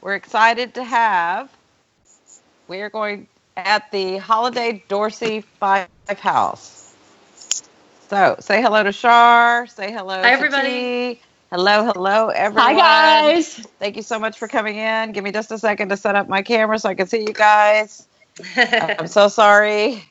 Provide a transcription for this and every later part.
We're excited to have. We are going at the Holliday Dorcey Fife House. So say hello to Shar. Say hello Hi, to everybody. T. Hello, everyone. Hi, guys. Thank you so much for coming in. Give me just a second to set up my camera so I can see you guys. I'm so sorry.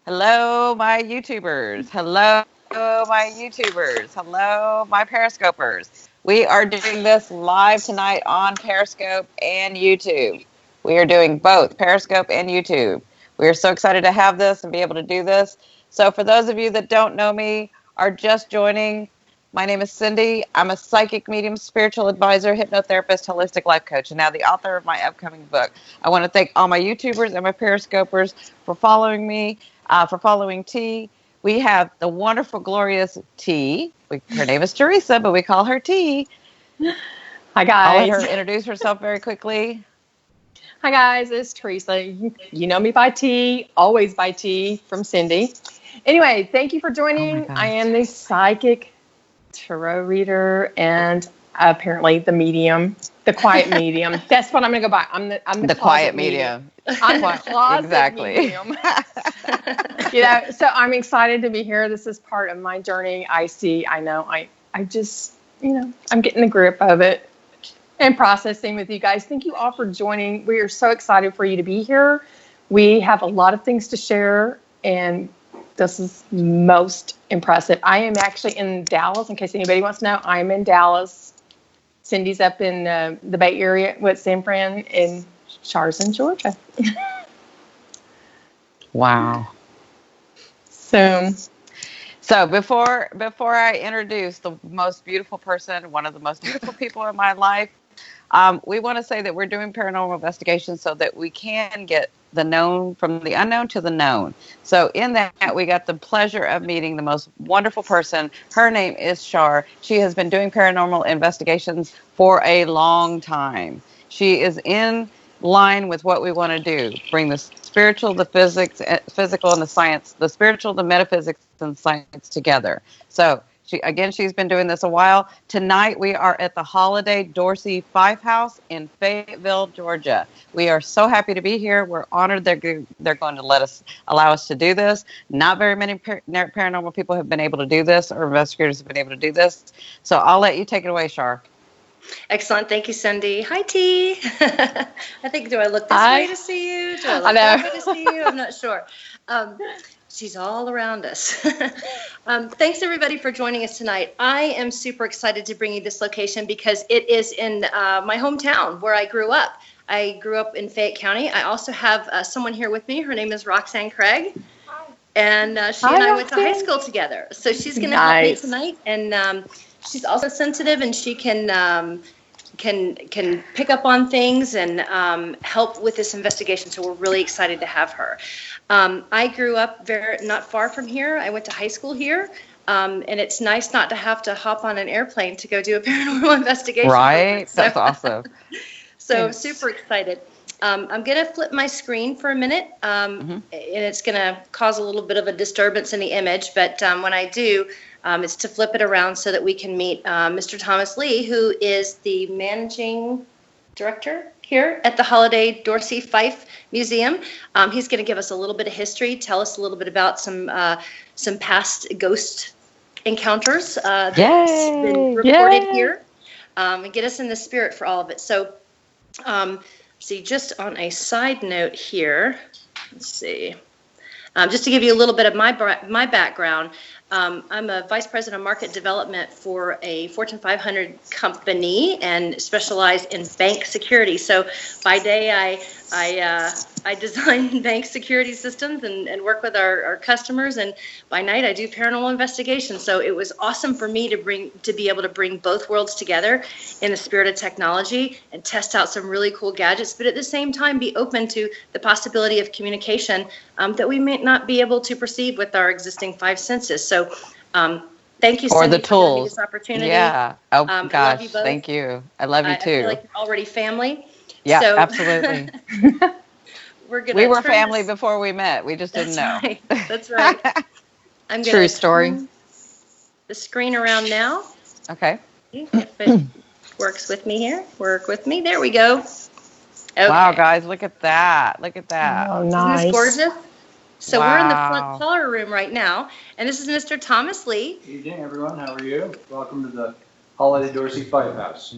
Hello, my YouTubers. Hello, my YouTubers. Hello, my Periscopers. We are doing this live tonight on Periscope and YouTube. We are doing both Periscope and YouTube. We are so excited to have this and be able to do this. So for those of you that don't know me, are just joining, my name is Cindy. I'm a psychic medium, spiritual advisor, hypnotherapist, holistic life coach, and now the author of my upcoming book. I want to thank all my YouTubers and my Periscopers for following me, for following T. We have the wonderful, glorious T. Her name is Teresa, but we call her T. Hi, guys. I'll let her introduce herself very quickly. Hi, guys. It's Teresa. You know me by T, always by T from Cindy. Anyway, thank you for joining. I am the psychic tarot reader and apparently the medium, the quiet medium. That's what I'm going to go by. I'm the quiet medium. I'm the closet medium. So I'm excited to be here. This is part of my journey. I just, I'm getting the grip of it and processing with you guys. Thank you all for joining. We are so excited for you to be here. We have a lot of things to share, and this is most impressive. I am actually in Dallas, in case anybody wants to know. I'm in Dallas. Cindy's up in the Bay Area with San Fran, and Shar's in Georgia. Wow. So before I introduce the most beautiful person, one of the most beautiful people in my life, we want to say that we're doing paranormal investigations so that we can get the known from the unknown to the known. So in that, we got the pleasure of meeting the most wonderful person. Her name is Shar. She has been doing paranormal investigations for a long time. She is in line with what we want to do. Bring the spiritual, the physical, and the science, the spiritual, the metaphysics, and science together. So she's been doing this a while. Tonight we are at the Holliday Dorcey Fife House in Fayetteville, Georgia. We are so happy to be here. We're honored they're going to allow us to do this. Not very many paranormal people have been able to do this, or investigators have been able to do this. So I'll let you take it away, Shar. Excellent. Thank you, Cindy. Hi, T. I think, do I look this way to see you? Do I look that way to see you? I'm not sure. She's all around us. Thanks, everybody, for joining us tonight. I am super excited to bring you this location because it is in my hometown where I grew up. I grew up in Fayette County. I also have someone here with me. Her name is Roxanne Craig. And she and I went to high school together. So she's going to help me tonight. And she's also sensitive, and she can pick up on things and help with this investigation. So we're really excited to have her. I grew up not far from here. I went to high school here. And it's nice not to have to hop on an airplane to go do a paranormal investigation. Right. That's awesome. So super excited. I'm going to flip my screen for a minute, and it's going to cause a little bit of a disturbance in the image. But when I do, it's to flip it around so that we can meet Mr. Thomas Lee, who is the managing director here at the Holliday Dorcey Fife Museum. He's going to give us a little bit of history, tell us a little bit about some past ghost encounters that's been reported here, and get us in the spirit for all of it. So, see, just on a side note here, let's see. Just to give you a little bit of my background, I'm a vice president of market development for a Fortune 500 company and specialize in bank security. So by day, I design bank security systems and work with our customers, and by night I do paranormal investigations. So it was awesome for me to be able to bring both worlds together in the spirit of technology and test out some really cool gadgets, but at the same time be open to the possibility of communication that we may not be able to perceive with our existing five senses. So thank you, Cindy, for giving me this opportunity. Yeah. Oh, gosh. I love you both. Thank you. I love you too. I feel like you're already family. Yeah, so, absolutely. We were family before we met. We just didn't know. Right. That's right. I'm going to turn the screen around now. Okay. But works with me here. Work with me. There we go. Okay. Wow, guys, look at that. Look at that. Oh, nice. Isn't this gorgeous? So Wow. we're in the front parlor room right now, and this is Mr. Thomas Lee. Good evening, everyone. How are you? Welcome to the Holliday Dorcey Fife House.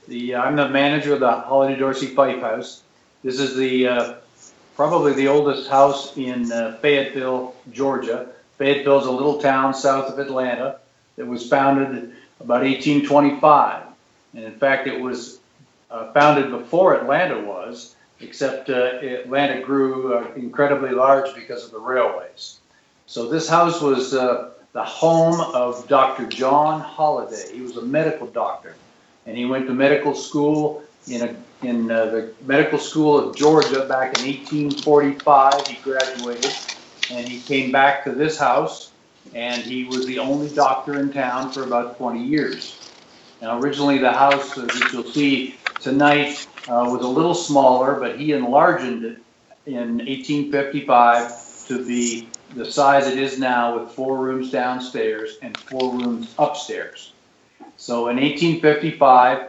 I'm the manager of the Holliday Dorcey Fife House. This is the probably the oldest house in Fayetteville, Georgia. Fayetteville is a little town south of Atlanta that was founded about 1825. And in fact, it was founded before Atlanta was, except Atlanta grew incredibly large because of the railways. So this house was the home of Dr. John Holliday. He was a medical doctor, and he went to medical school in the Medical School of Georgia back in 1845. He graduated, and he came back to this house, and he was the only doctor in town for about 20 years. Now, originally the house, as you'll see tonight, was a little smaller, but he enlarged it in 1855 to be the size it is now, with 4 rooms downstairs and 4 rooms upstairs. So in 1855,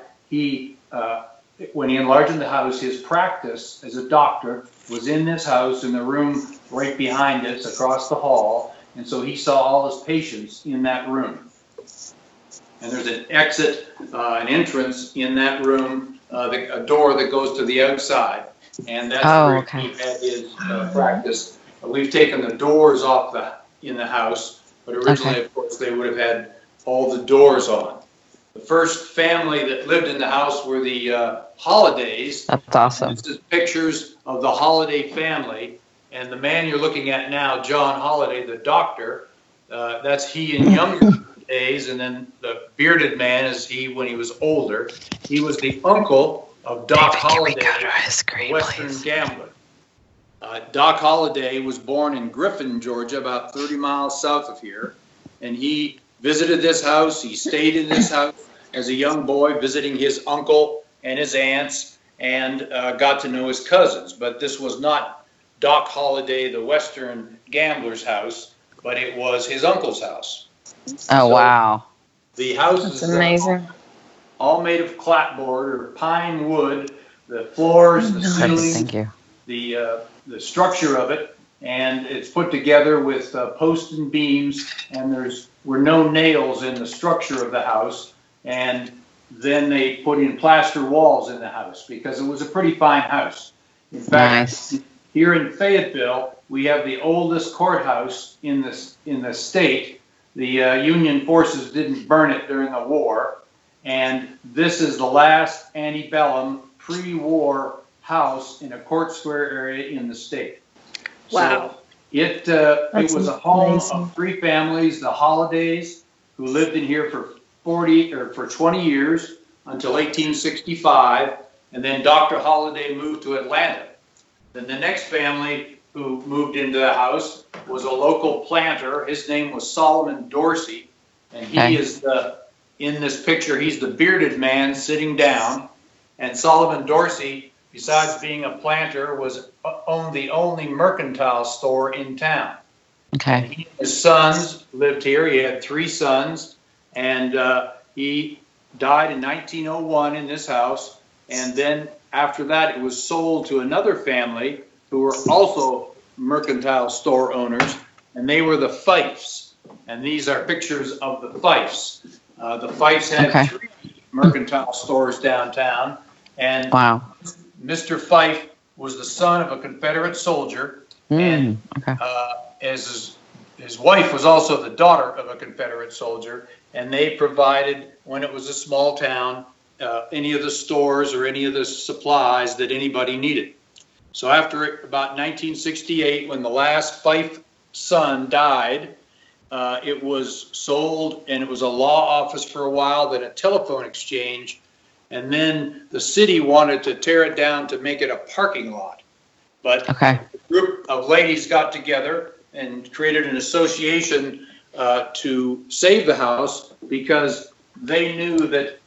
when he enlarged the house, his practice as a doctor was in this house in the room right behind us across the hall. And so he saw all his patients in that room. And there's an exit, an entrance in that room, a door that goes to the outside. And that's where he had his practice. We've taken the doors off in the house, but originally, of course, they would have had all the doors on. The first family that lived in the house were the Hollidays. That's awesome. This is pictures of the Holliday family, and the man you're looking at now, John Holliday, the doctor, that's he in younger days, and then the bearded man is he when he was older. He was the uncle of Doc Holliday, the Western gambler. Doc Holliday was born in Griffin, Georgia, about 30 miles south of here, and he visited this house. He stayed in this house as a young boy, visiting his uncle and his aunts, and got to know his cousins. But this was not Doc Holliday, the Western gambler's house, but it was his uncle's house. Oh, so wow. The house That's is amazing. All made of clapboard or pine wood. The floors, the ceilings, Thank you. The structure of it, and it's put together with posts and beams, and were no nails in the structure of the house, and then they put in plaster walls in the house because it was a pretty fine house. In fact, here in Fayetteville, we have the oldest courthouse in the state. The Union forces didn't burn it during the war, and this is the last antebellum pre-war house in a court square area in the state. Wow. So it was a home of 3 families, the Hollidays, who lived in here for 20 years until 1865, and then Dr. Holliday moved to Atlanta. Then the next family who moved into the house was a local planter. His name was Solomon Dorsey, and he is in this picture, he's the bearded man sitting down, and Solomon Dorsey, besides being a planter, owned the only mercantile store in town. Okay. And he and his sons lived here. He had 3 sons, and he died in 1901 in this house. And then after that, it was sold to another family who were also mercantile store owners, and they were the Fifes. And these are pictures of the Fifes. The Fifes had 3 mercantile stores downtown, and Mr. Fife was the son of a Confederate soldier, and as his wife was also the daughter of a Confederate soldier, and they provided, when it was a small town, any of the stores or any of the supplies that anybody needed. So after about 1968, when the last Fife son died, it was sold, and it was a law office for a while, then a telephone exchange, and then the city wanted to tear it down to make it a parking lot. But a group of ladies got together and created an association to save the house, because they knew that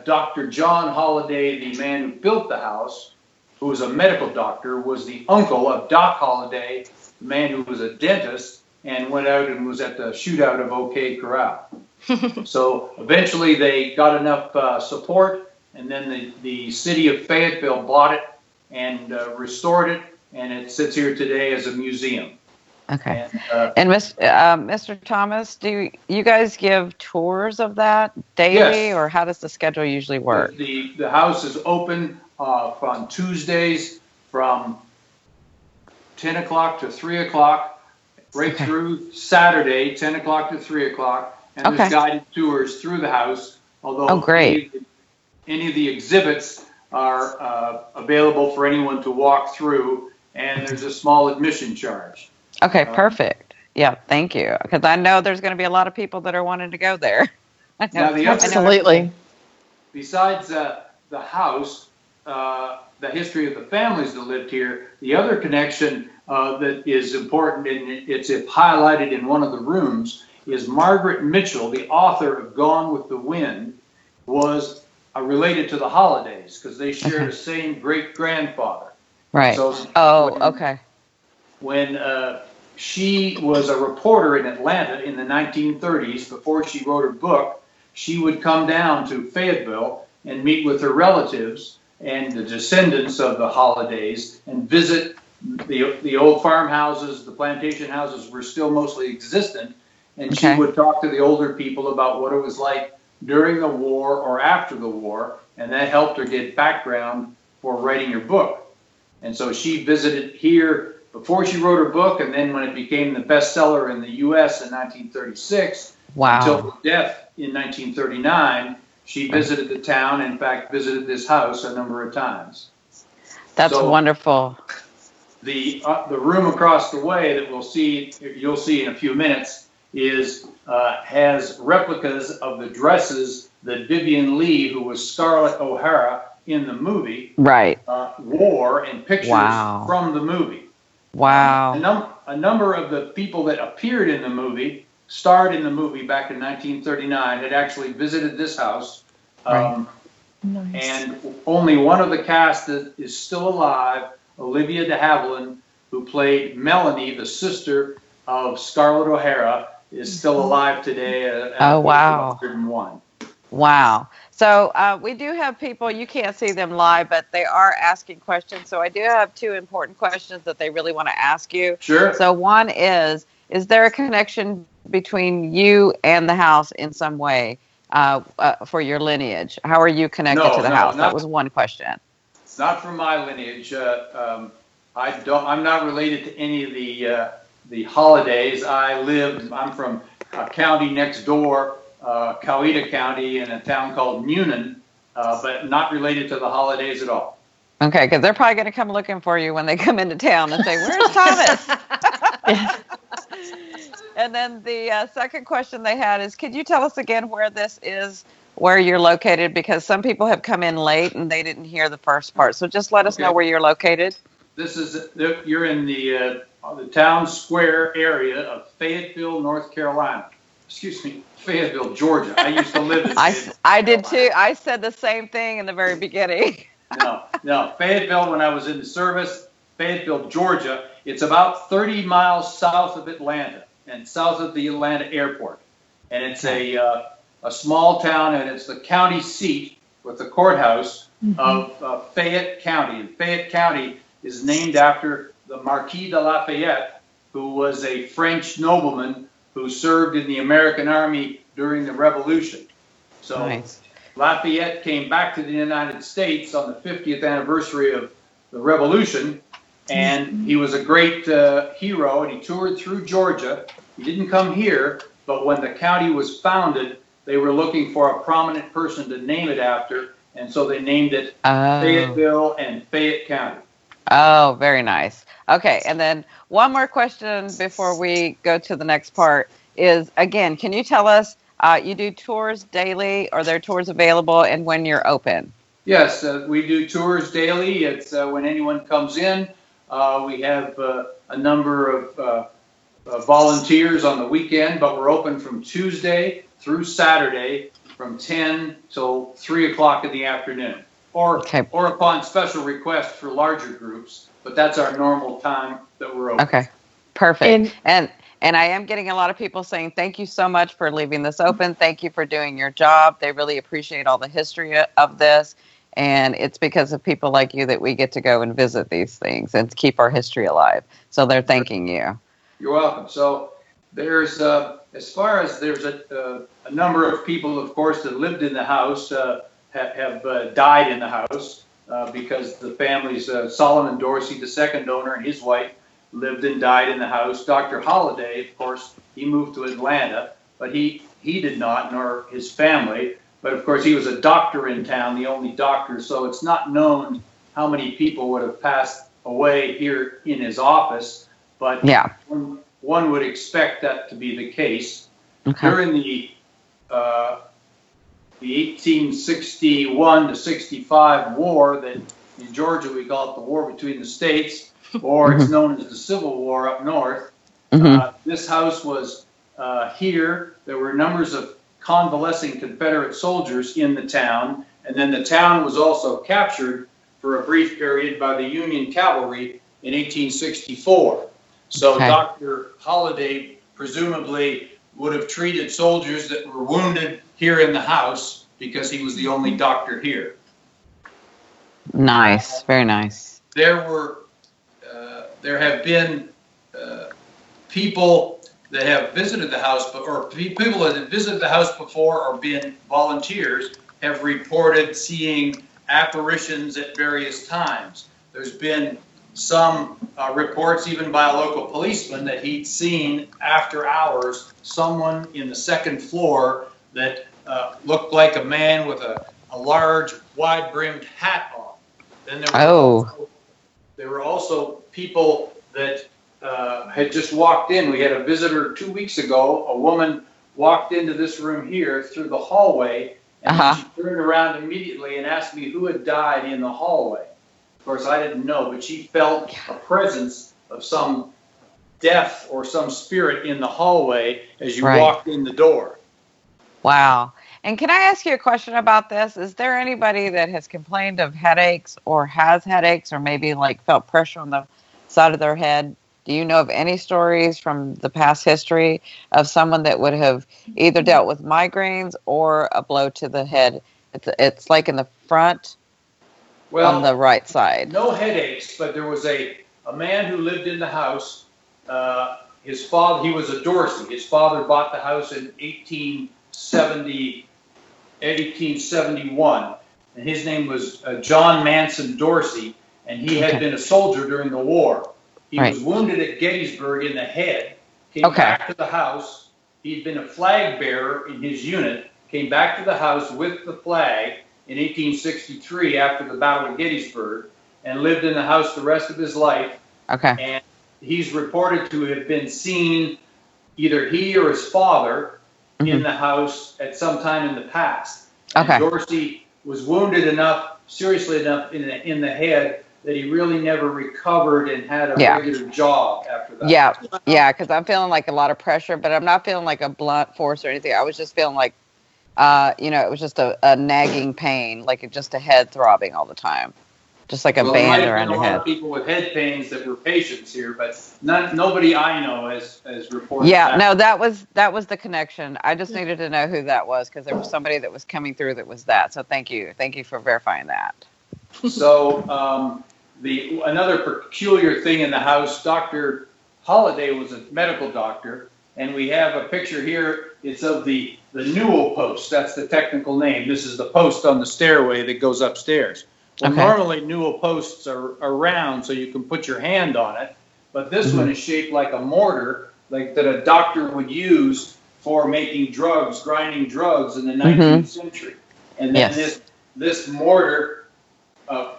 Dr. John Holliday, the man who built the house, who was a medical doctor, was the uncle of Doc Holliday, the man who was a dentist and went out and was at the shootout of OK Corral. So eventually they got enough support, and then the city of Fayetteville bought it and restored it, and it sits here today as a museum. Okay. And Mr. Thomas, do you guys give tours of that daily, Yes. or how does the schedule usually work? The house is open on Tuesdays from 10 o'clock to 3 o'clock, right through Saturday, 10 o'clock to 3 o'clock. And there's guided tours through the house, although any of the exhibits are available for anyone to walk through, and there's a small admission charge. Okay, perfect. Yeah, thank you. Because I know there's going to be a lot of people that are wanting to go there. Absolutely. Besides the house, the history of the families that lived here, the other connection that is important, and it's highlighted in one of the rooms, is Margaret Mitchell, the author of Gone with the Wind, was related to the Hollidays because they shared the same great-grandfather. Right. So when she was a reporter in Atlanta in the 1930s, before she wrote her book, she would come down to Fayetteville and meet with her relatives and the descendants of the Hollidays and visit the old farmhouses. The plantation houses were still mostly existent, and she would talk to the older people about what it was like during the war or after the war, and that helped her get background for writing her book. And so she visited here before she wrote her book, and then when it became the bestseller in the U.S. in 1936, until her death in 1939, she visited the town, in fact, visited this house a number of times. That's wonderful. The room across the way that you'll see in a few minutes, has replicas of the dresses that Vivian Leigh, who was Scarlett O'Hara in the movie, wore, and pictures from the movie. Wow. A number of the people that appeared in the movie, starred in the movie back in 1939, had actually visited this house. And only one of the cast that is still alive, Olivia de Havilland, who played Melanie, the sister of Scarlett O'Hara, is still alive today at 101. Wow. So we do have people, you can't see them live, but they are asking questions. So I do have two important questions that they really want to ask you. Sure. So one is there a connection between you and the house in some way for your lineage? How are you connected to the house? That was one question. Not from my lineage. I'm not related to any of the Hollidays. I'm from a county next door, Coweta County, in a town called Munin, but not related to the Hollidays at all. Okay, because they're probably going to come looking for you when they come into town and say, "Where's Thomas?" And then the second question they had is, could you tell us again where this is, where you're located? Because some people have come in late and they didn't hear the first part. So just let us know where you're located. You're in the town square area of Fayetteville, North Carolina. Excuse me, Fayetteville, Georgia. I used to live in Fayetteville. I did too. I said the same thing in the very beginning. No. Fayetteville, when I was in the service, Fayetteville, Georgia. It's about 30 miles south of Atlanta and south of the Atlanta airport. And it's a small town, and it's the county seat with the courthouse of Fayette County. And Fayette County is named after the Marquis de Lafayette, who was a French nobleman who served in the American Army during the Revolution. So Lafayette came back to the United States on the 50th anniversary of the Revolution, and he was a great hero, and he toured through Georgia. He didn't come here, but when the county was founded, they were looking for a prominent person to name it after, and so they named it Fayetteville and Fayette County. Oh, very nice. Okay, and then one more question before we go to the next part is, again, can you tell us, you do tours daily? Are there tours available, and when you're open? Yes, we do tours daily. It's when anyone comes in. We have a number of volunteers on the weekend, but we're open from Tuesday through Saturday from 10 till 3 o'clock in the afternoon, or upon special request for larger groups. But that's our normal time that we're open. Okay, perfect. And And I am getting a lot of people saying, thank you so much for leaving this open. Thank you for doing your job. They really appreciate all the history of this. And it's because of people like you that we get to go and visit these things and keep our history alive. So they're thanking you. You're welcome. So there's, as far as there's a number of people, of course, that lived in the house, have died in the house because the families, Solomon Dorsey, the second owner, and his wife lived and died in the house. Dr. Holliday, of course, he moved to Atlanta, but he did not, nor his family. But of course, he was a doctor in town, the only doctor, so it's not known how many people would have passed away here in his office. But yeah, one would expect that to be the case. Okay. During the 1861 to 65 war, that in Georgia we call it the war between the states, or it's known as the Civil War up north. This house was here. There were numbers of convalescing Confederate soldiers in the town, and then the town was also captured for a brief period by the Union cavalry in 1864. So Dr. Holliday presumably would have treated soldiers that were wounded here in the house because he was the only doctor here. Nice, very nice. There have been people that have visited the house, or people that have visited the house before or been volunteers have reported seeing apparitions at various times. There's been some reports even by a local policeman that he'd seen after hours someone in the second floor that looked like a man with a large wide-brimmed hat on. Then there were also people that had just walked in. We had a visitor 2 weeks ago. A woman walked into this room here through the hallway, and she turned around immediately and asked me who had died in the hallway. Of course, I didn't know, but she felt a presence of some death or some spirit in the hallway as you walked in the door. Wow. And can I ask you a question about this? Is there anybody that has complained of headaches or has headaches or maybe like felt pressure on the side of their head? Do you know of any stories from the past history of someone that would have either dealt with migraines or a blow to the head? It's like in the front on the right side. No headaches, but there was a man who lived in the house. His father, he was a Dorsey. His father bought the house in 1871, and his name was John Manson Dorsey, and he had been a soldier during the war. He was wounded at Gettysburg in the head, came back to the house. He'd been a flag bearer in his unit, came back to the house with the flag in 1863 after the Battle of Gettysburg, and lived in the house the rest of his life. And he's reported to have been seen, either he or his father, in the house at some time in the past. And Dorsey was wounded enough, seriously enough, in the head that he really never recovered and had a regular job after that. Yeah, because I'm feeling like a lot of pressure, but I'm not feeling like a blunt force or anything. I was just feeling like, it was just a nagging pain, like just a head throbbing all the time. Just like a band around your head. A lot of people with head pains that were patients here, but nobody I know has reported that. No, that was the connection. I just needed to know who that was because there was somebody that was coming through that was that. So thank you for verifying that. So another peculiar thing in the house, Dr. Holliday was a medical doctor, and we have a picture here. It's of the newel post. That's the technical name. This is the post on the stairway that goes upstairs. Well, normally newel posts are round, so you can put your hand on it. But this one is shaped like a mortar, like that a doctor would use for making drugs, grinding drugs in the 19th century. And then this mortar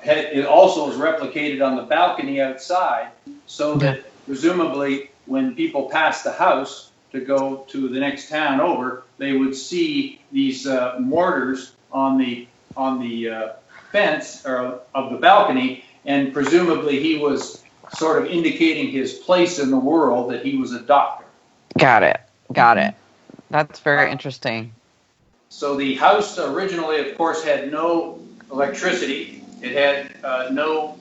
it also is replicated on the balcony outside, so that presumably when people pass the house to go to the next town over, they would see these mortars on the fence or of the balcony, and presumably he was sort of indicating his place in the world, that he was a doctor. Got it. That's very interesting. So the house originally, of course, had no electricity. It had no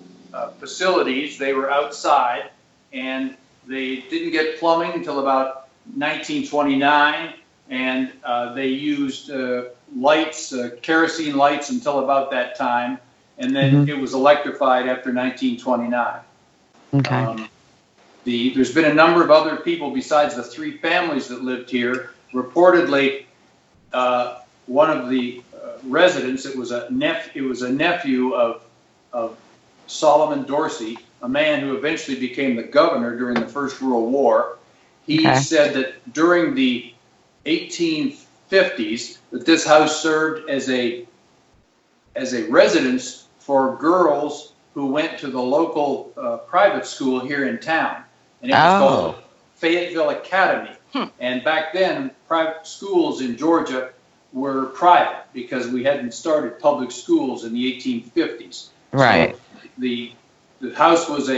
facilities. They were outside, and They didn't get plumbing until about 1929, and they used lights, kerosene lights, until about that time, and then it was electrified after 1929. Okay. There's been a number of other people besides the three families that lived here. Reportedly, one of the residents, it was a nephew of Solomon Dorsey, a man who eventually became the governor during the First World War. He said that during the 1850s that this house served as a residence for girls who went to the local private school here in town, and it was called Fayetteville Academy. And back then, private schools in Georgia were private because we hadn't started public schools in the 1850s. Right. So the house was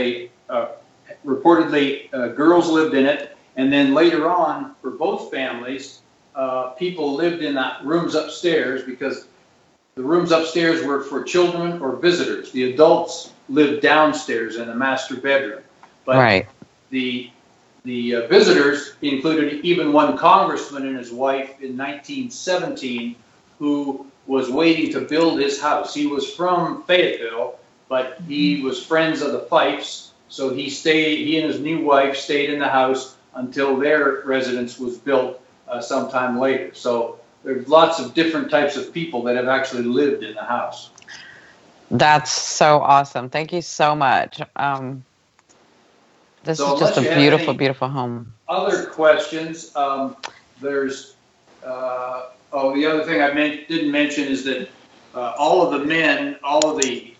reportedly girls lived in it, and then later on, for both families, people lived in the rooms upstairs because the rooms upstairs were for children or visitors. The adults lived downstairs in the master bedroom. But the visitors included even one congressman and his wife in 1917 who was waiting to build his house. He was from Fayetteville, but he was friends of the Fifes, so he and his new wife stayed in the house until their residence was built sometime later. So there's lots of different types of people that have actually lived in the house. That's so awesome. Thank you so much. This is just a beautiful, beautiful home. Other questions? There's the other thing I didn't mention is that all of the men, all of the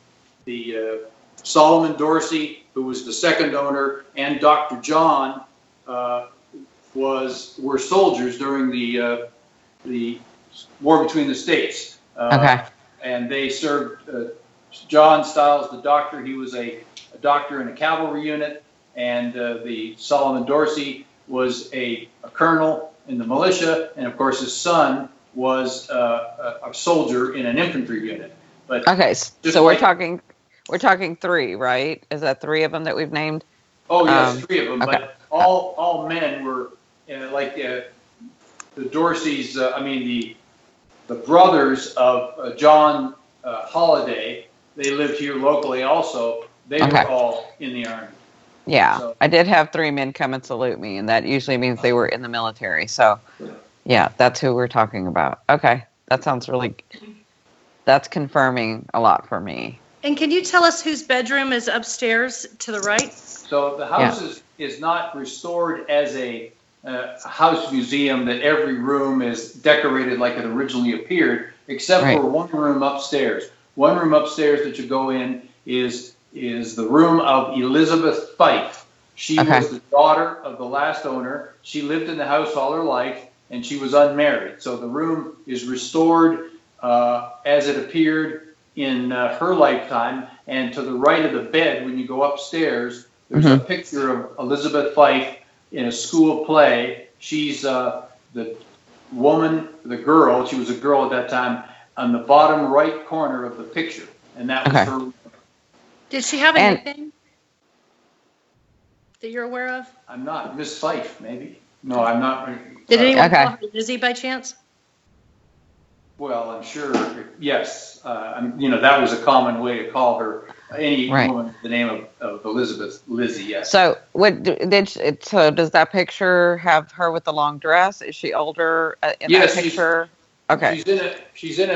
Solomon Dorsey, who was the second owner, and Dr. John were soldiers during the war between the states. And they served. John Stiles, the doctor, he was a doctor in a cavalry unit, and the Solomon Dorsey was a colonel in the militia, and of course his son was a soldier in an infantry unit. But so we're talking three, right? Is that three of them that we've named? Oh yes, three of them. But all men were like the Dorseys. The brothers of John Holliday. They lived here locally also. They were all in the Army. Yeah, so, I did have three men come and salute me, and that usually means they were in the military. So, yeah, that's who we're talking about. Okay, that sounds that's confirming a lot for me. And can you tell us whose bedroom is upstairs to the right? So the house is not restored as a house museum that every room is decorated like it originally appeared, except for one room upstairs. One room upstairs that you go in is the room of Elizabeth Fife. She was the daughter of the last owner. She lived in the house all her life, and she was unmarried. So the room is restored as it appeared in her lifetime. And to the right of the bed, when you go upstairs, there's a picture of Elizabeth Fife in a school play. She's the girl, she was a girl at that time, on the bottom right corner of the picture. And that was her. Did she have a nickname that you're aware of? I'm not. Miss Fife, maybe. No, I'm not. Did anyone call her Lizzie by chance? Well, I'm sure, yes. That was a common way to call her. Any woman with the name of Elizabeth, Lizzie, yes. So, does that picture have her with the long dress? Is she older in that picture? She's in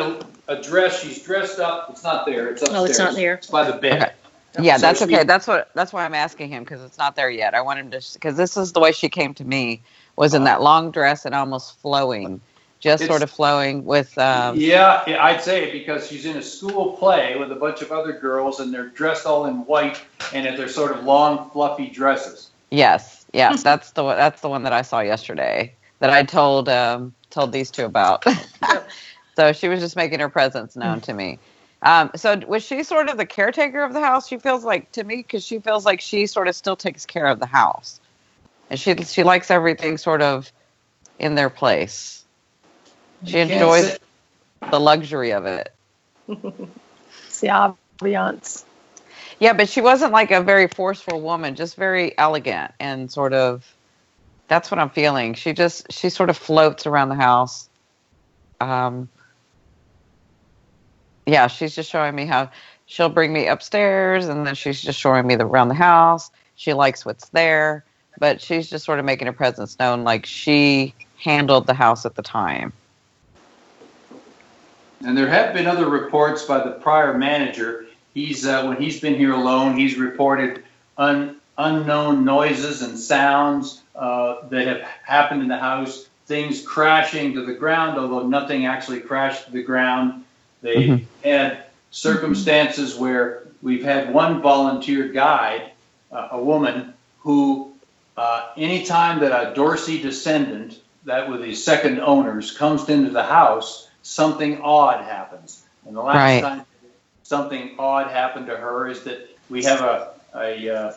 a dress. She's dressed up. It's not there. It's upstairs. Oh, it's not there. It's by the bed. Okay. Yeah, so that's okay. That's why I'm asking him, because it's not there yet. I want him to, because this is the way she came to me, was in that long dress and almost flowing. Just sort of flowing with... Yeah, I'd say because she's in a school play with a bunch of other girls, and they're dressed all in white, and they're sort of long, fluffy dresses. Yes, that's the one that I saw yesterday that I told these two about. So she was just making her presence known to me. So was she sort of the caretaker of the house? She feels like, to me, because she feels like she sort of still takes care of the house, and she likes everything sort of in their place. She enjoys the luxury of it. It's the ambiance. Yeah, but she wasn't like a very forceful woman, just very elegant and sort of, that's what I'm feeling. She sort of floats around the house. Yeah, she's just showing me how she'll bring me upstairs, and then she's just showing me around the house. She likes what's there, but she's just sort of making her presence known, like she handled the house at the time. And there have been other reports by the prior manager. He's when he's been here alone, he's reported unknown noises and sounds that have happened in the house, things crashing to the ground, although nothing actually crashed to the ground. They had circumstances where we've had one volunteer guide, a woman, who anytime that a Dorsey descendant, that were the second owners, comes into the house, something odd happens. And the last time something odd happened to her is that we have a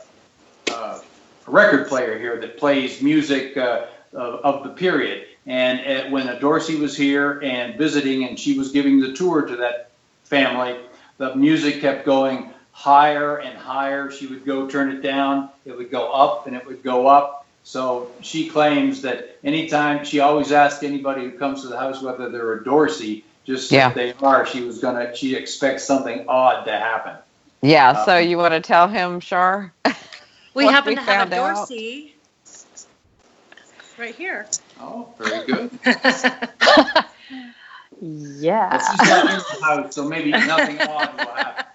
record player here that plays music of the period. And when a Dorsey was here and visiting, and she was giving the tour to that family, the music kept going higher and higher. She would go turn it down, it would go up, and it would go up. So she claims that anytime, she always asks anybody who comes to the house whether they're a Dorsey, just if they are, she expects something odd to happen. Yeah, so you want to tell him, Shar? We happen to have a Dorsey right here. Oh, very good. Yeah. It's just not in the house, so maybe nothing odd will happen.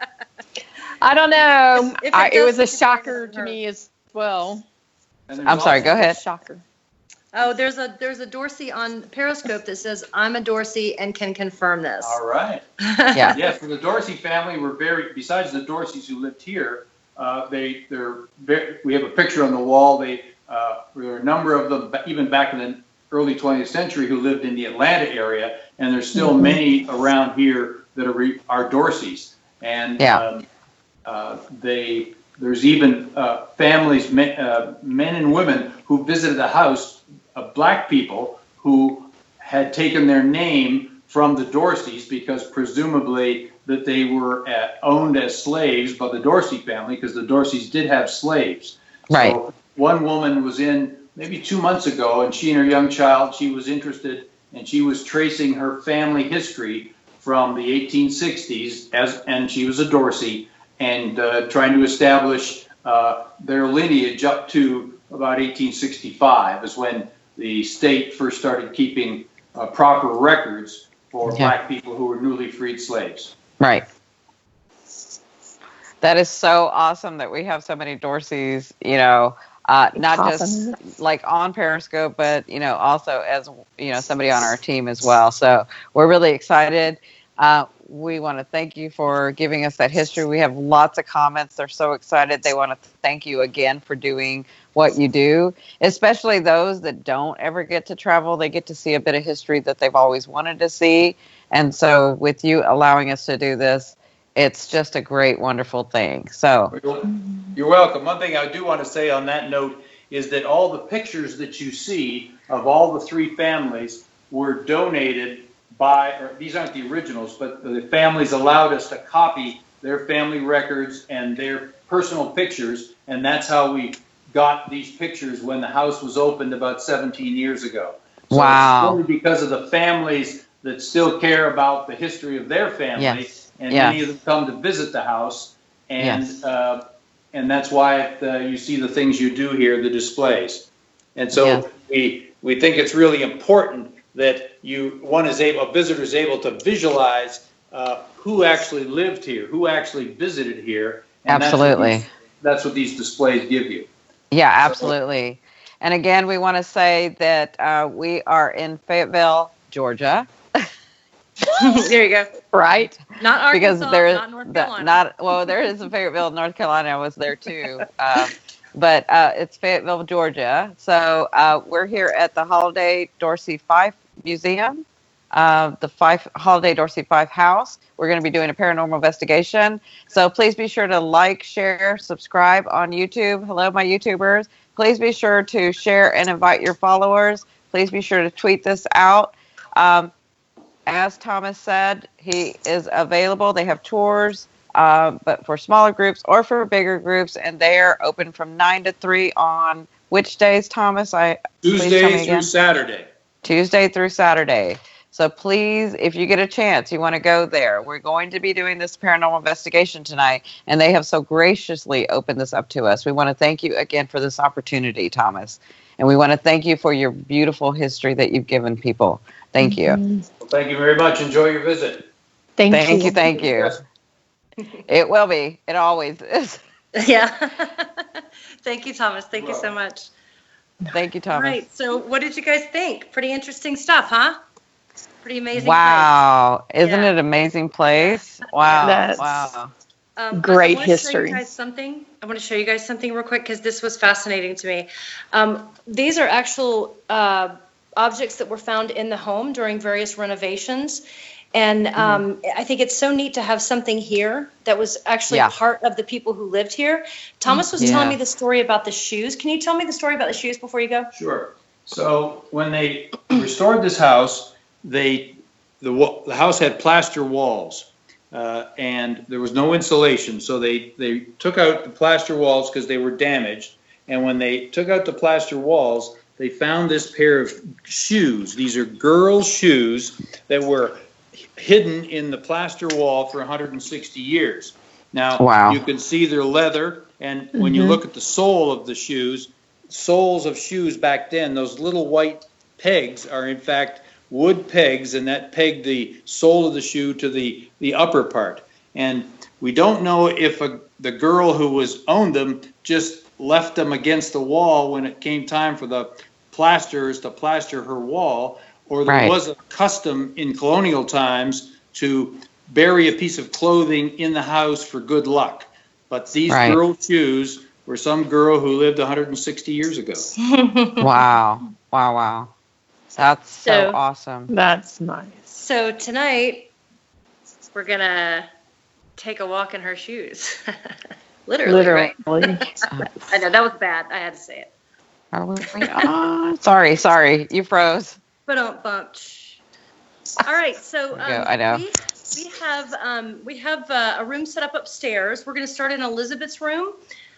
I don't know. It was a shocker shocker to me as well. I'm sorry, go ahead. Shocker. Oh, there's a Dorsey on Periscope that says, "I'm a Dorsey and can confirm this." All right. Yeah. Yeah, for the Dorsey family, we're besides the Dorseys who lived here, we have a picture on the wall. There were a number of them, even back in the early 20th century, who lived in the Atlanta area, and there's still many around here that are Dorseys. And there's even families, men and women, who visited the house of black people who had taken their name from the Dorseys because presumably that they were owned as slaves by the Dorsey family, because the Dorseys did have slaves. Right. So one woman was in maybe 2 months ago, and she and her young child, she was interested, and she was tracing her family history from the 1860s, and she was a Dorsey, and trying to establish their lineage up to about 1865 is when the state first started keeping proper records for black people who were newly freed slaves. Right. That is so awesome that we have so many Dorseys, not just like on Periscope, but, also as, somebody on our team as well. So we're really excited. We want to thank you for giving us that history. We have lots of comments. They're so excited. They want to thank you again for doing what you do, especially those that don't ever get to travel. They get to see a bit of history that they've always wanted to see. And so with you allowing us to do this, it's just a great, wonderful thing. So you're welcome. One thing I do want to say on that note is that all the pictures that you see of all the three families were donated or these aren't the originals, but the families allowed us to copy their family records and their personal pictures, and that's how we got these pictures when the house was opened about 17 years ago. So wow. It's only because of the families that still care about the history of their family, and many of them come to visit the house, and that's why you see the things you do here, the displays. And so we think it's really important that a visitor is able to visualize who actually lived here, who actually visited here. And absolutely. That's what these displays give you. Yeah, absolutely. And again, we want to say that we are in Fayetteville, Georgia. There you go. Right? Not Arkansas, not North Carolina. There is a Fayetteville, North Carolina. I was there too. But it's Fayetteville, Georgia. So we're here at the Holliday Dorcey Fife Museum, the Holliday Dorcey Fife House. We're going to be doing a paranormal investigation. So please be sure to like, share, subscribe on YouTube. Hello, my YouTubers. Please be sure to share and invite your followers. Please be sure to tweet this out. As Thomas said, he is available. They have tours but for smaller groups or for bigger groups, and they are open from 9 to 3 on which days, Thomas? Tuesday through Saturday. Tuesday through Saturday. So please, if you get a chance, you want to go there. We're going to be doing this paranormal investigation tonight, and they have so graciously opened this up to us. We want to thank you again for this opportunity, Thomas. And we want to thank you for your beautiful history that you've given people. Thank you. Well, thank you very much. Enjoy your visit. Thank you. It will be. It always is. Yeah. Thank you, Thomas. Thank you so much. Thank you, Thomas. All right. So what did you guys think? Pretty interesting stuff, huh? Pretty amazing wow. place. Isn't it an amazing place? Wow. That's great history. I want to show you guys something real quick because this was fascinating to me. These are actual objects that were found in the home during various renovations. And I think it's so neat to have something here that was actually part of the people who lived here. Thomas was telling me the story about the shoes. Can you tell me the story about the shoes before you go? Sure. So when they restored this house, the house had plaster walls, and there was no insulation. So they took out the plaster walls because they were damaged. And when they took out the plaster walls, they found this pair of shoes. These are girls' shoes that were hidden in the plaster wall for 160 years. Now, you can see their leather, and when you look at the sole of the shoes, soles of shoes back then, those little white pegs are in fact wood pegs, and that pegged the sole of the shoe to the upper part. And we don't know if the girl who owned them just left them against the wall when it came time for the plasterers to plaster her wall, or there was a custom in colonial times to bury a piece of clothing in the house for good luck. But these girl shoes were some girl who lived 160 years ago. Wow. That's so awesome. That's nice. So tonight, we're going to take a walk in her shoes. Literally. Right? I know, that was bad. I had to say it. Are we? Oh, sorry. You froze. All right, so I know. we have a room set up upstairs. We're going to start in Elizabeth's room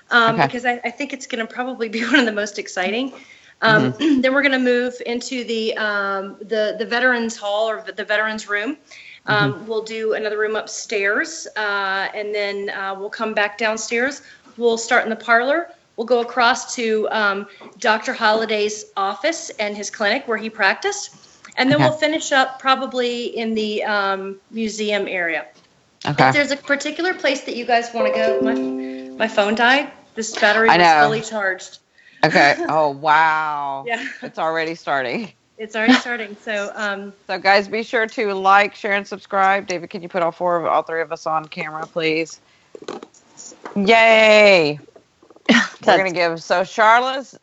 because I think it's going to probably be one of the most exciting. Then we're going to move into the veterans hall or the veterans room. We'll do another room upstairs, and then we'll come back downstairs. We'll start in the parlor. We'll go across to Dr. Holliday's office and his clinic where he practiced. And then we'll finish up probably in the museum area. Okay. If there's a particular place that you guys want to go, my phone died. This battery is fully charged. Okay. Oh, wow. Yeah. It's already starting. So, so guys, be sure to like, share, and subscribe. David, can you put all three of us on camera, please? Yay. We're going to give, Sharla's,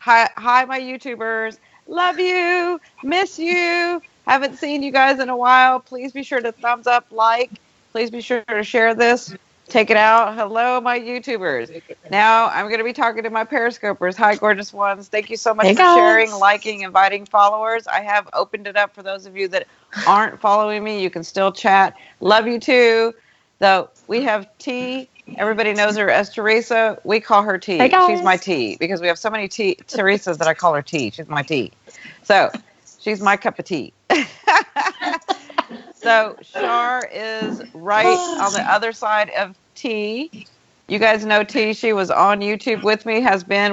hi, my YouTubers. Love you. Miss you. Haven't seen you guys in a while. Please be sure to thumbs up, like. Please be sure to share this. Take it out. Hello, my YouTubers. Now I'm going to be talking to my Periscopers. Hi, gorgeous ones. Thank you so much for sharing, liking, inviting followers. I have opened it up for those of you that aren't following me. You can still chat. Love you too. Though we have T. Everybody knows her as Teresa. We call her T. She's my T because we have so many Teresas that I call her T. She's my T. So she's my cup of tea. So Shar is right on the other side of T. You guys know T. She was on YouTube with me,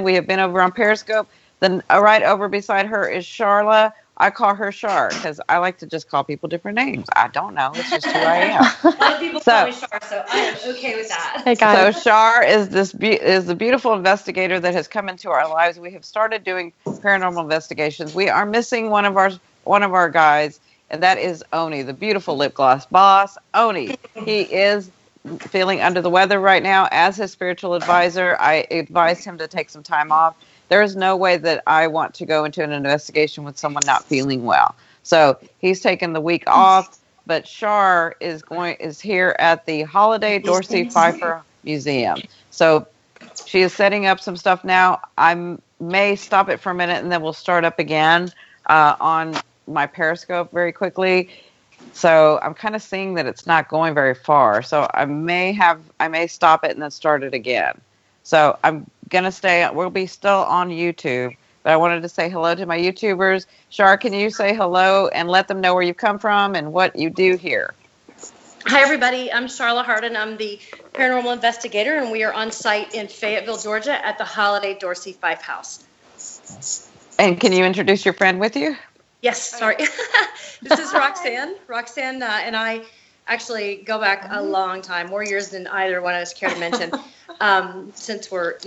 we have been over on Periscope. Then right over beside her is Sharla. I call her Shar because I like to just call people different names. I don't know. It's just who I am. A lot of people call me Shar, so I am okay with that. Hey guys. So Shar is the beautiful investigator that has come into our lives. We have started doing paranormal investigations. We are missing one of our guys, and that is Oni, the beautiful lip gloss boss. Oni, he is feeling under the weather right now. As his spiritual advisor, I advised him to take some time off. There is no way that I want to go into an investigation with someone not feeling well. So he's taken the week off, but Shar is here at the Holliday Dorcey Fife Museum. So she is setting up some stuff now. I may stop it for a minute and then we'll start up again on my Periscope very quickly. So I'm kind of seeing that it's not going very far. So I may stop it and then start it again. So I'm going to we'll be still on YouTube, but I wanted to say hello to my YouTubers. Shar, can you say hello and let them know where you come from and what you do here? Hi, everybody. I'm Sharla Hardin. I'm the paranormal investigator, and we are on site in Fayetteville, Georgia at the Holliday Dorcey Fife House. And can you introduce your friend with you? Yes, sorry. This is Roxanne. Roxanne and I actually go back a long time, more years than either one of us care to mention, since we're,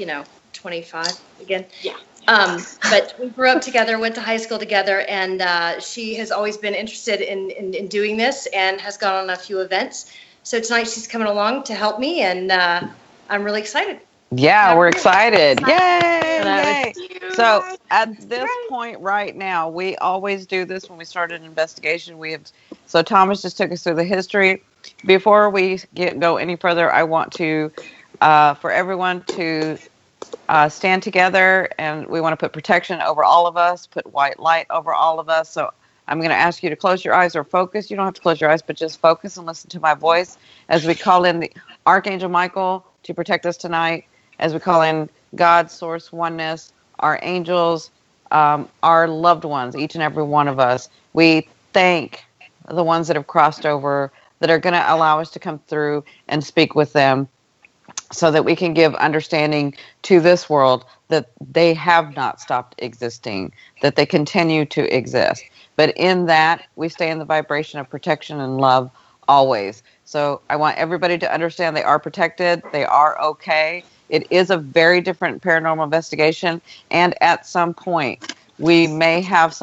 25 again. Yeah. But we grew up together, went to high school together, and she has always been interested in doing this and has gone on a few events. So tonight she's coming along to help me, and I'm really excited. Yeah, we're excited. Yay! So at this point right now, we always do this when we start an investigation. So Thomas just took us through the history. Before we go any further, I want to, for everyone to stand together, and we want to put protection over all of us, put white light over all of us. So I'm going to ask you to close your eyes or focus. You don't have to close your eyes, but just focus and listen to my voice as we call in the Archangel Michael to protect us tonight, as we call in God, Source, Oneness, our angels, our loved ones, each and every one of us. We thank the ones that have crossed over, that are going to allow us to come through and speak with them, so that we can give understanding to this world that they have not stopped existing, that they continue to exist. But in that, we stay in the vibration of protection and love always. So I want everybody to understand they are protected, they are okay. It is a very different paranormal investigation, and at some point, we may have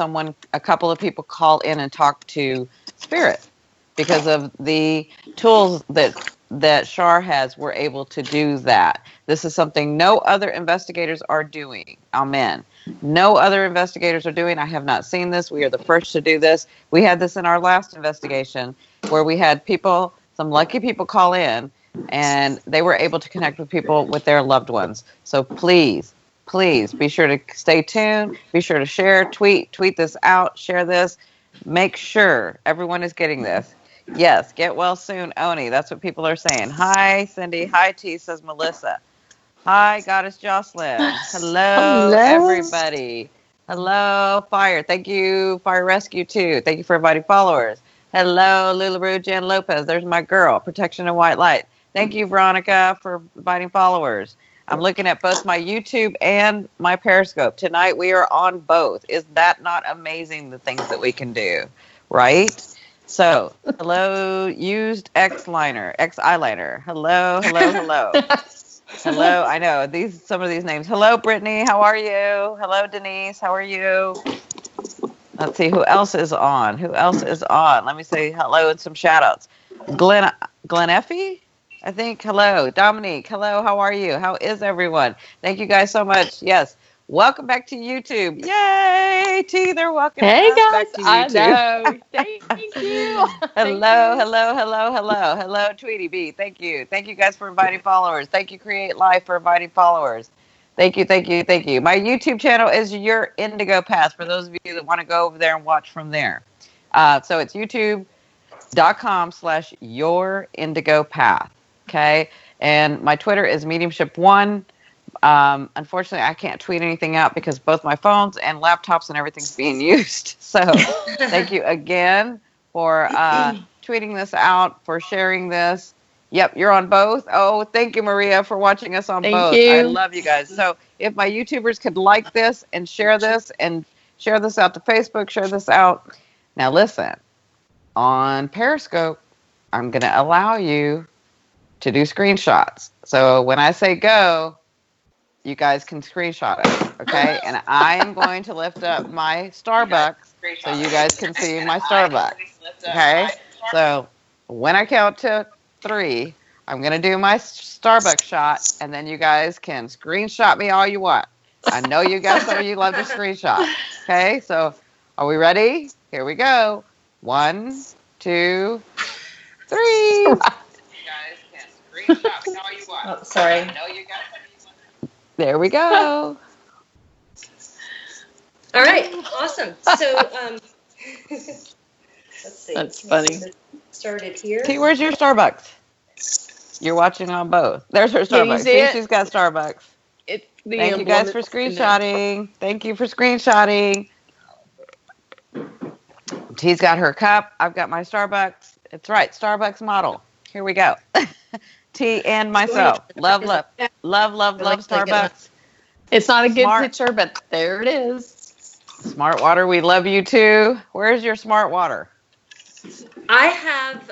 a couple of people call in and talk to spirit because of the tools that Shar has. We're able to do that. This is something no other investigators are doing. Amen. No other investigators are doing. I have not seen this. We are the first to do this. We had this in our last investigation where we had some lucky people call in, and they were able to connect with people with their loved ones. So please be sure to stay tuned. Be sure to share, tweet this out, share this. Make sure everyone is getting this. Yes, get well soon, Oni. That's what people are saying. Hi, Cindy. Hi, T, says Melissa. Hi, Goddess Jocelyn. Hello, everybody. Hello, Fire. Thank you, Fire Rescue, too. Thank you for inviting followers. Hello, Lularu Jan Lopez. There's my girl, Protection and White Light. Thank you, Veronica, for inviting followers. I'm looking at both my YouTube and my Periscope. Tonight, we are on both. Is that not amazing, the things that we can do, right? So, hello, used X eyeliner. Hello. Hello, I know some of these names. Hello, Brittany, how are you? Hello, Denise, how are you? Let's see, who else is on? Let me say hello and some shout outs. Glenn Effie, I think. Hello, Dominique. Hello, how are you? How is everyone? Thank you guys so much. Yes. Welcome back to YouTube. Yay! T, they're welcoming us back to YouTube. I know. Thank you. Hello, Tweety B. Thank you. Thank you guys for inviting followers. Thank you, Create Life, for inviting followers. Thank you. My YouTube channel is YourIndigoPath, for those of you that want to go over there and watch from there. So it's youtube.com/YourIndigoPath. Okay? And my Twitter is Mediumship1. Unfortunately, I can't tweet anything out because both my phones and laptops and everything's being used. So thank you again for tweeting this out, for sharing this. Yep, you're on both. Oh, thank you, Maria, for watching us on both. Thank you. I love you guys. So if my YouTubers could like this and share this out to Facebook, share this out. Now listen, on Periscope, I'm going to allow you to do screenshots. So when I say go, you guys can screenshot it, okay? And I am going to lift up my Starbucks so you guys can see my Starbucks, okay? So when I count to 3, I'm going to do my Starbucks shot, and then you guys can screenshot me all you want. I know you guys, some of you love to screenshot, okay? So are we ready? Here we go. 1, 2, 3. You guys can screenshot me all you want. Oh, sorry. I know you guys. There we go. All right, awesome. So, Let's see. That's funny. Started here. T, where's your Starbucks? You're watching on both. There's her Can you Starbucks. see it? She's got Starbucks. It's the Thank you guys for screenshotting. Thank you for screenshotting. T's got her cup. I've got my Starbucks. It's right. Starbucks model. Here we go. T and myself. Love Starbucks. It's not a good Smart. picture, but there it is. Smart water. We love you too. Where's your smart water? I have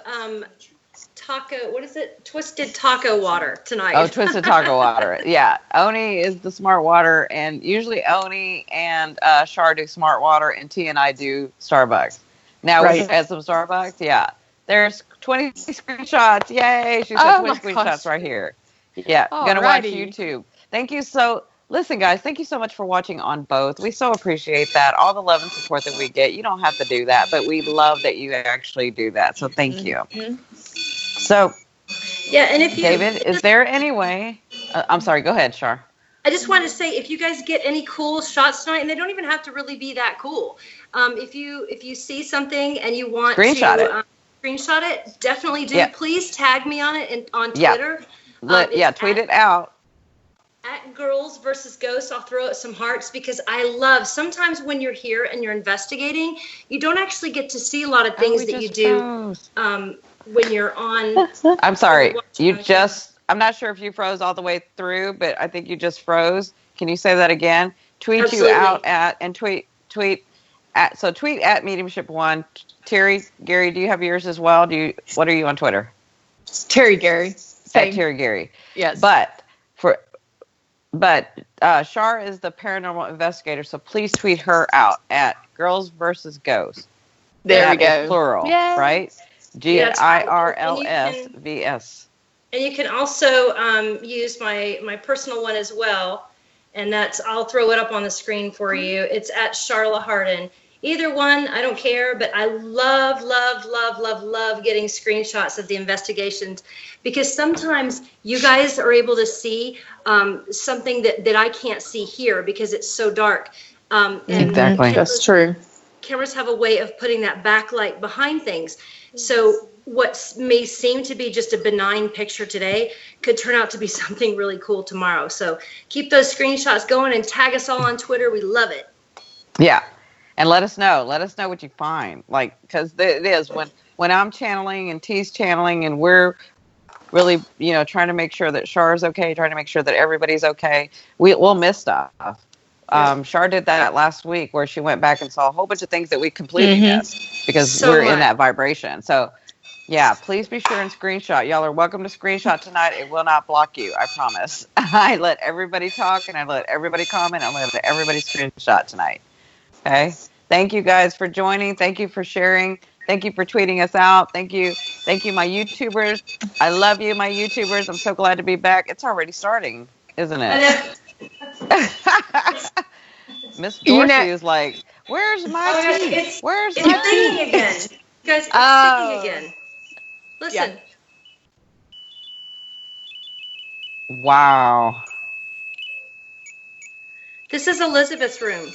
twisted taco water tonight. Oh, twisted taco water. Yeah. Oni is the smart water, and usually Oni and Shar do smart water, and T and I do Starbucks. Now we had some Starbucks. Yeah. There's 20 screenshots. Yay. She's got 20 screenshots right here. Yeah. Gonna watch YouTube. Thank you. Listen, guys, thank you so much for watching on both. We so appreciate that. All the love and support that we get. You don't have to do that, but we love that you actually do that. So thank you. So, yeah, and if you, David, is there any way? I'm sorry. Go ahead, Shar. I just want to say, if you guys get any cool shots tonight, and they don't even have to really be that cool. If you see something and you want to screenshot it, definitely do. Yeah. Please tag me on it on Twitter. Tweet it out. At Girls versus Ghosts, I'll throw out some hearts, because I love, sometimes when you're here and you're investigating, you don't actually get to see a lot of things that you do when you're on. I'm sorry. I'm not sure if you froze all the way through, but I think you just froze. Can you say that again? Tweet Absolutely. You out at, and tweet at Mediumship1. Terry, Gary, do you have yours as well? What are you on Twitter? Terry Gary. Same. At Terry Gary. Yes. But Shar is the paranormal investigator, so please tweet her out at Girls versus Ghosts. There we go. Plural, right? GIRLSVS. And you can also use my personal one as well, and I'll throw it up on the screen for you. It's at Sharla Hardin. Either one, I don't care, but I love getting screenshots of the investigations, because sometimes you guys are able to see something that I can't see here because it's so dark. Exactly. That's true. Cameras have a way of putting that backlight behind things. So what may seem to be just a benign picture today could turn out to be something really cool tomorrow. So keep those screenshots going and tag us all on Twitter. We love it. Yeah. And let us know what you find. Because it is when I'm channeling and T's channeling, and we're really, trying to make sure that Char's okay, trying to make sure that everybody's okay. We'll miss stuff. Char did that last week, where she went back and saw a whole bunch of things that we completely missed because we're in that vibration. So, yeah, please be sure and screenshot. Y'all are welcome to screenshot tonight. It will not block you, I promise. I let everybody talk, and I let everybody comment, and I let everybody screenshot tonight. Okay? Thank you guys for joining. Thank you for sharing. Thank you for tweeting us out. Thank you, my YouTubers. I love you, my YouTubers. I'm so glad to be back. It's already starting, isn't it? Miss Dorsey is like, where's my tea? Where's my tea? Again. You guys, it's singing again. Listen. Yeah. Wow. This is Elizabeth's room.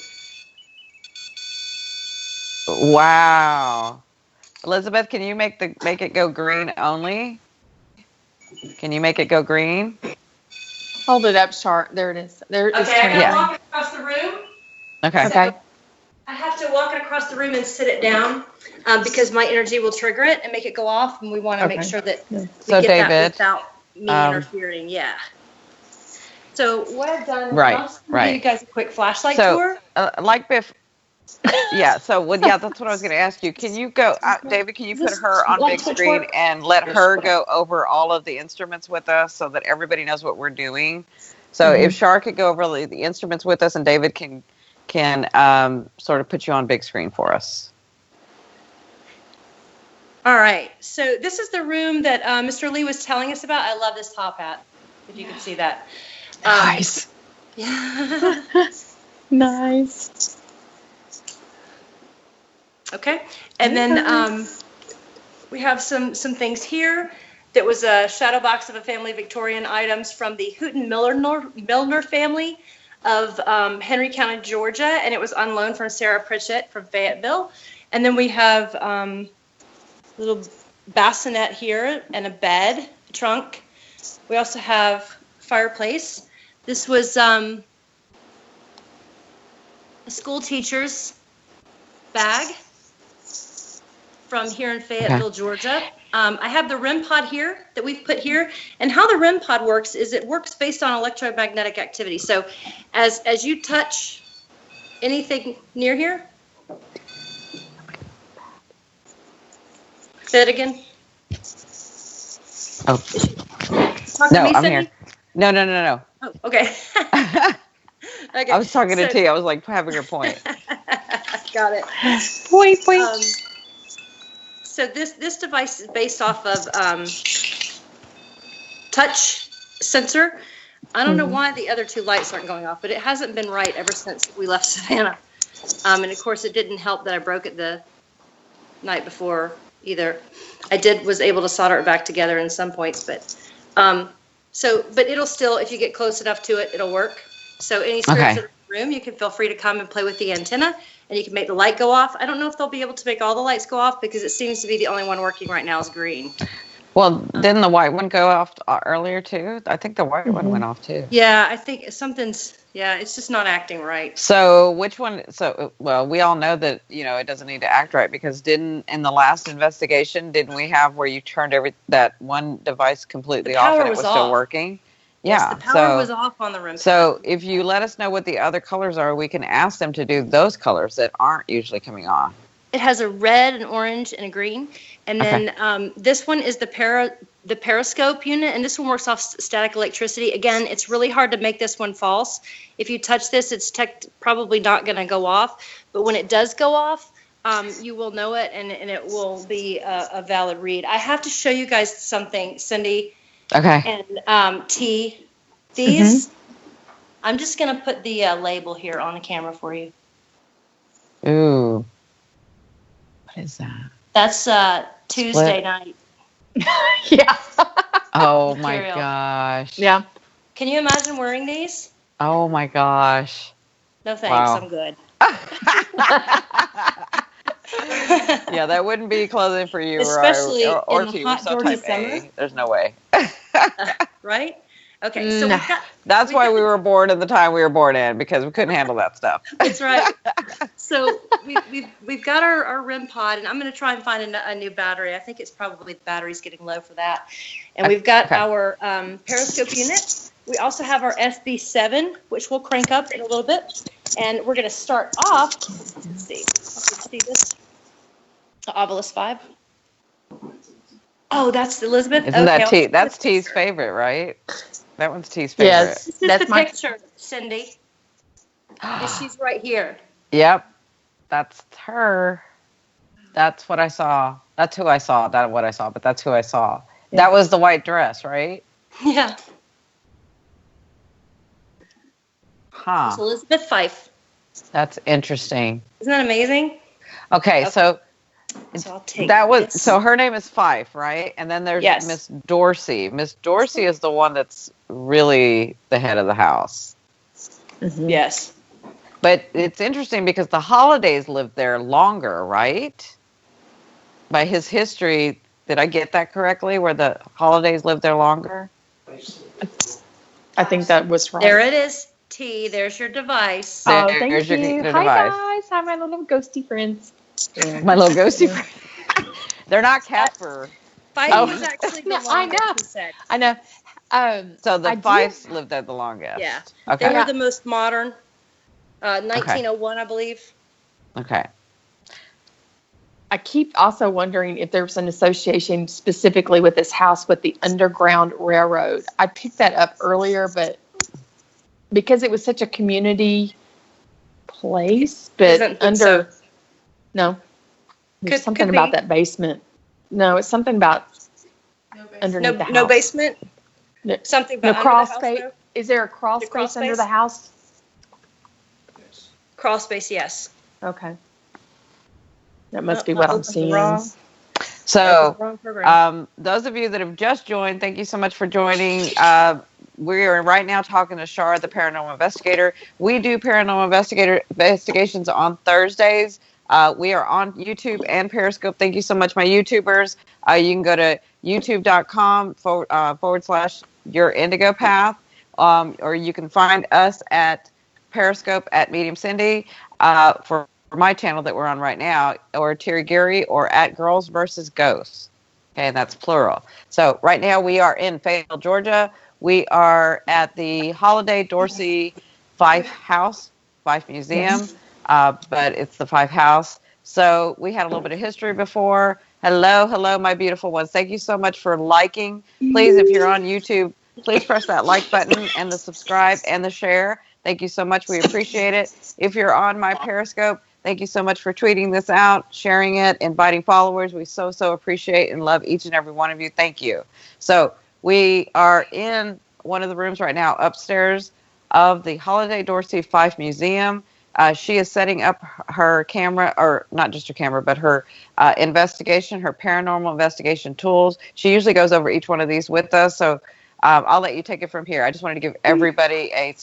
Wow. Elizabeth, can you make it go green only? Can you make it go green? Hold it up, Chart. There it is. There. Okay, I gotta walk across the room. Okay. So I have to walk it across the room and sit it down because my energy will trigger it and make it go off, and we want to make sure that we get David, that without me interfering. Yeah. So what I've done, I'll give you guys a quick flashlight tour. That's what I was going to ask you. Can you go, David, can you put her on big screen and let her go over all of the instruments with us so that everybody knows what we're doing? So if Shar could go over the instruments with us, and David can sort of put you on big screen for us. All right. So this is the room that Mr. Lee was telling us about. I love this top hat, if you can see that. Nice. Yeah. Nice. Okay, and then we have some things here. That was a shadow box of a family of Victorian items from the Houghton Milner family of Henry County, Georgia, and it was on loan from Sarah Pritchett from Fayetteville. And then we have little bassinet here and a bed, a trunk. We also have fireplace. This was a school teacher's bag from here in Fayetteville, Georgia. I have the REM pod here that we've put here, and how the REM pod works is it works based on electromagnetic activity. So as you touch anything near here, say it again. Oh, no, I'm here. No. Oh, okay. Okay. I was talking to T. I was like having her point. Got it. Point. So this device is based off of touch sensor. I don't know why the other two lights aren't going off, but it hasn't been right ever since we left Savannah. And of course, it didn't help that I broke it the night before either. I was able to solder it back together in some points, but but it'll still, if you get close enough to it, it'll work. So any spirits in the room, you can feel free to come and play with the antenna, and you can make the light go off. I don't know if they'll be able to make all the lights go off because it seems to be the only one working right now is green. Well, didn't the white one go off earlier too? I think the white one went off too. Yeah, I think it's just not acting right. So which one? Well, we all know that, it doesn't need to act right because in the last investigation, didn't we have where you turned that one device completely off and it was still working? Yes, Yeah. the power was off on the REM. So if you let us know what the other colors are, we can ask them to do those colors that aren't usually coming on. It has a red, an orange, and a green. And then this one is the Periscope unit, and this one works off static electricity. Again, it's really hard to make this one false. If you touch this, it's probably not going to go off. But when it does go off, you will know it, and it will be a valid read. I have to show you guys something, Cindy. Okay. And T, these, I'm just going to put the label here on the camera for you. Ooh. What is that? That's Tuesday night. Yeah. Oh my gosh. Yeah. Can you imagine wearing these? Oh my gosh. No thanks, Wow. I'm good. Yeah, that wouldn't be clothing for you, especially or in the you. hot So Georgia type summer. A. There's no way. Right? Okay, so that's why we were born in the time we were born in, because we couldn't handle that stuff. That's right. So we've got our REM pod, and I'm going to try and find a new battery. I think it's probably the battery's getting low for that. And we've got our Periscope unit. We also have our SB7, which we'll crank up in a little bit. And we're going to start off. Let's see this. The Obelisk 5. Oh, that's Elizabeth. Isn't that T? That's T's favorite, right? That one's T's favorite. Yes, this is the picture, Cindy. And she's right here. Yep, that's her. That's what I saw. That's who I saw. Not what I saw, but that's who I saw. Yeah. That was the white dress, right? Yeah. Huh. It's Elizabeth Fife. That's interesting. Isn't that amazing? Okay. So I'll take that was this. So her name is Fife, right? And then there's Miss Dorsey. Miss Dorsey is the one that's really the head of the house. Mm-hmm. Yes. But it's interesting because the Hollidays lived there longer, right? By his history, did I get that correctly? Where the Hollidays lived there longer? I think that was right. There it is. T, there's your device. Oh, thank you. Hi, device. guys. Hi, my little ghosty friends. My little ghosty friends. They're not cat fur. Fife is actually the longest. I know. So the Fifes lived there the longest. Yeah. Okay. They were the most modern. 1901, I believe. Okay. I keep also wondering if there's an association specifically with this house with the Underground Railroad. I picked that up earlier, but because it was such a community place, but no, there's something about that basement. No, it's something about underneath the house. No basement? No, something about crawl space. Is there a crawl space under the house? Crawl space, yes. Okay. That must be what I'm seeing. So, those of you that have just joined, thank you so much for joining. We are right now talking to Sharla, the paranormal investigator. We do paranormal investigations on Thursdays. We are on YouTube and Periscope. Thank you so much, my YouTubers. You can go to youtube.com / YourIndigoPath, or you can find us at Periscope at Medium Cindy for my channel that we're on right now, or Terry Geary, or at Girls versus Ghosts. Okay, and that's plural. So right now we are in Fayetteville, Georgia. We are at the Holliday Dorcey Fife House, Fife Museum, but it's the Fife House. So we had a little bit of history before. Hello, my beautiful ones. Thank you so much for liking. Please, if you're on YouTube, please press that like button and the subscribe and the share. Thank you so much. We appreciate it. If you're on my Periscope, thank you so much for tweeting this out, sharing it, inviting followers. We so appreciate and love each and every one of you. Thank you. So we are in one of the rooms right now upstairs of the Holliday Dorcey Fife Museum. She is setting up her camera, or not just her camera, but her investigation, her paranormal investigation tools. She usually goes over each one of these with us. So I'll let you take it from here. I just wanted to give everybody a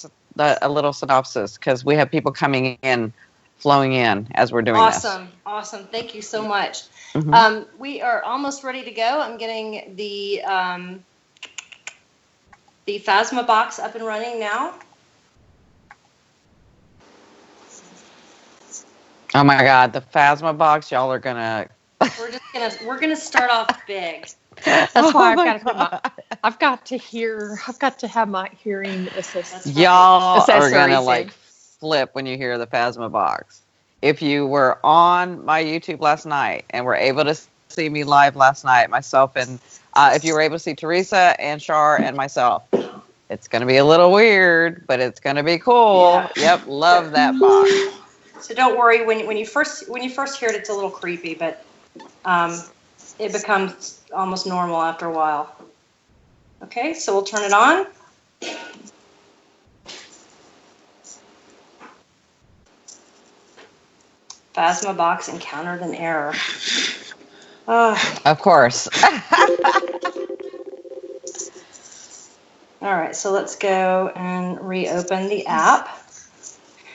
little synopsis because we have people coming in, flowing in as we're doing this. Awesome. Thank you so much. We are almost ready to go. I'm getting the Phasma box up and running now. Oh my God, the Phasma box! Y'all are gonna. We're gonna start off big. That's why I've got to have my hearing assist. Y'all are gonna like flip when you hear the Phasma box. If you were on my YouTube last night and were able to see me live last night, myself and if you were able to see Teresa and Shar and myself, it's gonna be a little weird, but it's gonna be cool. Yeah. Yep, love that box. So don't worry when you first hear it, it's a little creepy, but it becomes almost normal after a while. Okay, so we'll turn it on. Phasma box encountered an error. Of course. All right, so let's go and reopen the app.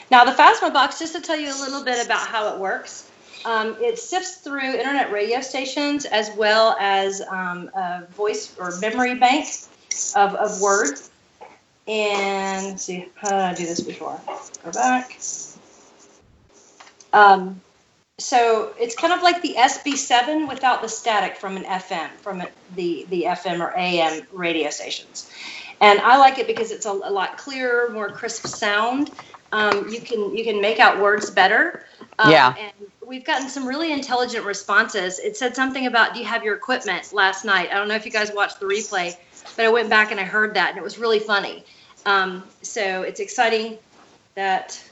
Now, the Phasma box, just to tell you a little bit about how it works, it sifts through internet radio stations as well as a voice or memory bank of words. And let's see, how did I do this before? Go back. So it's kind of like the SB7 without the static from an FM, from the FM or AM radio stations. And I like it because it's a lot clearer, more crisp sound. You can make out words better. And we've gotten some really intelligent responses. It said something about, do you have your equipment last night? I don't know if you guys watched the replay, but I went back and I heard that, and it was really funny. So it's exciting that,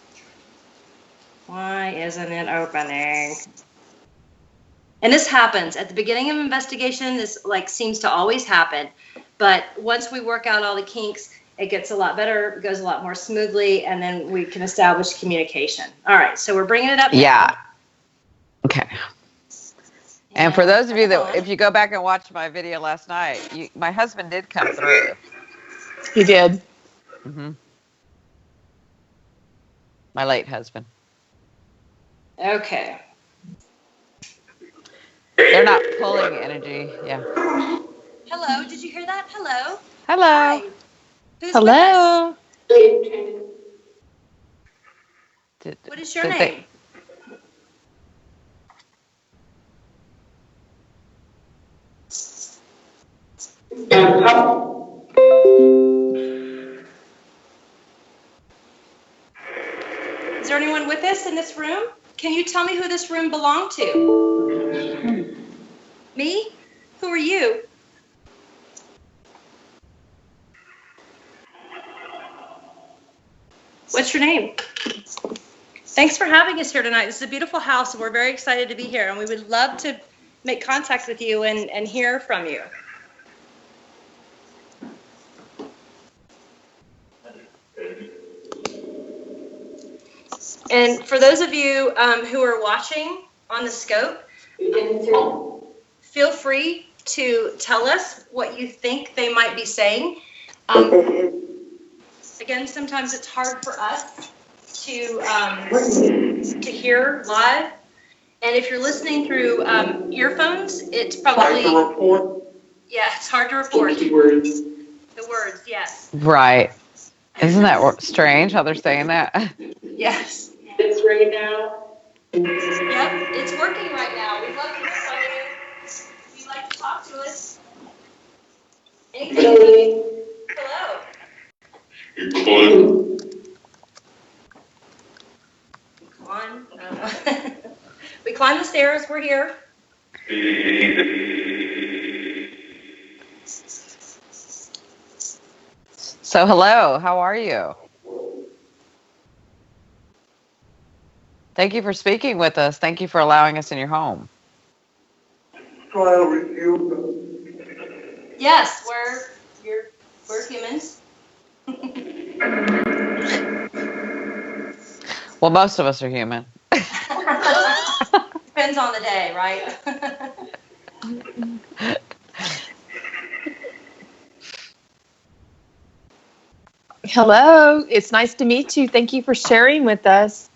why isn't it opening? And this happens at the beginning of investigation. This seems to always happen. But once we work out all the kinks, it gets a lot better, it goes a lot more smoothly, and then we can establish communication. All right, so we're bringing it up now. Yeah. Okay. And for those of you that, if you go back and watch my video last night, my husband did come through. He did. Mm-hmm. My late husband. Okay. They're not pulling energy. Yeah. Hello, did you hear that? Hello. Hello. Hi. Who's Hello. What is your name? Is there anyone with us in this room? Can you tell me who this room belonged to? Me? Who are you? What's your name? Thanks for having us here tonight. This is a beautiful house, and we're very excited to be here, and we would love to make contact with you and hear from you. And for those of you who are watching on the scope, feel free to tell us what you think they might be saying. Again, sometimes it's hard for us to hear live, And if you're listening through earphones, it's probably... Hard to report. Yeah, it's hard to report. The words. The words, yes. Right. Isn't that strange how they're saying that? Yes. It's right now. Yep, it's working right now. We'd love to hear from you. If you'd like to talk to us. Anything? Hello. Come on. We climbed the stairs. We're here. So, hello. How are you? Thank you for speaking with us. Thank you for allowing us in your home. Trial review. Yes, we're humans. Well, most of us are human. Depends on the day, right? Hello, it's nice to meet you. Thank you for sharing with us.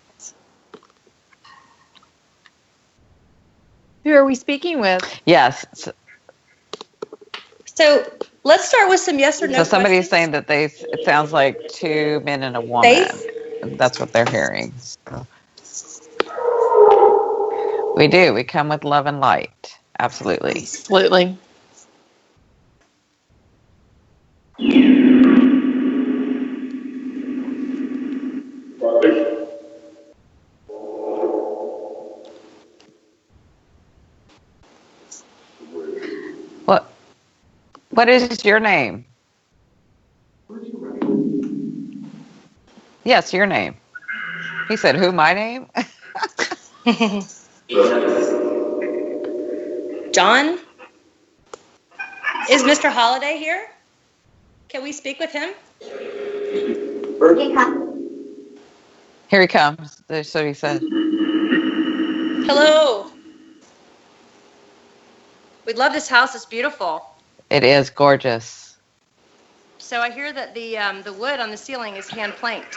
Who are we speaking with? Yes. So let's start with some yes or no. So somebody's questions. saying that it sounds like two men and a woman. Faith? That's what they're hearing. We do. We come with love and light. Absolutely. Absolutely. What is your name? Yes, your name. He said, who, my name? John? Is Mr. Holliday here? Can we speak with him? Here he comes. That's what he said. Hello. We love this house. It's beautiful. It is gorgeous. So I hear that the wood on the ceiling is hand planked.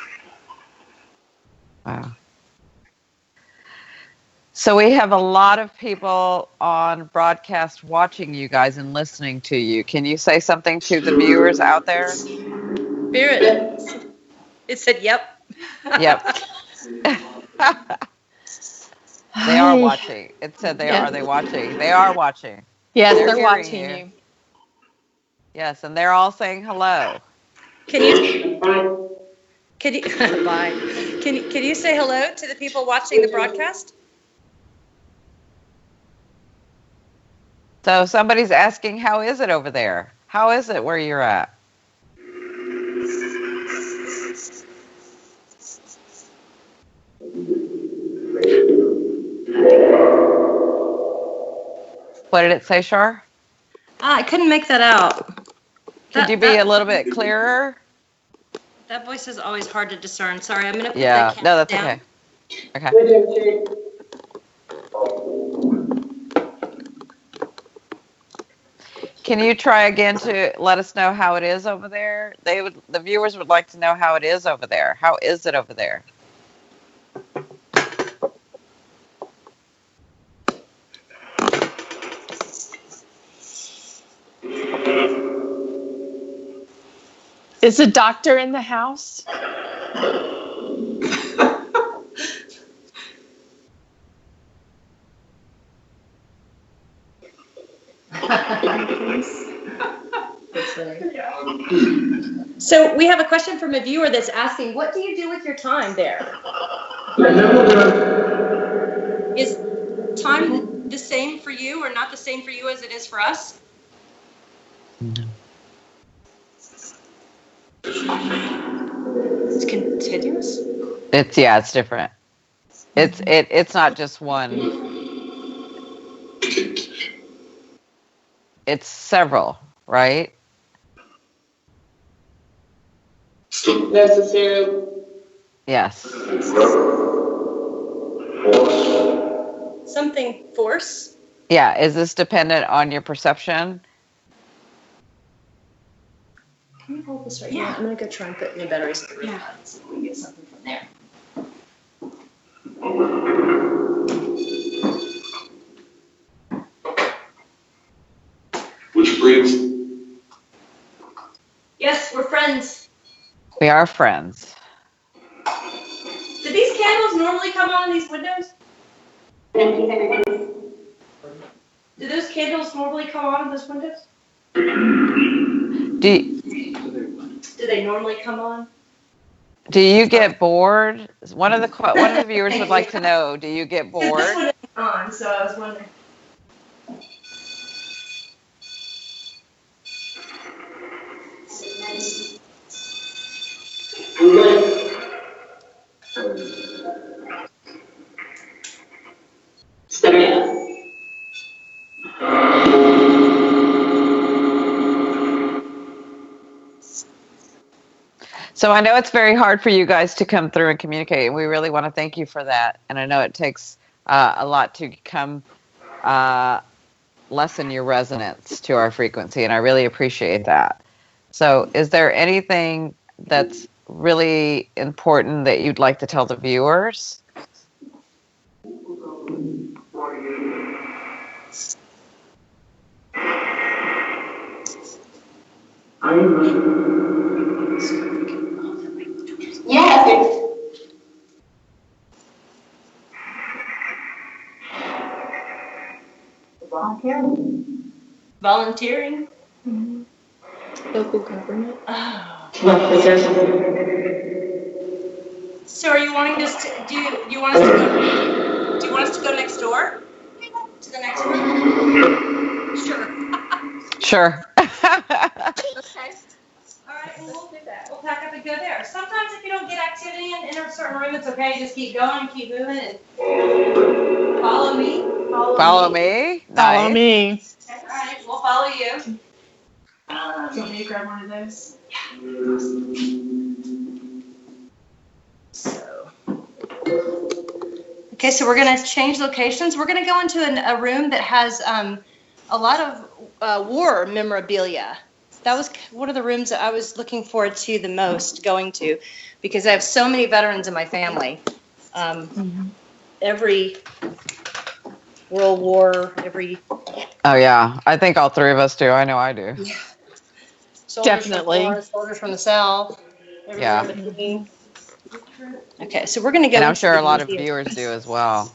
Wow. So we have a lot of people on broadcast watching you guys and listening to you. Can you say something to the viewers out there? Spirit. It said, yep. Yep. They are watching. It said they are. Are they watching? They are watching. Yes, They're they're watching you. Yes, and they're all saying hello. Can you bye. Can you say hello to the people watching the broadcast? So somebody's asking, how is it over there? How is it where you're at? What did it say, Shar? I couldn't make that out. Could you be a little bit clearer? That voice is always hard to discern. Sorry, I'm going to put Yeah, that no, that's down. okay. Okay. Can you try again to let us know how it is over there? The viewers would like to know how it is over there. How is it over there? Is the doctor in the house? So we have a question from a viewer that's asking, what do you do with your time there? Is time the same for you or not the same for you as it is for us? No. It's continuous? It's different. It's not just one. It's several, right? Necessary. Yes. Something force? Yeah. Is this dependent on your perception? Can you hold this right here? I'm going to go try and put new batteries in the room. Yeah. See if we can get something from there. Yes, we're friends. We are friends. Do these candles normally come on in these windows? Do those candles normally come on in those windows? Do they normally come on? Do you get bored? One of the viewers would like to know, do you get bored? This one isn't on, so I was wondering. So I know it's very hard for you guys to come through and communicate, and we really want to thank you for that. And I know it takes a lot to come lessen your resonance to our frequency, and I really appreciate that. So is there anything that's really important that you'd like to tell the viewers? Yeah. Volunteering? Mm-hmm. Local government. Oh. So are you wanting us to do you want us to go next door? To the next room? Sure. Sure. Okay. All right, well, we'll pack up and go there. Sometimes if you don't get activity in a certain room, it's okay. Just keep going, keep moving, and follow me. Follow me? Follow Nice. me. Okay, all right, we'll follow you. Do you want me to grab one of those? Okay, so we're going to change locations. We're going to go into a room that has a lot of war memorabilia. That was one of the rooms that I was looking forward to the most going to, because I have so many veterans in my family. Every World War, every... Oh, yeah. I think all three of us do. I know I do. Yeah. Definitely. Soldiers from the South. Yeah. In between. Okay, so we're going to go. And I'm sure a lot of viewers do as well.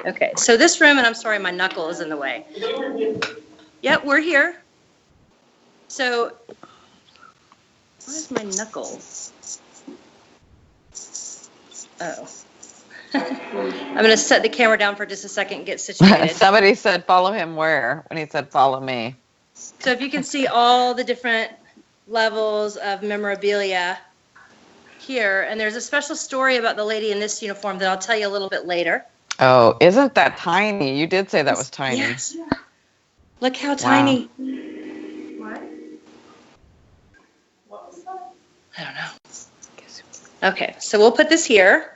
Okay, so this room, and I'm sorry, my knuckle is in the way. Yep, we're here. So, where's my knuckle? Oh. I'm going to set the camera down for just a second and get situated. Somebody said follow him where? When he said follow me. So if you can see all the different levels of memorabilia here, and there's a special story about the lady in this uniform that I'll tell you a little bit later. Oh, isn't that tiny? You did say that was tiny. Yes. Look how tiny. What? What was that? I don't know. Okay, so we'll put this here.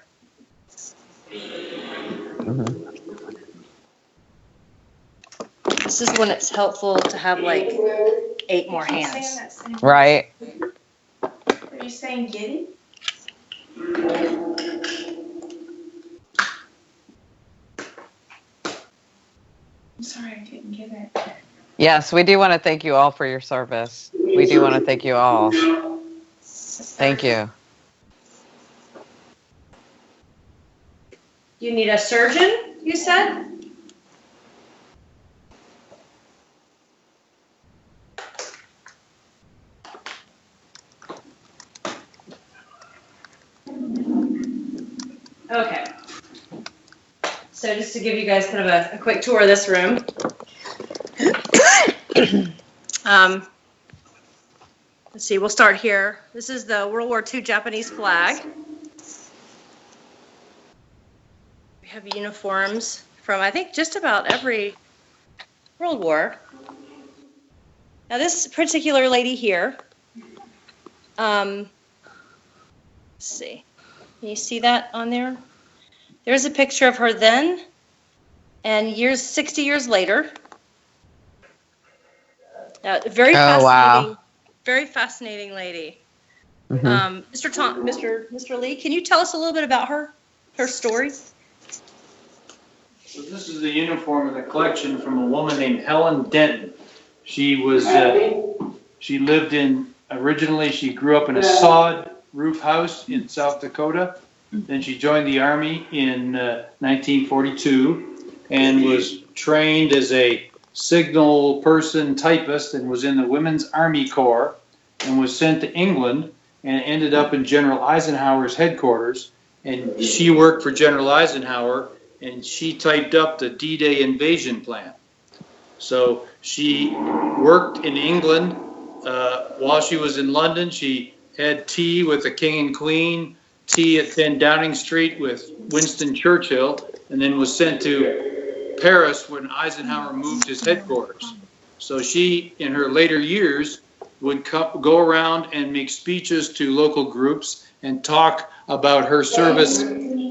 This is when it's helpful to have like 8 more hands. Right. Are you saying giddy? I'm sorry, I didn't get it. Yes, we do want to thank you all for your service. We do want to thank you all. Thank you. You need a surgeon, you said? Okay. So just to give you guys kind of a quick tour of this room. Let's see, we'll start here. This is the World War II Japanese flag. We have uniforms from, I think, just about every World War. Now this particular lady here, let's see. Can you see that on there? There's a picture of her then, and 60 years later. Very fascinating. Wow. Very fascinating lady. Mm-hmm. Mr. Lee, can you tell us a little bit about her story? So this is the uniform in the collection from a woman named Helen Denton. She was, she lived in, originally she grew up in a sod roof house in South Dakota. Then she joined the Army in 1942 and was trained as a signal person typist and was in the Women's Army Corps and was sent to England and ended up in General Eisenhower's headquarters. And she worked for General Eisenhower and she typed up the D-Day invasion plan. So she worked in England while she was in London. She had tea with the King and Queen, tea at 10 Downing Street with Winston Churchill, and then was sent to Paris when Eisenhower moved his headquarters. So she, in her later years, would go around and make speeches to local groups and talk about her service in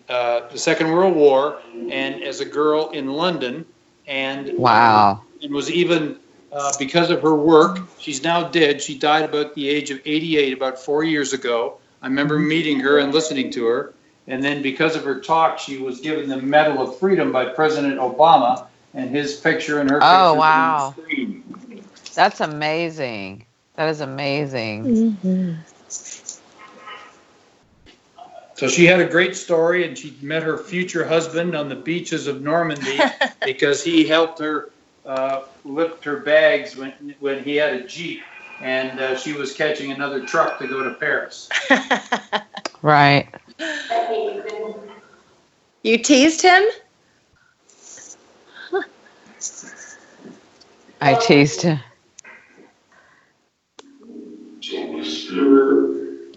the Second World War and as a girl in London. And wow. And was even, because of her work, she's now dead. She died about the age of 88 about 4 years ago. I remember meeting her and listening to her. And then because of her talk, she was given the Medal of Freedom by President Obama, and his picture and her picture Oh, wow. on the screen. That's amazing. That is amazing. Mm-hmm. So she had a great story, and she met her future husband on the beaches of Normandy because he helped her lift her bags when he had a Jeep, and she was catching another truck to go to Paris. Right. You teased him? I teased him.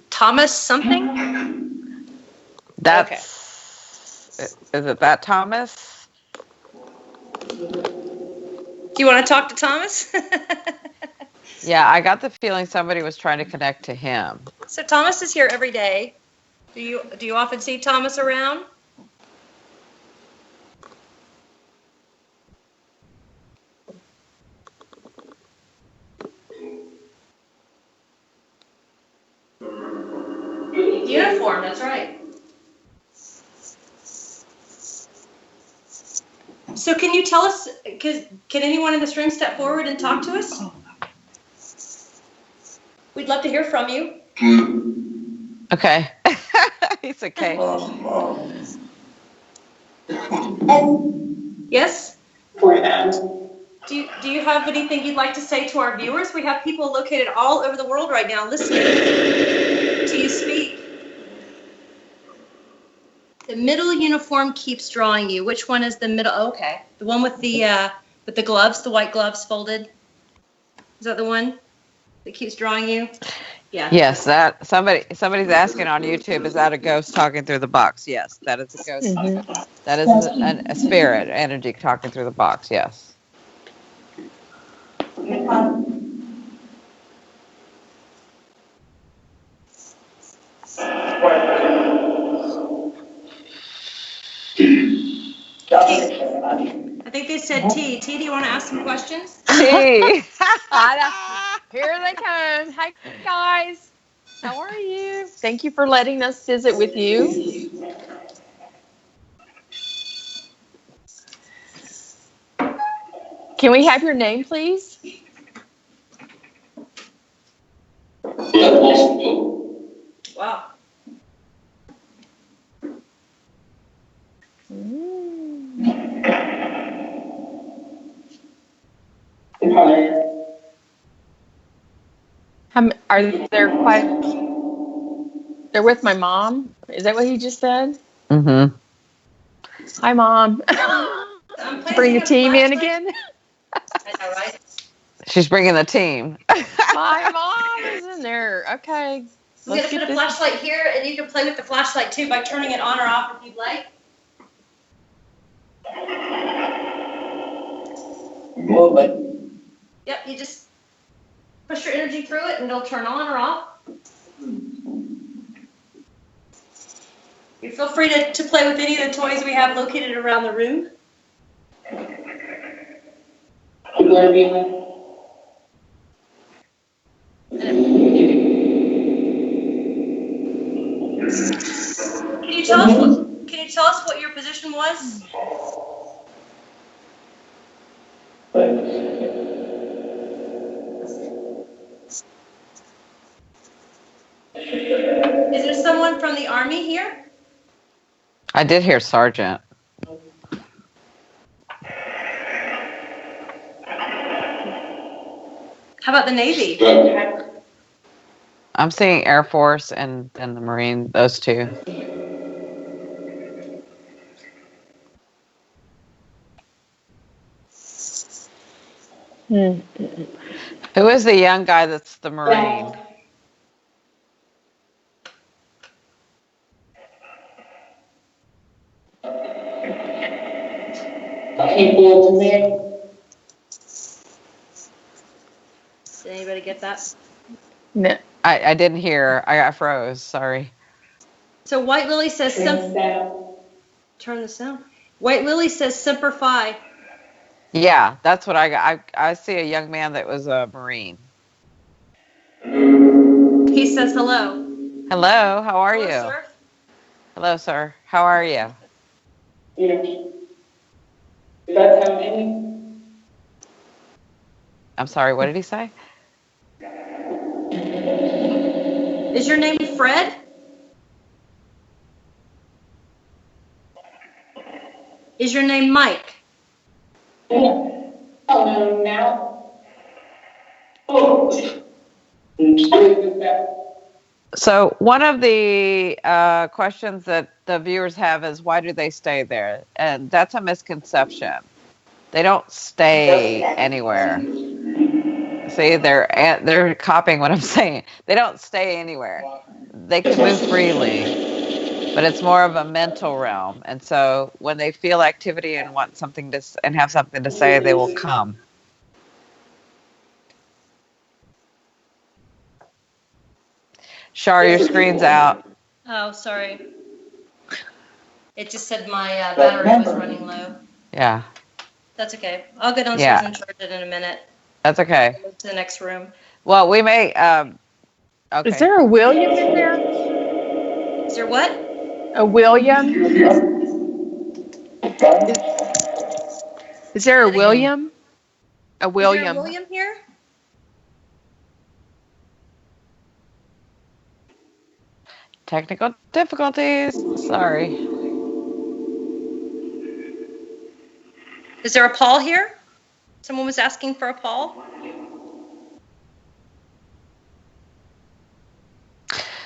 Thomas something? That's, is it that Thomas? Do you want to talk to Thomas? Yeah, I got the feeling somebody was trying to connect to him. So Thomas is here every day. Do you often see Thomas around? Uniform, that's right. So can you tell us, can anyone in this room step forward and talk to us? We'd love to hear from you. Okay. He's okay. Yes? Do you have anything you'd like to say to our viewers? We have people located all over the world right now listening to you speak. The middle uniform keeps drawing you. Which one is the middle? Oh, okay. The one with the gloves, the white gloves folded. Is that the one that keeps drawing you? Yeah. Yes, that somebody's asking on YouTube, is that a ghost talking through the box? Yes, that is a ghost. Mm-hmm. That is a spirit energy talking through the box. Yes. I think they said T. T, do you want to ask some questions? T. Here they come. Hey, guys. How are you? Thank you for letting us visit with you. Can we have your name, please? Wow. Are there quite? They're with my mom. Is that what he just said? Mm-hmm. Hi, Mom. Bring the team in again. I know, right? She's bringing the team. My mom is in there. Okay. I'm going to put a flashlight here, and you can play with the flashlight too by turning it on or off if you'd like. Yep, you just push your energy through it and it'll turn on or off. You feel free to play with any of the toys we have located around the room. Can you tell us what your position was Is there someone from the Army here? I did hear Sergeant. How about the Navy? I'm seeing Air Force and then the Marine, those two. Who is the young guy that's the Marine? Did anybody get that? No. I didn't hear. I got froze. Sorry. So White Lily says turn the sound. White Lily says Semper Fi. Yeah, that's what I got. I see a young man that was a Marine. He says hello. Hello, how are you? Sir. Hello, sir. How are you? I'm sorry, what did he say? Is your name Fred? Is your name Mike? So one of the questions that the viewers have is, why do they stay there? And that's a misconception. They don't stay anywhere. See, they're copying what I'm saying. They don't stay anywhere. They can move freely, but it's more of a mental realm. And so when they feel activity and want something to and have something to say, they will come. Shar, your screen's out. Oh, sorry. It just said my battery was running low. Yeah. That's okay. I'll go downstairs and charge it in a minute. That's okay. Go to the next room. Well, we may. Okay. Is there a William in there? Is there what? A William? Is there a William? A William. Is there a William here? Technical difficulties. Sorry. Is there a Paul here? Someone was asking for a Paul.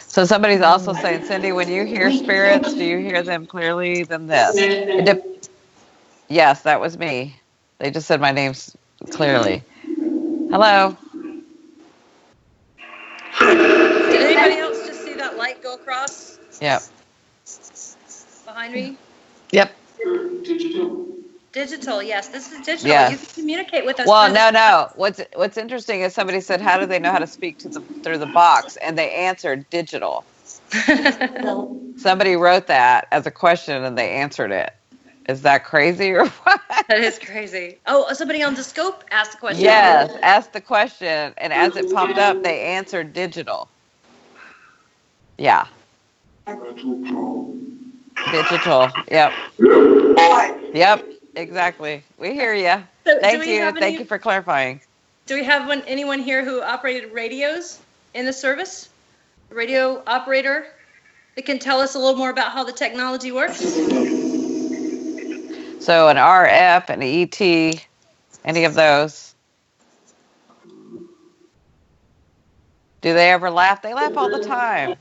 So somebody's also saying, Cindy, when you hear spirits, do you hear them clearly than this? Yes, that was me. They just said my name clearly. Hello. Did anybody else just see that light go across? Yep. Behind me? Yep. Digital, yes. This is digital. Yes. You can communicate with us. Well, no. What's interesting is somebody said, how do they know how to speak to through the box? And they answered digital. Somebody wrote that as a question and they answered it. Is that crazy or what? That is crazy. Oh, somebody on the scope asked the question. Yes, asked the question, and as it popped up, they answered digital. Yeah. Digital. Yep. Yep. Exactly. We hear you. So, Thank you. Thank you for clarifying. Do we have anyone here who operated radios in the service? A radio operator that can tell us a little more about how the technology works? So an RF, an ET, any of those? Do they ever laugh? They laugh all the time.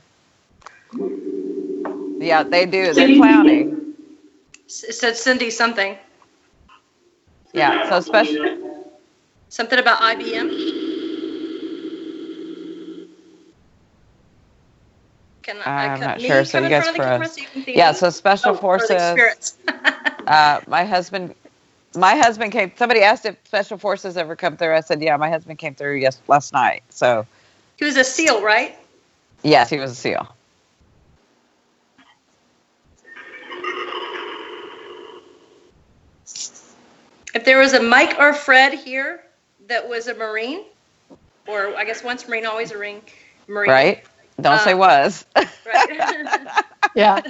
Yeah, they do. They're clowning. It said Cindy something. Yeah, so special. Something about IBM? I'm not sure, so you guys for us. Yeah, so special forces. My husband came. Somebody asked if special forces ever come through. I said, yeah, my husband came through last night. So he was a SEAL, right? Yes, he was a SEAL. If there was a Mike or Fred here that was a Marine, or I guess once Marine, always a Marine. Right? Don't say was. Right. Yeah.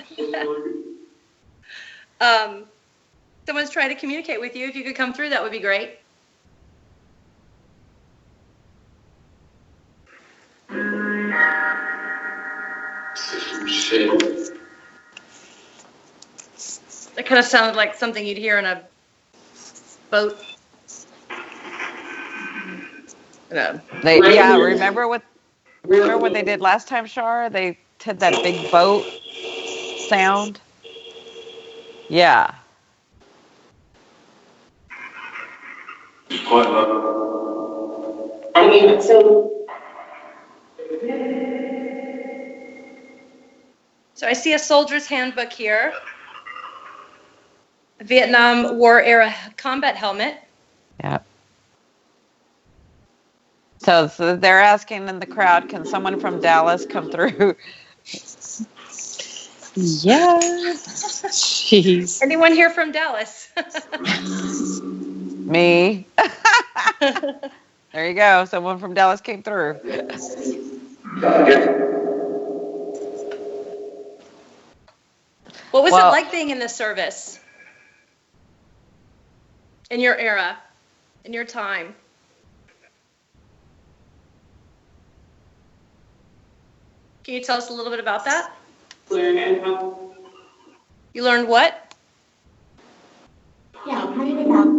Someone's trying to communicate with you. If you could come through, that would be great. Shit. That kind of sounded like something you'd hear in a boat. No. Remember what they did last time, Shar? They had that big boat sound. Yeah. I mean, So I see a soldier's handbook here. A Vietnam War era combat helmet. Yeah. So they're asking in the crowd, can someone from Dallas come through? Yeah. Jeez. Anyone here from Dallas? Me. There you go. Someone from Dallas came through. What was it like being in the service? In your era, in your time? Can you tell us a little bit about that? You learned what? yeah, how do you know?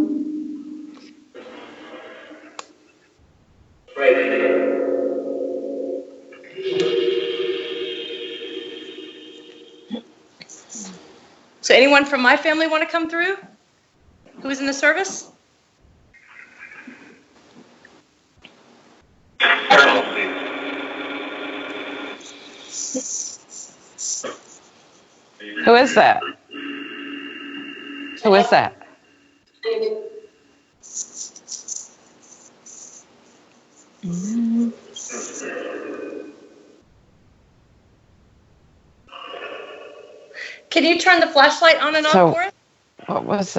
So anyone from my family want to come through? Who's in the service? Who is that? Who is that? Can you turn the flashlight on and off for us? What was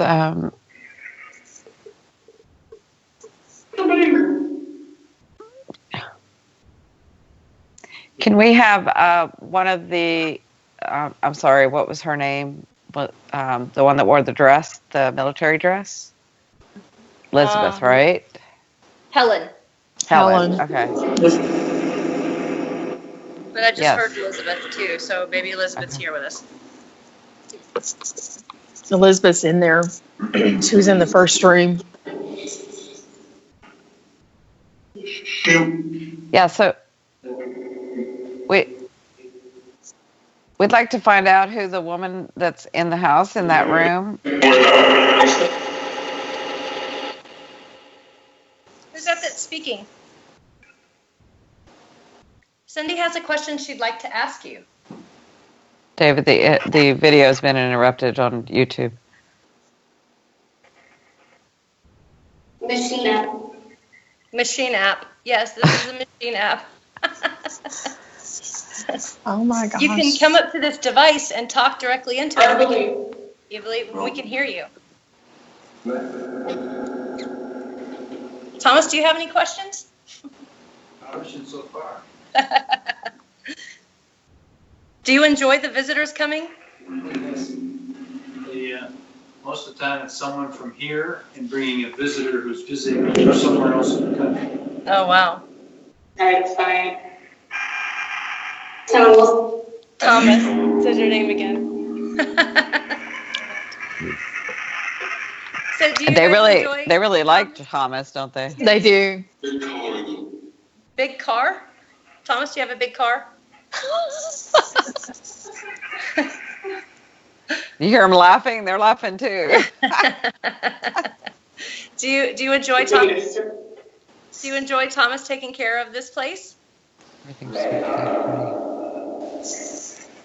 Can we have one of the I'm sorry, what was her name? The one that wore the dress, the military dress? Elizabeth, right? Helen. Okay. But I just heard Elizabeth too, so maybe Elizabeth's here with us. Elizabeth's in there. She was in the first room. Yeah, so we'd like to find out who the woman that's in the house in that room. Who's that that's speaking? Cindy has a question she'd like to ask you. David, the video has been interrupted on YouTube. Machine app. Machine app. Yes, this is a machine app. Oh my gosh. You can come up to this device and talk directly into it. You believe we can hear you. Thomas, do you have any questions? Questions so far? Do you enjoy the visitors coming? Most of the time it's someone from here and bringing a visitor who's visiting from somewhere else in the country. Oh, wow. That's fine. Thomas, says your name again. So do you They enjoy really like Thomas, don't they? They do. Big car? Thomas, do you have a big car? You hear them laughing? They're laughing too. Do you enjoy Thomas? Do you enjoy Thomas taking care of this place? Everything's sweet.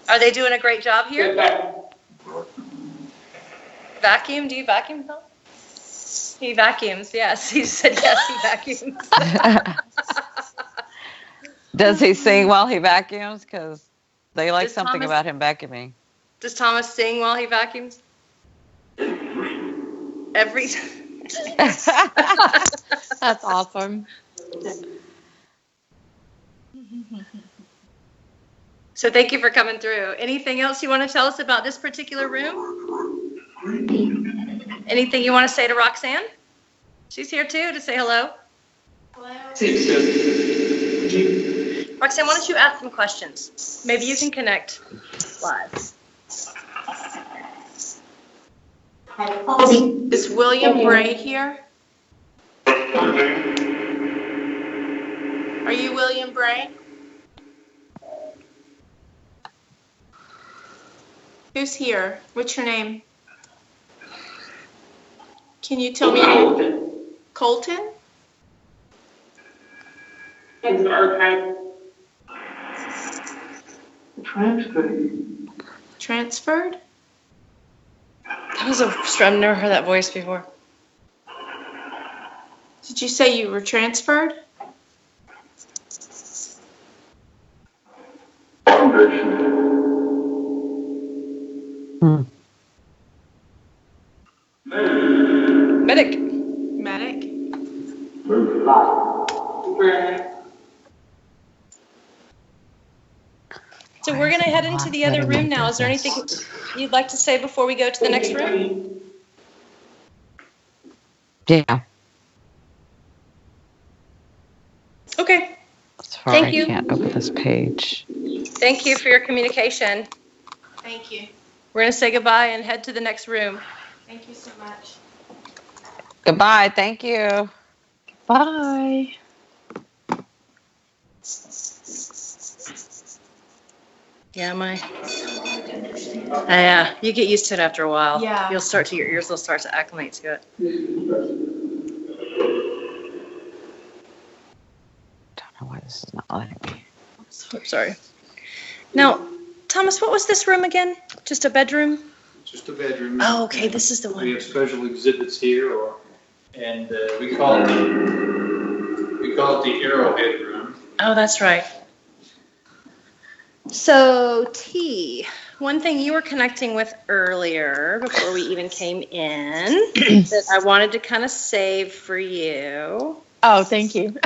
Are they doing a great job here? Vacuum? Do you vacuum, Tom? He vacuums, yes. He said yes, he vacuums. Does he sing while he vacuums? Because they like Does something Thomas- about him vacuuming. Does Thomas sing while he vacuums? Every That's awesome. So thank you for coming through. Anything else you want to tell us about this particular room? Anything you want to say to Roxanne? She's here too to say hello. Hello. Roxanne, why don't you ask them questions? Maybe you can connect live. Is William Bray here? Are you William Bray? Who's here? What's your name? Can you tell me? Colton? Transferred? That was I've never heard that voice before. Did you say you were transferred? Medic. Medic? So we're going to head into the other room now. Is there anything you'd like to say before we go to the next room? Yeah. Okay. Sorry, Thank you. I can't open this page. Thank you for your communication. Thank you. We're going to say goodbye and head to the next room. Thank you so much. Goodbye. Thank you. Bye. Yeah, you get used to it after a while. Yeah. Your ears will start to acclimate to it. Don't know why this is not letting me. Sorry. Now, Thomas, what was this room again? Just a bedroom? Just a bedroom. Oh, okay. This is the one. We have special exhibits here, and we call it the Arrowhead Room. Oh, that's right. So, T, one thing you were connecting with earlier before we even came in that I wanted to kind of save for you Oh, thank you.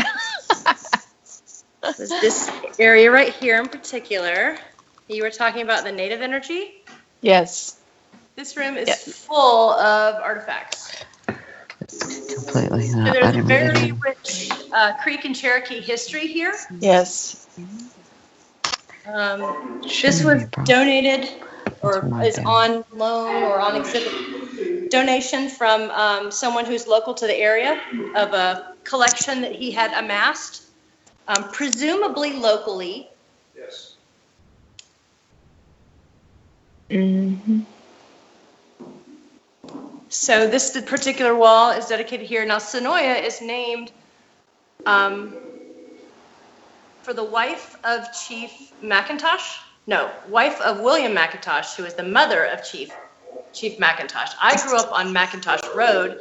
was this area right here in particular. You were talking about the native energy. Yes. This room is full of artifacts. Completely. So there's a very rich Creek and Cherokee history here. Yes. This was donated or is on loan or on exhibit donation from someone who's local to the area of a collection that he had amassed, presumably locally. Yes. Mm-hmm. So this particular wall is dedicated here. Now, Sonoya is named for the wife of Chief McIntosh. No, wife of William McIntosh, who is the mother of Chief McIntosh. I grew up on McIntosh Road,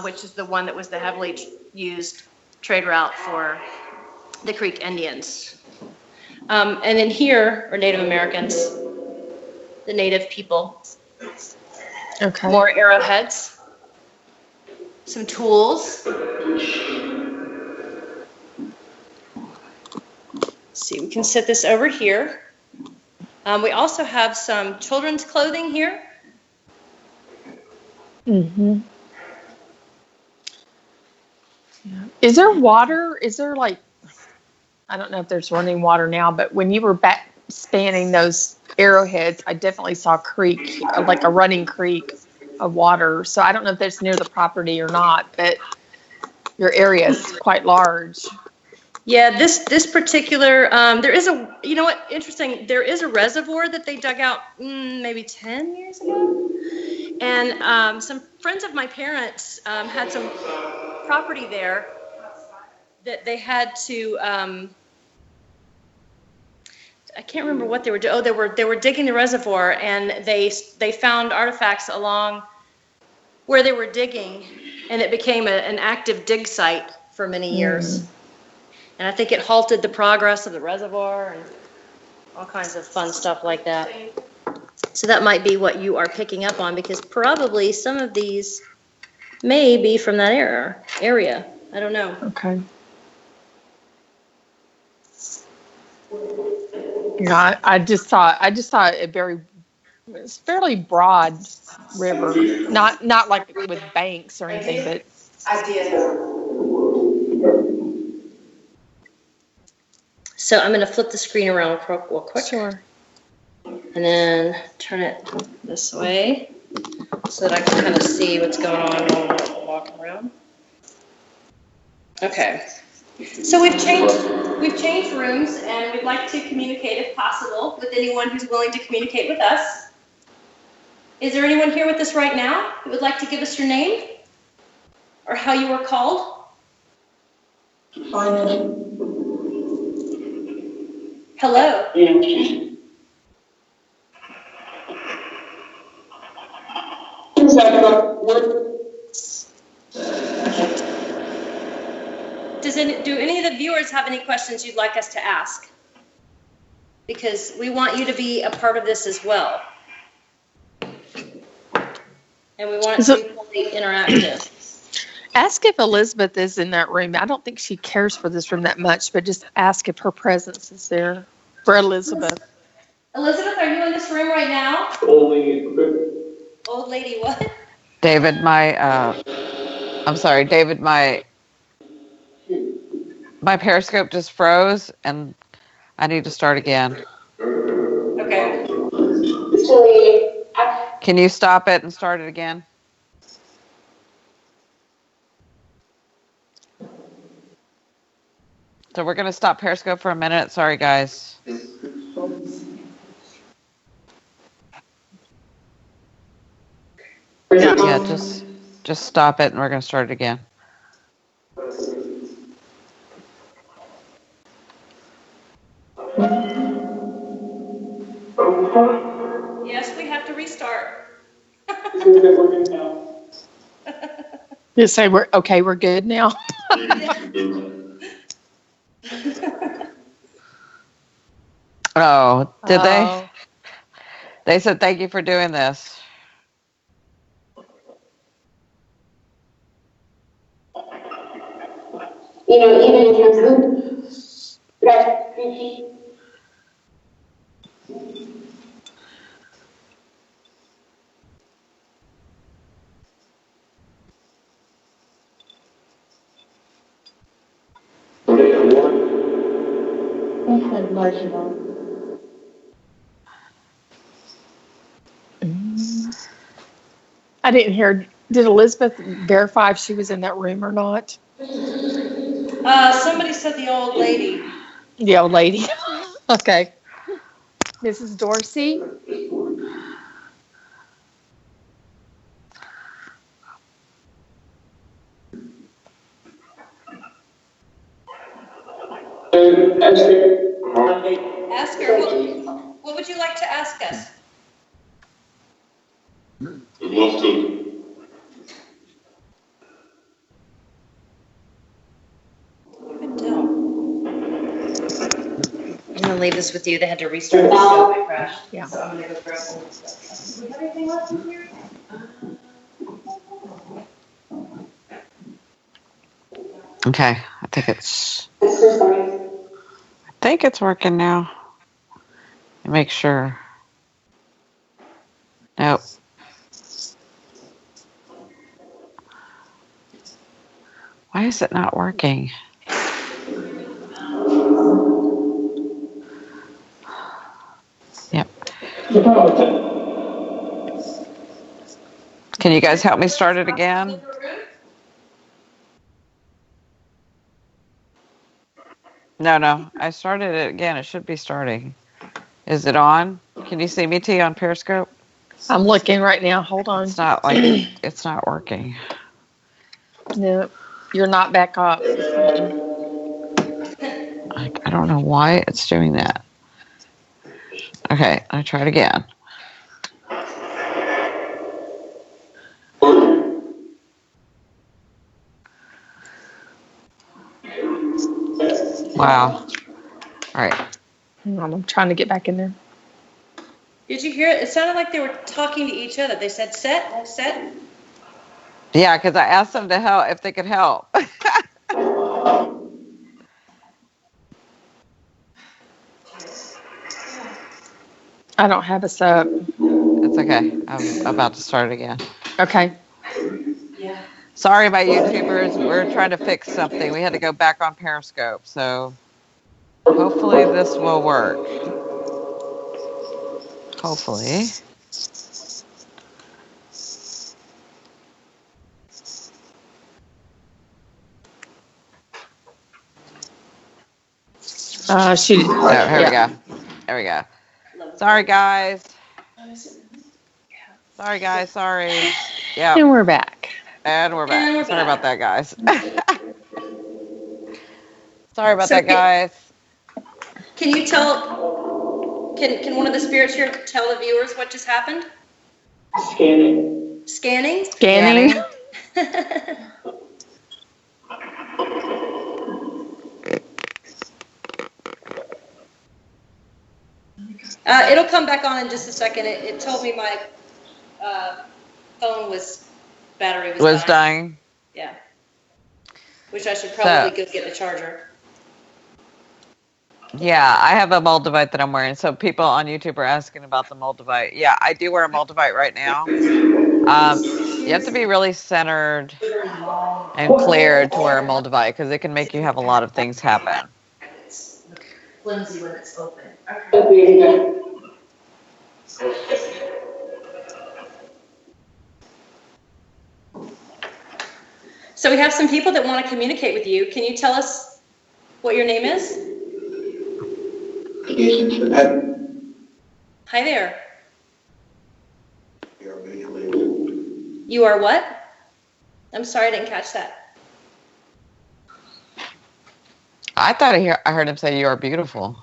which is the one that was the heavily used trade route for the Creek Indians. And in here are Native Americans, the native people. Okay. More arrowheads, some tools. See, we can set this over here. We also have some children's clothing here. Mm-hmm. Yeah. Is there water? Is there I don't know if there's running water now, but when you were back spanning those arrowheads, I definitely saw a creek, like a running creek of water. So I don't know if that's near the property or not, but your area is quite large. Yeah, this particular, there is you know what, interesting, there is a reservoir that they dug out maybe 10 years ago. And some friends of my parents had some property there that they had to, I can't remember what they were doing. Oh, they were digging the reservoir, and they found artifacts along where they were digging, and it became an active dig site for many years. And I think it halted the progress of the reservoir and all kinds of fun stuff like that. So that might be what you are picking up on, because probably some of these may be from that area. I don't know. Okay. Yeah, I just saw it's fairly broad river, not like with banks or anything, but So I'm going to flip the screen around real quick. Sure. And then turn it this way so that I can kind of see what's going on while I'm walking around. Okay. So we've changed rooms, and we'd like to communicate, if possible, with anyone who's willing to communicate with us. Is there anyone here with us right now who would like to give us your name or how you were called? Hello. Do any of the viewers have any questions you'd like us to ask? Because we want you to be a part of this as well. And we want it to be fully interactive. Ask if Elizabeth is in that room. I don't think she cares for this room that much, but just ask if her presence is there for Elizabeth. Elizabeth, are you in this room right now? Old lady what? David, I'm sorry, David, my Periscope just froze, and I need to start again. Okay. Can you stop it and start it again? So we're going to stop Periscope for a minute. Sorry, guys. Yeah, just stop it, and we're going to start it again. Yes, we have to restart. Just say we're good now. Oh, did they? They said thank you for doing this. Even in terms of I didn't hear. Did Elizabeth verify if she was in that room or not? Somebody said the old lady. The old lady. Okay. Mrs. Dorsey? Ask her. What would you like to ask us? I'm going to leave this with you. They had to restart the show. It crashed. Yeah. So I'm going to go grab some stuff. Do we have anything left in here? Okay, I think it's working now. Make sure. Nope. Why is it not working? Yep. Can you guys help me start it again? No. I started it again. It should be starting. Is it on? Can you see me, T, on Periscope? I'm looking right now. Hold on. It's not it's not working. No, you're not back up. I don't know why it's doing that. Okay, I try it again. Wow. All right. Hang on, I'm trying to get back in there. Did you hear it? It sounded like they were talking to each other. They said, set. Yeah, because I asked them to help if they could help. I don't have us up. It's okay. I'm about to start again. Okay. Yeah. Sorry about YouTubers. We're trying to fix something. We had to go back on Periscope, so. Hopefully this will work. Hopefully. Here we go. There we go. Sorry, guys. Sorry. Yeah. And we're back. Sorry about that, guys. Sorry about that, guys. Can you tell, can one of the spirits here tell the viewers what just happened? Scanning? It'll come back on in just a second. It told me my phone battery was dying. Yeah. Which I should probably go get the charger. Yeah, I have a Moldavite that I'm wearing. So people on YouTube are asking about the Moldavite. Yeah, I do wear a Moldavite right now. You have to be really centered and clear to wear a Moldavite because it can make you have a lot of things happen. It's flimsy when it's open. Okay. So we have some people that want to communicate with you. Can you tell us what your name is? Hi there. You are what? I'm sorry, I didn't catch that. I thought I heard him say you are beautiful.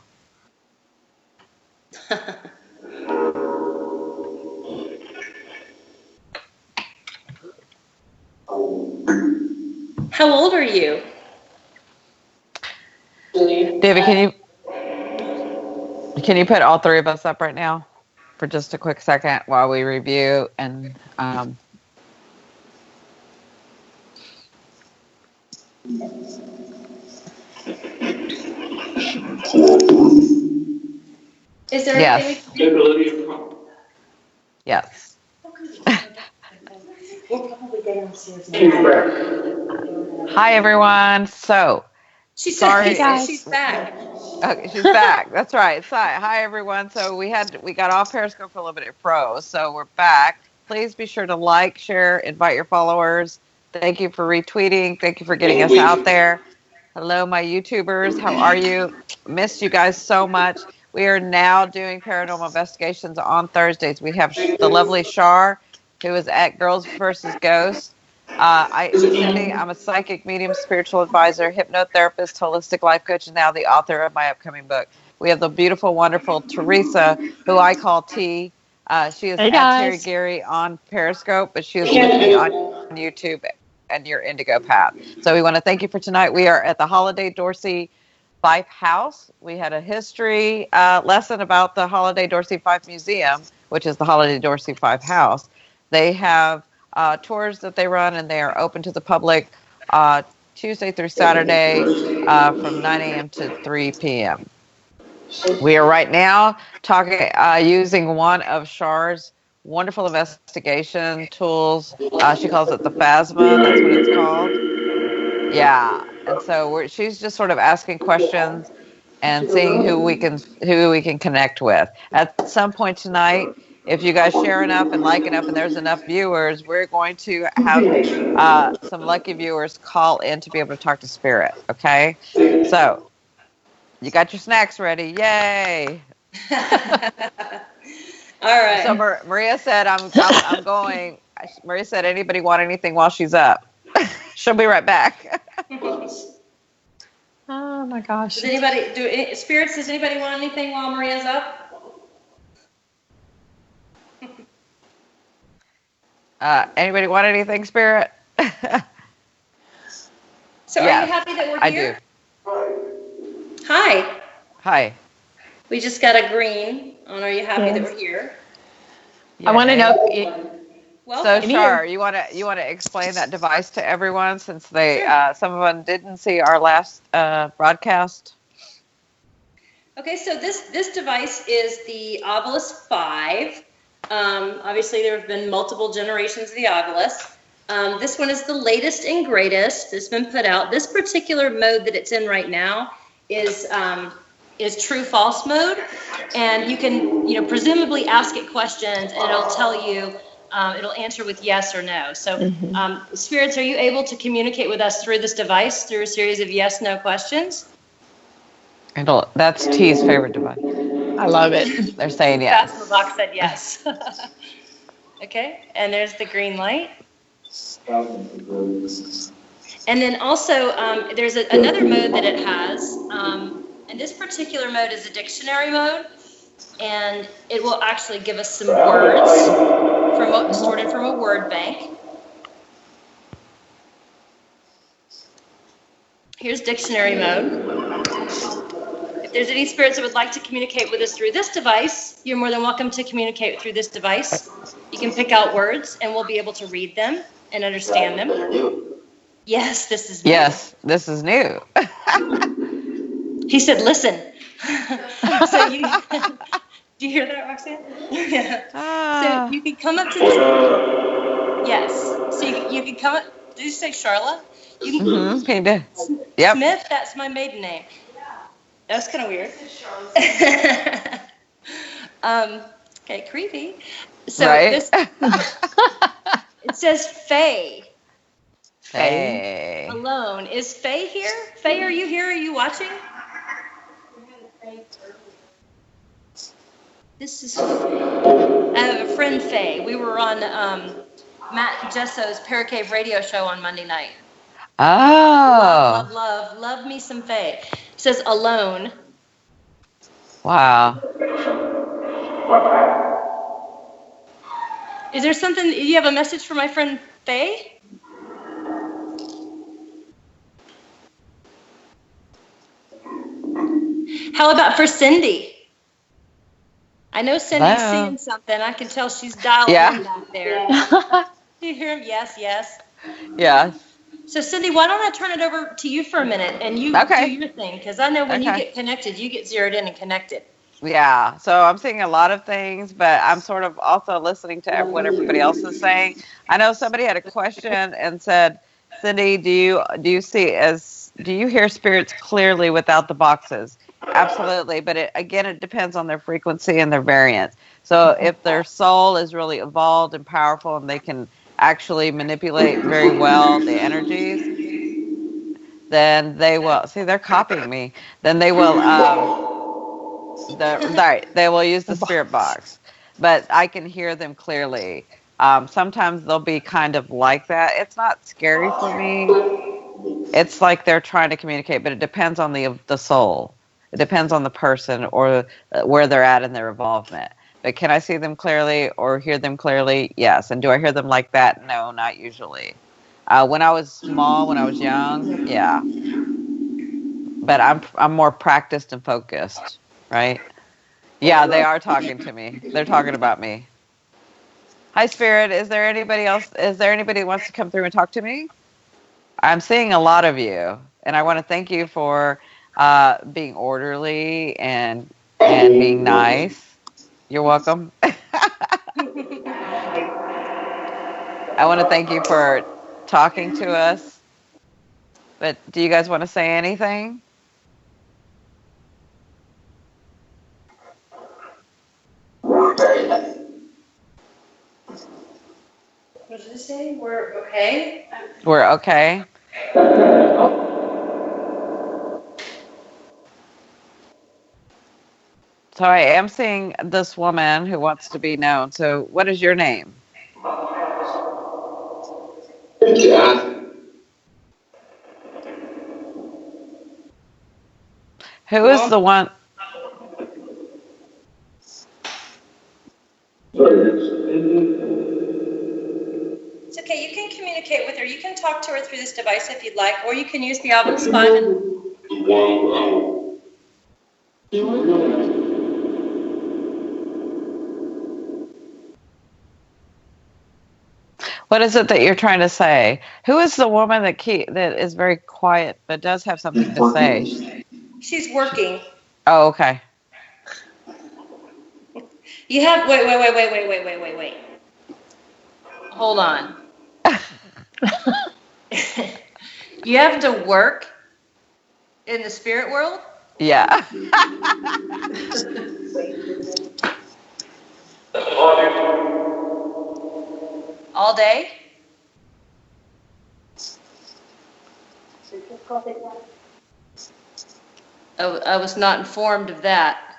How old are you? David, can you put all three of us up right now for just a quick second while we review and Is there anything we can do? Yes. We'll probably get downstairs. Hi, everyone. So, She's sorry, she's back. Okay, she's back. That's right. Hi, everyone. So we got off Periscope for a little bit. It froze. So we're back. Please be sure to like, share, invite your followers. Thank you for retweeting. Thank you for getting us out there. Hello, my YouTubers. How are you? Missed you guys so much. We are now doing paranormal investigations on Thursdays. We have the lovely Shar, who is at Girls vs. Ghosts. Cindy, I'm a psychic medium, spiritual advisor, hypnotherapist, holistic life coach, and now the author of my upcoming book. We have the beautiful, wonderful Teresa, who I call T. She is at Terry Gary on Periscope, but she is with me on YouTube and YourIndigoPath. So we want to thank you for tonight. We are at the Holliday Dorcey Fife House. We had a history lesson about the Holliday Dorcey Fife Museum, which is the Holliday Dorcey Fife House. They have tours that they run, and they are open to the public Tuesday through Saturday from 9 a.m. to 3 p.m. We are right now talking using one of Shar's wonderful investigation tools. She calls it the Phasma. That's what it's called. Yeah, and so she's just sort of asking questions and seeing who we can connect with. At some point tonight, if you guys share enough and like enough and there's enough viewers, we're going to have some lucky viewers call in to be able to talk to Spirit, okay? So, you got your snacks ready. Yay! All right. So Maria said, I'm going. Maria said, anybody want anything while she's up? She'll be right back. Oh, my gosh. Does anybody want anything while Maria's up? Anybody want anything, Spirit? So yes, are you happy that we're here? I do. Hi. We just got a green on are you happy that we're here? Yeah. I want to know so Shar, you want to explain that device to everyone since they some of them didn't see our last broadcast? Okay, so this device is the Ovilus 5. Obviously, there have been multiple generations of the Ovilus. This one is the latest and greatest. It's been put out. This particular mode that it's in right now is is true false mode, and you can presumably ask it questions and it'll tell you, it'll answer with yes or no. So spirits, are you able to communicate with us through this device through a series of yes no questions? That's T's favorite device. I love it. They're saying yes. Fatima Box said yes. Okay, and there's the green light. And then also, there's another mode that it has, and this particular mode is a dictionary mode, and it will actually give us some words sorted from a word bank. Here's dictionary mode. If there's any spirits that would like to communicate with us through this device, you're more than welcome to communicate through this device. You can pick out words, and we'll be able to read them and understand them. Yes, this is new. Yes, this is new. He said, listen. So do you hear that, Roxanne? Yeah. So you can come up to this. Yes. So you can come up. Did you say Sharla? You can, He did. Yep. Smith, that's my maiden name. That's kind of weird. Okay, creepy. So right. It says Faye. Faye. Alone. Is Faye here? Faye, are you here? Are you watching? This is, I have a friend, Faye. We were on Matt Jesso's Paracave radio show on Monday night. Oh. Love me some Faye. It says alone. Wow. Is there something, you have a message for my friend Faye? How about for Cindy? I know Cindy's seeing something. I can tell she's dialed in back there. Do you hear him? Yes, yes. Yes. So Cindy, why don't I turn it over to you for a minute and you do your thing? Because I know when you get connected, you get zeroed in and connected. Yeah. So I'm seeing a lot of things, but I'm sort of also listening to what everybody else is saying. I know somebody had a question and said, Cindy, do you hear spirits clearly without the boxes? Absolutely, but it depends on their frequency and their variance. So if their soul is really evolved and powerful and they can actually manipulate very well the energies, then they will, see, they're copying me, then they will, they will use the spirit box. But I can hear them clearly. Sometimes they'll be kind of like that. It's not scary for me. It's like they're trying to communicate, but it depends on the soul. It depends on the person or where they're at in their involvement. But can I see them clearly or hear them clearly? Yes. And do I hear them like that? No, not usually. When I was small, when I was young, yeah. But I'm more practiced and focused, right? Yeah, they are talking to me. They're talking about me. Hi, Spirit. Is there anybody else? Is there anybody who wants to come through and talk to me? I'm seeing a lot of you, and I want to thank you for being orderly and being nice. You're welcome. I want to thank you for talking to us. But do you guys want to say anything? What did it say? We're okay? We're okay. So I am seeing this woman who wants to be known. So what is your name? Who is the one? It's okay. You can communicate with her. You can talk to her through this device if you'd like, or you can use the Obelisk 5 and... What is it that you're trying to say? Who is the woman that is very quiet but does have something to say? She's working. Oh, okay. You have wait. Hold on. You have to work in the spirit world? Yeah. All day? Oh, I was not informed of that.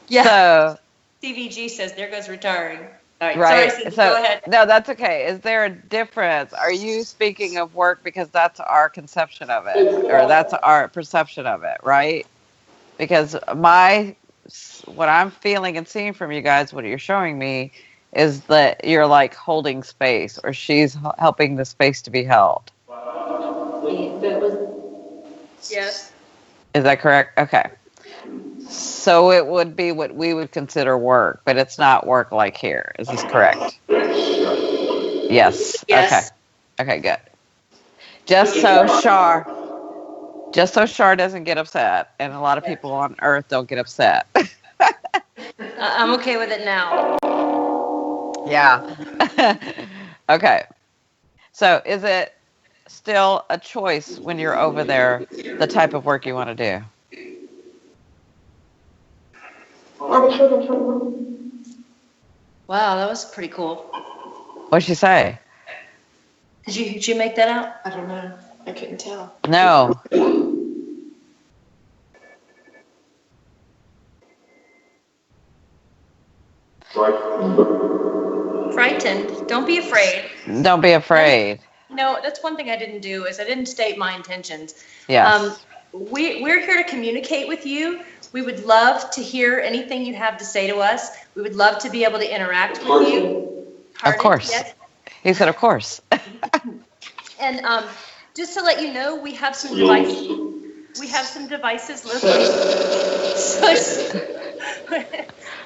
Yeah. So, CVG says, there goes retiring. All right, right. sorry, Cindy, So, go ahead. no, that's okay. Is there a difference? Are you speaking of work because that's our conception of it, or that's our perception of it, right? Because what I'm feeling and seeing from you guys, what you're showing me, is that you're like holding space, or she's helping the space to be held. Yes. Is that correct? Okay. So it would be what we would consider work, but it's not work like here. Is this correct? Yes. Yes. Okay, good. Just so Shar doesn't get upset, and a lot of people on Earth don't get upset. I'm okay with it now. Yeah. Okay. So is it still a choice when you're over there, the type of work you want to do? Wow, that was pretty cool. What'd she say? Did you make that out? I don't know. I couldn't tell. No. Frightened. Don't be afraid. Don't be afraid. No, that's one thing I didn't do is I didn't state my intentions. Yes. We're here to communicate with you. We would love to hear anything you have to say to us. We would love to be able to interact with you. Of course. Yes. He said, of course. And just to let you know, we have some devices. We have some devices located.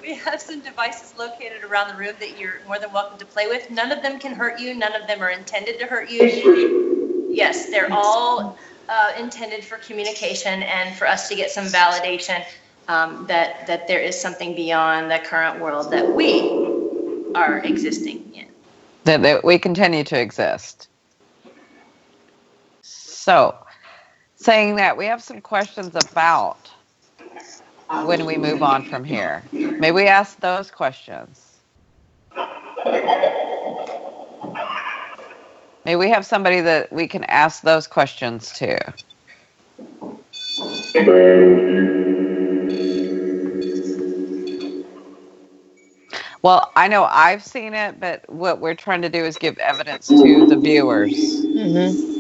We have some devices located around the room that you're more than welcome to play with. None of them can hurt you. None of them are intended to hurt you. Yes, they're all intended for communication and for us to get some validation that there is something beyond the current world that we are existing in. That we continue to exist. So, saying that, we have some questions about when we move on from here. May we ask those questions? May we have somebody that we can ask those questions to? Well, I know I've seen it, but what we're trying to do is give evidence to the viewers. Mm-hmm.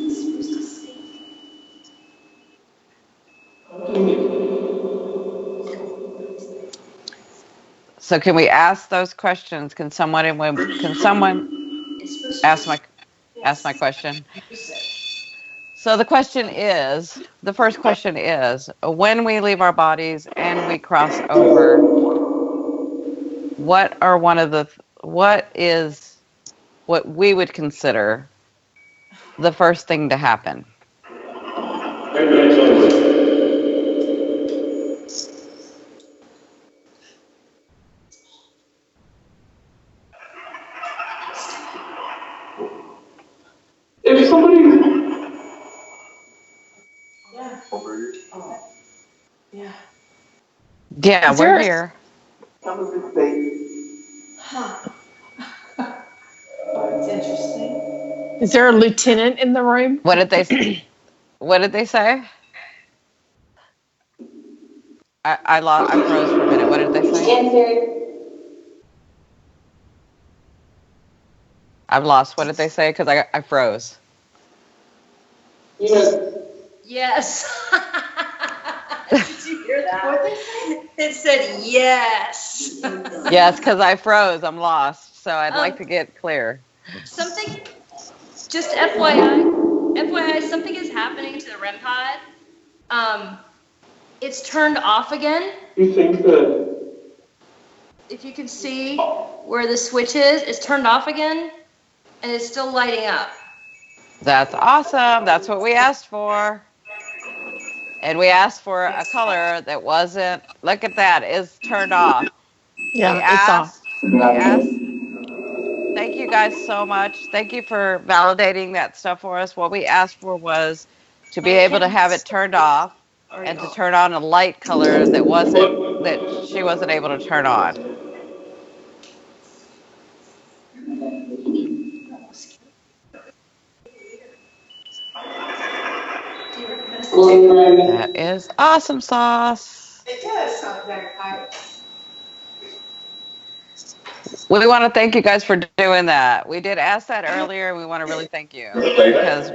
So can we ask those questions? Can someone ask my question? So the first question is, when we leave our bodies and we cross over, what is what we would consider the first thing to happen? If somebody... Yeah. Yeah. Yeah, we're here. Huh. It's interesting. Is there a lieutenant in the room? What did they say? I froze for a minute. What did they say? I've lost. What did they say? Because I froze. Yes. Did you hear that? What they say? It said yes. Yes, because I froze. I'm lost. So I'd like to get clear. Something, just FYI, something is happening to the REM pod. It's turned off again. You think that... If you can see where the switch is, it's turned off again, and it's still lighting up. That's awesome. That's what we asked for. And we asked for a color that wasn't, look at that, is turned off. Yeah, it's off. Thank you guys so much. Thank you for validating that stuff for us. What we asked for was to be able to have it turned off and to turn on a light color that she wasn't able to turn on. That is awesome sauce. It does sound bagpipes. We want to thank you guys for doing that. We did ask that earlier, and we want to really thank you because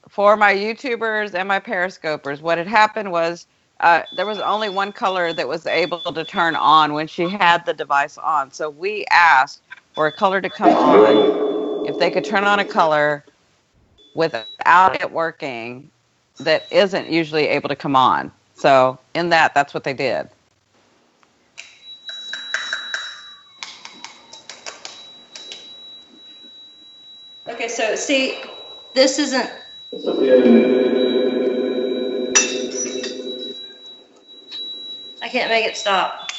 for my YouTubers and my Periscopers, what had happened was there was only one color that was able to turn on when she had the device on. So we asked for a color to come on. If they could turn on a color without it working, that isn't usually able to come on. So in that's what they did. Okay, so see, this isn't. I can't make it stop.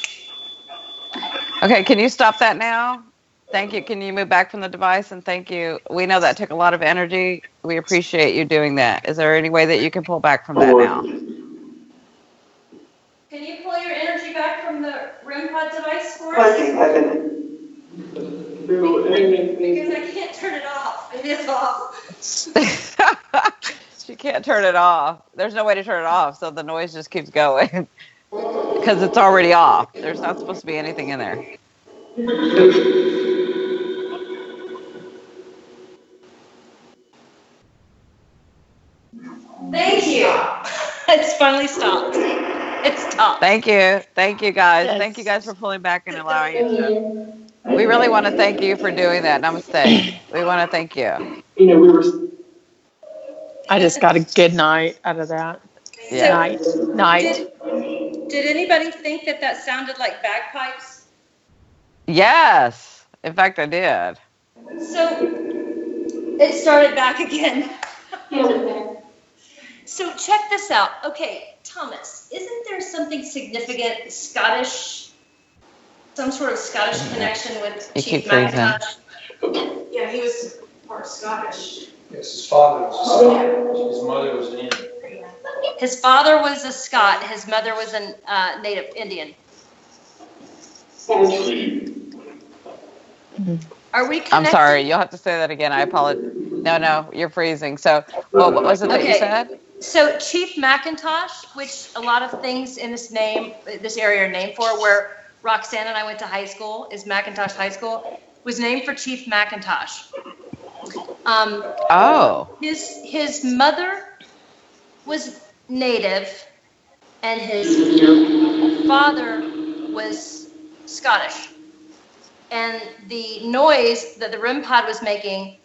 Okay, can you stop that now? Thank you. Can you move back from the device? And thank you. We know that took a lot of energy. We appreciate you doing that. Is there any way that you can pull back from that now? Can you pull your energy back from the REM pod device for us? Because I can't turn it off. It is off. She can't turn it off. There's no way to turn it off, so the noise just keeps going because it's already off. There's not supposed to be anything in there. Thank you. It's finally stopped. It stopped. Thank you. Thank you, guys. Yes. Thank you guys for pulling back and allowing it to. We really want to thank you for doing that. Namaste. We want to thank you. I just got a good night out of that. Yeah. Night. Did anybody think that sounded like bagpipes? Yes. In fact, I did. So it started back again. So check this out. Okay, Thomas, isn't there something significant Scottish, some sort of Scottish connection with Chief McIntosh? Yeah, he was part Scottish. Yes, his father was a Scot. His mother was an Indian. His father was a Scot. His mother was a native Indian. Are we connected? I'm sorry. You'll have to say that again. I apologize. No, you're freezing. So, what was it that you said? So Chief McIntosh, which a lot of things in this area are named for, where Roxanne and I went to high school, is McIntosh High School, was named for Chief McIntosh. His mother was native, and his father was Scottish. And the noise that the REM pod was making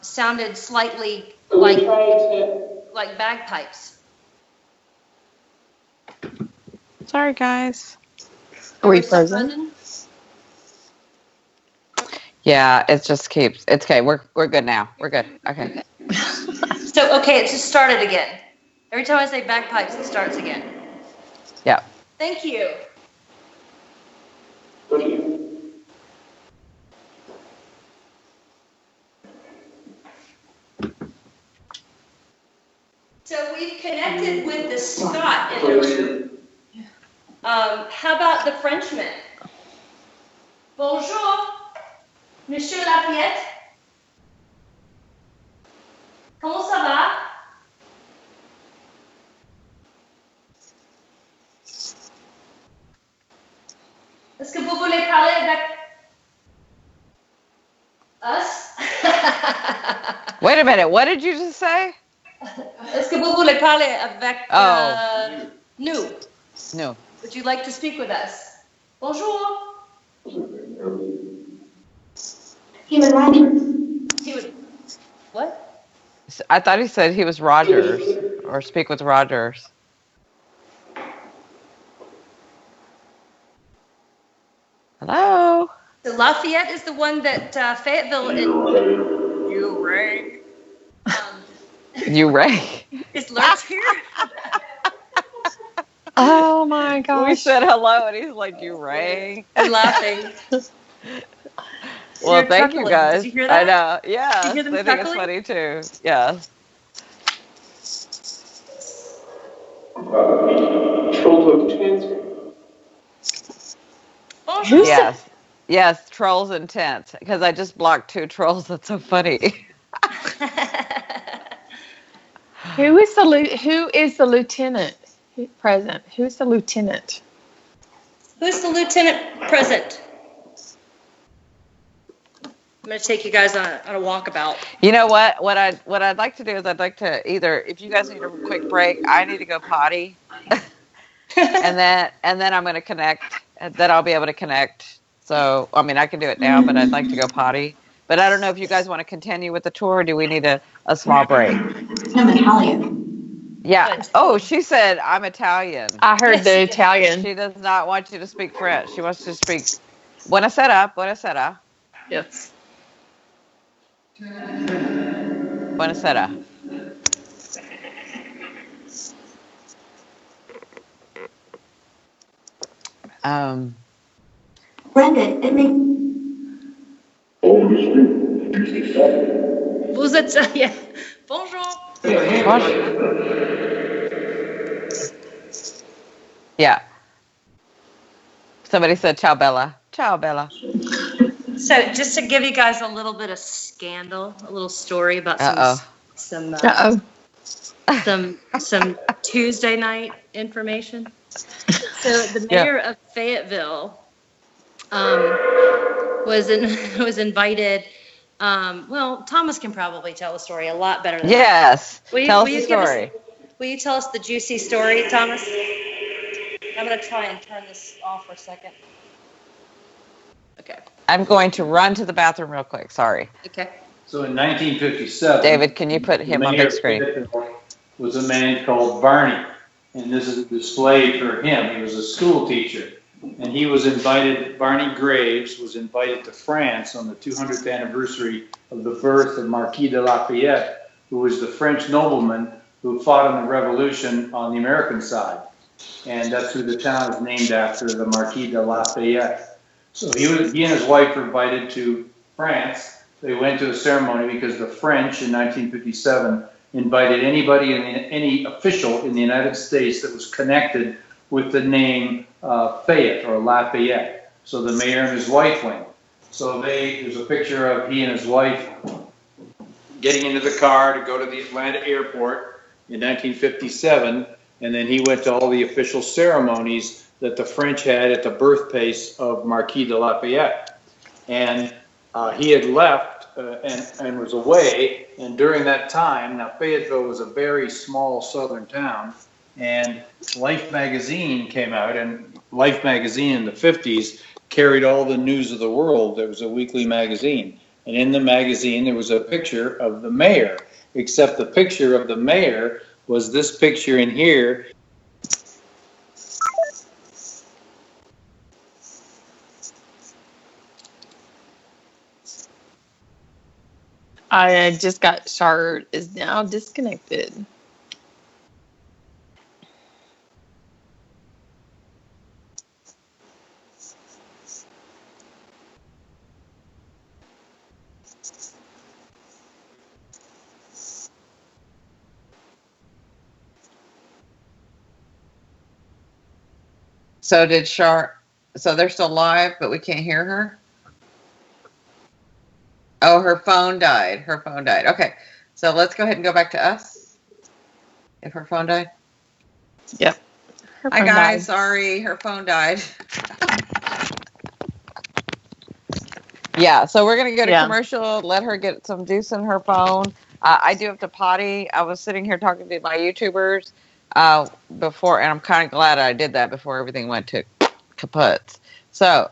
sounded slightly like bagpipes. Sorry, guys. Are we frozen? Yeah, it just keeps. It's okay. We're good now. We're good. Okay. So it just started again. Every time I say bagpipes, it starts again. Yeah. Thank you. So we've connected with the Scot in the room. How about the Frenchman? Bonjour, Monsieur Lafayette. Comment ça va? Est-ce que vous voulez parler avec us? Wait a minute. What did you just say? Est-ce que vous voulez parler avec nous? No. Would you like to speak with us? Bonjour. Human Rogers. He would. What? I thought he said he was Rogers or speak with Rogers. Hello. So Lafayette is the one that Fayetteville. You rang. You rang. Is Lurch here? Oh my gosh. We said hello, and he's like, "You rang?" I'm laughing. Well, thank you guys. Did you hear that? I know. Yeah, Did you hear them I think it's chuckling? funny too. Yeah. Who's Yes, trolls and tents. Because I just blocked 2 trolls. That's so funny. who is the lieutenant present? Who's the lieutenant? Who's the lieutenant present? I'm going to take you guys on a walkabout. You know what? What I'd like to do is I'd like to either, if you guys need a quick break, I need to go potty, and then I'm going to connect. And then I'll be able to connect. So I mean, I can do it now, but I'd like to go potty. But I don't know if you guys want to continue with the tour. Or do we need a small break? I'm Italian. Yeah. Oh, she said I'm Italian. I heard the Italian. She does not want you to speak French. She wants you to speak buonasera, buonasera. Yes. Buonasera. Brenda, it makes. Vous êtes, yeah. Bonjour. Yeah. Somebody said ciao Bella. Ciao Bella. So just to give you guys a little bit of scandal, a little story about some Tuesday night information. So the mayor of Fayetteville was invited. Well, Thomas can probably tell the story a lot better than Yes. Will Tell us the story. Will you tell us the juicy story, Thomas? I'm going to try and turn this off for a second. Okay. I'm going to run to the bathroom real quick. Sorry. Okay. So in 1957, David, can you put him on big screen? Was a man called Barney, and this is a display for him. He was a school teacher, and he was invited. Barney Graves was invited to France on the 200th anniversary of the birth of Marquis de Lafayette, who was the French nobleman who fought in the Revolution on the American side, and that's who the town is named after, the Marquis de Lafayette. So he and his wife were invited to France. They went to a ceremony because the French in 1957 invited anybody, any official in the United States that was connected with the name Fayette or Lafayette. So the mayor and his wife went. So there's a picture of he and his wife getting into the car to go to the Atlanta airport in 1957, and then he went to all the official ceremonies that the French had at the birthplace of Marquis de Lafayette. And he had left and was away, and during that time, now Fayetteville was a very small southern town, and Life magazine came out, and Life magazine in the 50s carried all the news of the world. There was a weekly magazine, and in the magazine there was a picture of the mayor, except the picture of the mayor was this picture in here. I just got Shard is now disconnected. So did so they're still live, but we can't hear her? Oh, her phone died. Okay. So let's go ahead and go back to us. If her phone died. Yep. Hi guys, sorry, her phone died. Yeah, so we're going to go to commercial, let her get some juice in her phone. I do have to potty. I was sitting here talking to my YouTubers before, and I'm kind of glad I did that before everything went to kaput. So,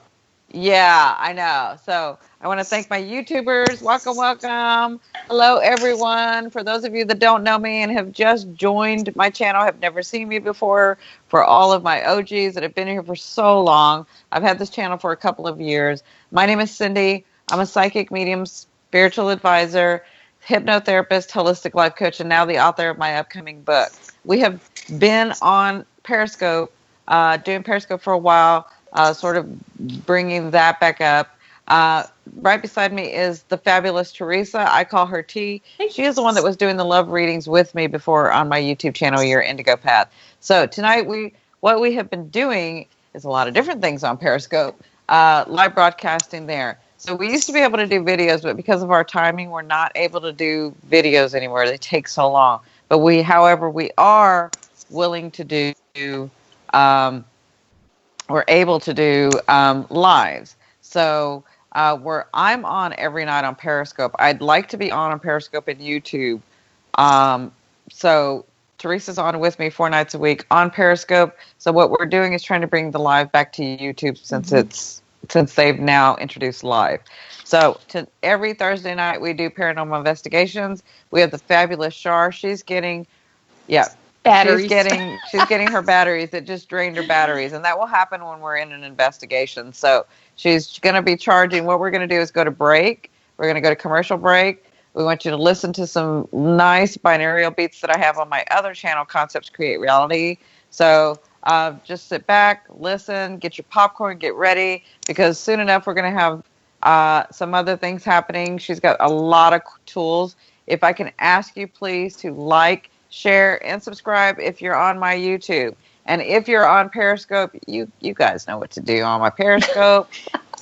yeah, I know. So I want to thank my YouTubers. Welcome. Hello, everyone. For those of you that don't know me and have just joined my channel, have never seen me before, for all of my OGs that have been here for so long, I've had this channel for a couple of years. My name is Cindy. I'm a psychic medium, spiritual advisor, hypnotherapist, holistic life coach, and now the author of my upcoming book. We have been on Periscope doing Periscope for a while, sort of bringing that back up. Right beside me is the fabulous Teresa. I call her T. She is the one that was doing the love readings with me before on my YouTube channel, YourIndigoPath. So tonight what we have been doing is a lot of different things on Periscope, live broadcasting there. So we used to be able to do videos, but because of our timing, we're not able to do videos anymore. They take so long. But however, we are willing to do, we're able to do lives. So I'm on every night on Periscope. I'd like to be on Periscope and YouTube. So Teresa's on with me 4 nights a week on Periscope. So what we're doing is trying to bring the live back to YouTube since they've now introduced live. So every Thursday night we do paranormal investigations. We have the fabulous Shar. She's getting batteries. She's getting her batteries. It just drained her batteries, and that will happen when we're in an investigation. So she's going to be charging. What we're going to do is go to break. We're going to go to commercial break. We want you to listen to some nice binaural beats that I have on my other channel, Concepts Create Reality. So just sit back, listen, get your popcorn, get ready, because soon enough we're going to have some other things happening. She's got a lot of tools. If I can ask you please to like, share, and subscribe if you're on my YouTube. And if you're on Periscope, you guys know what to do on my Periscope.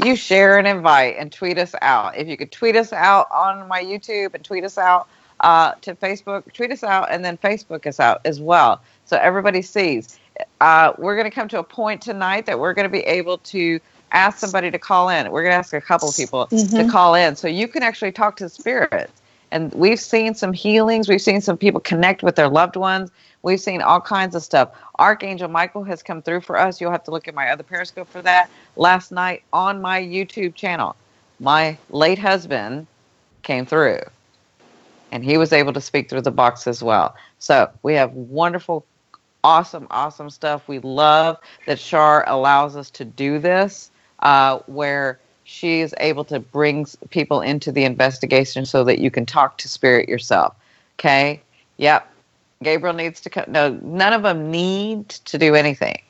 You share and invite and tweet us out. If you could tweet us out on my YouTube and tweet us out to Facebook, tweet us out and then Facebook us out as well, so everybody sees. We're going to come to a point tonight that we're going to be able to ask somebody to call in. We're going to ask a couple of people to call in so you can actually talk to the spirits. And we've seen some healings. We've seen some people connect with their loved ones. We've seen all kinds of stuff. Archangel Michael has come through for us. You'll have to look at my other Periscope for that. Last night on my YouTube channel, my late husband came through. And he was able to speak through the box as well. So we have wonderful, awesome stuff. We love that Shar allows us to do this, where she is able to bring people into the investigation so that you can talk to spirit yourself. Okay? Yep. Gabriel needs to come. No, none of them need to do anything.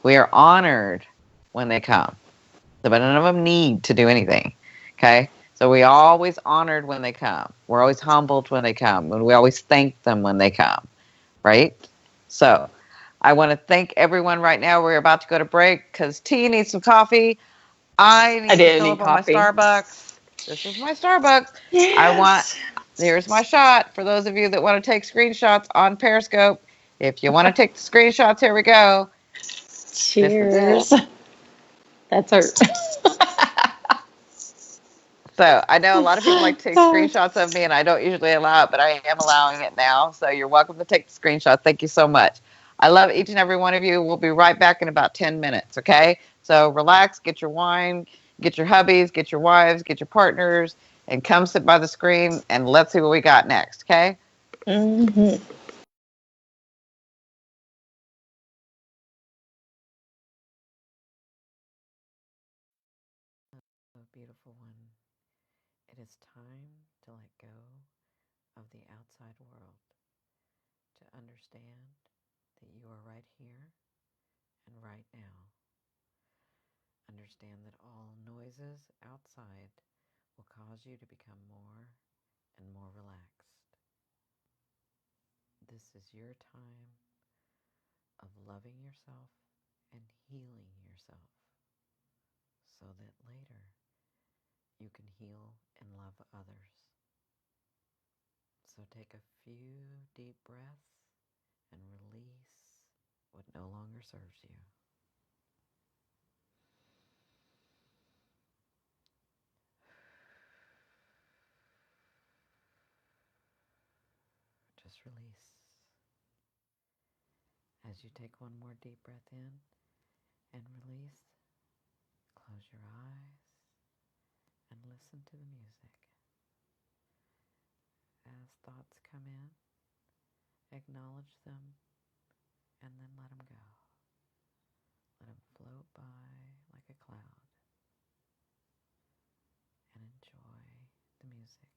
We are honored when they come, but none of them need to do anything. Okay? So we always honored when they come. We're always humbled when they come, and we always thank them when they come. Right? So I want to thank everyone right now. We're about to go to break because T needs some coffee. I need to fill up on my Starbucks. This is my Starbucks. Yes. Here's my shot for those of you that want to take screenshots on Periscope. If you want to take the screenshots, here we go. Cheers. That's her. So I know a lot of people like to take screenshots of me, and I don't usually allow it, but I am allowing it now. So you're welcome to take the screenshot. Thank you so much. I love each and every one of you. We'll be right back in about 10 minutes, okay? So relax, get your wine, get your hubbies, get your wives, get your partners, and come sit by the screen, and let's see what we got next, okay? Mm-hmm. Beautiful one. It is time to let go of the outside world, to understand that you are right here and right now. Understand that all noises outside will cause you to become more and more relaxed. This is your time of loving yourself and healing yourself so that later you can heal and love others. So take a few deep breaths and release what no longer serves you. Just release. As you take one more deep breath in and release, close your eyes and listen to the music. As thoughts come in, acknowledge them and then let them go. Let them float by like a cloud and enjoy the music.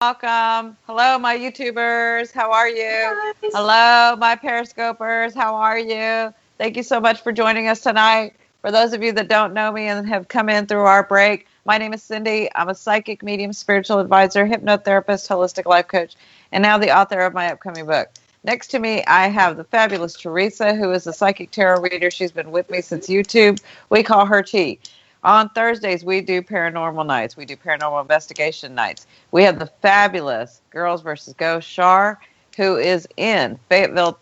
welcome. Hello, my YouTubers. How are you? Hello, my Periscopers. How are you? Thank you so much for joining us tonight. For those of you that don't know me and have come in through our break, my name is Cindy. I'm a psychic, medium, spiritual advisor, hypnotherapist, holistic life coach, and now the author of my upcoming book. Next to me, I have the fabulous Teresa, who is a psychic tarot reader. She's been with me since YouTube. We call her Chi. On Thursdays, we do paranormal nights. We do paranormal investigation nights. We have the fabulous Girls vs. Ghosts, Shar, who is in Fayetteville,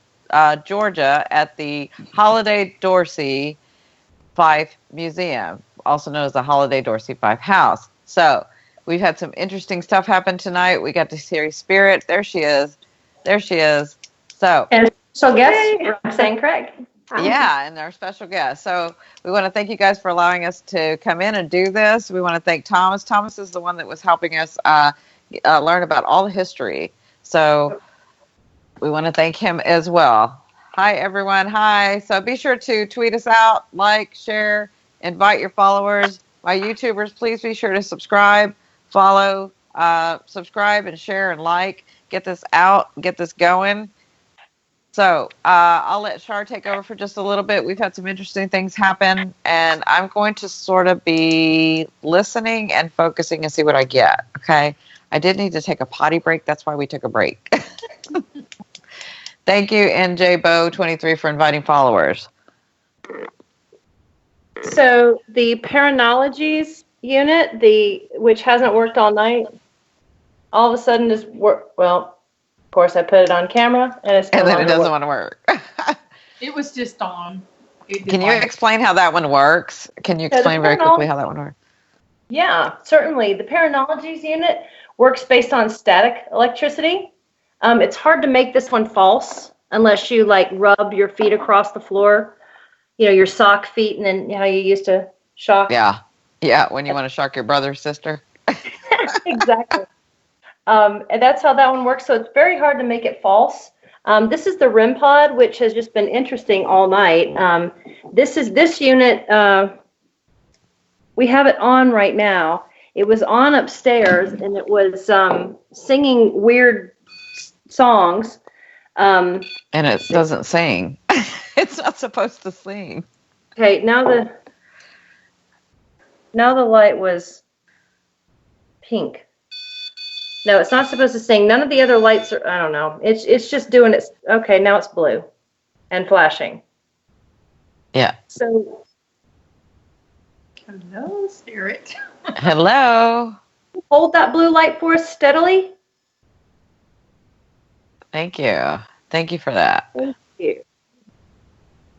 Georgia, at the Holliday Dorcey Fife Museum, also known as the Holliday Dorcey Fife House. So we've had some interesting stuff happen tonight. We got to see Spirit. There she is. There she is. So, and special guest, Roxanne Craig. Yeah, and our special guest. So we want to thank you guys for allowing us to come in and do this. We want to thank Thomas. Thomas is the one that was helping us learn about all the history. So we want to thank him as well. Hi, everyone. Hi. So be sure to tweet us out, like, share, invite your followers. My YouTubers, please be sure to subscribe, follow, subscribe, and share and like. Get this out, get this going. So I'll let Shar take over for just a little bit. We've had some interesting things happen, and I'm going to sort of be listening and focusing and see what I get, okay? I did need to take a potty break. That's why we took a break. Thank you, NJBo23, for inviting followers. So the Paranologies unit, which hasn't worked all night, all of a sudden just well, of course I put it on camera and then it doesn't want to work. It was just on. Can you explain how that one works? Can you explain very quickly how that one works? Yeah, certainly. The Paranologies unit works based on static electricity. It's hard to make this one false unless you like rub your feet across the floor, your sock feet, and then how you used to shock. Yeah, when you want to shock your brother or sister. Exactly. And that's how that one works. So it's very hard to make it false. This is the REM pod, which has just been interesting all night. This unit, we have it on right now. It was on upstairs, and it was singing weird songs. And it doesn't sing. It's not supposed to sing. Okay, now the light was pink. No, it's not supposed to sing. None of the other lights are, I don't know. It's just doing it. Okay, now it's blue and flashing. Yeah. So. Hello, Spirit. Hello. Hold that blue light for us steadily. Thank you. Thank you for that. Thank you.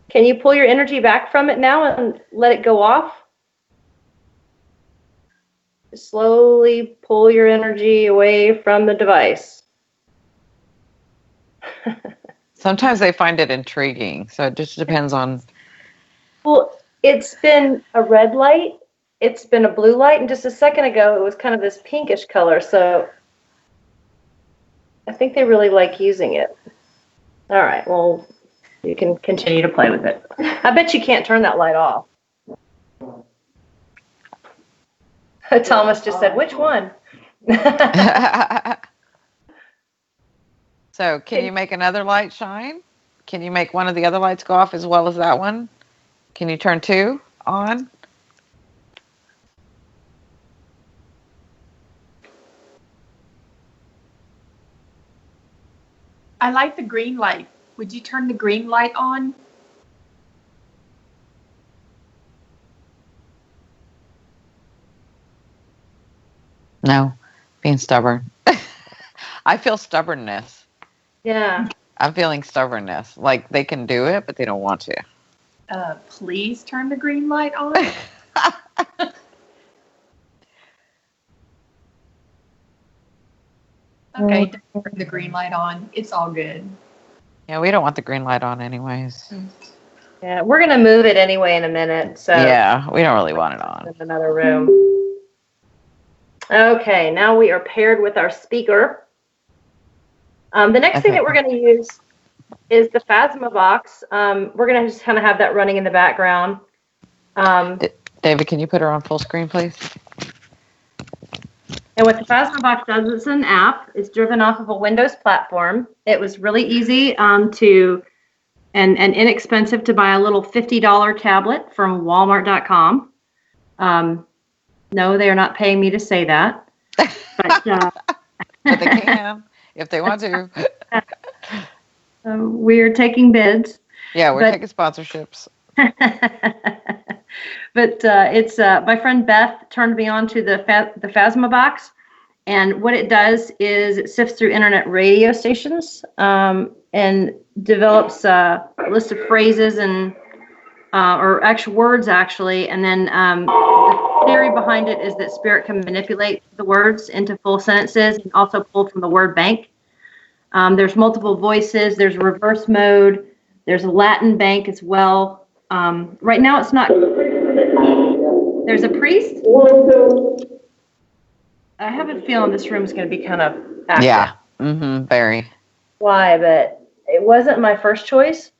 Can you pull your energy back from it now and let it go off? Slowly pull your energy away from the device. Sometimes they find it intriguing, so it just depends on. Well, it's been a red light, it's been a blue light, and just a second ago it was kind of this pinkish color, so I think they really like using it. All right, well, you can continue to play with it. I bet you can't turn that light off. Thomas just said, which one? So can you make another light shine? Can you make one of the other lights go off as well as that one? Can you turn two on? I like the green light. Would you turn the green light on? No, being stubborn. I feel stubbornness. Yeah. I'm feeling stubbornness. Like they can do it, but they don't want to. Please turn the green light on. Okay, don't turn the green light on. It's all good. Yeah, we don't want the green light on anyways. Yeah, we're going to move it anyway in a minute. So yeah, we don't really want it on. In another room. Okay, now we are paired with our speaker. The next thing that we're going to use is the Phasma box. We're going to just kind of have that running in the background. David, can you put her on full screen, please? And what the Phasma Box does, it's an app. It's driven off of a Windows platform. It was really easy to and inexpensive to buy a little $50 tablet from Walmart.com. No, they are not paying me to say that. But, but they can if they want to. We're taking bids. Yeah, we're taking sponsorships. But it's my friend Beth turned me on to the Phasma Box, and what it does is it sifts through internet radio stations and develops a list of phrases and or actual words actually, and then the theory behind it is that spirit can manipulate the words into full sentences and also pull from the word bank. There's multiple voices. There's reverse mode. There's a Latin bank as well. Right now it's not. There's a priest. I have a feeling this room is going to be kind of active. Yeah. Very. Why? But it wasn't my first choice.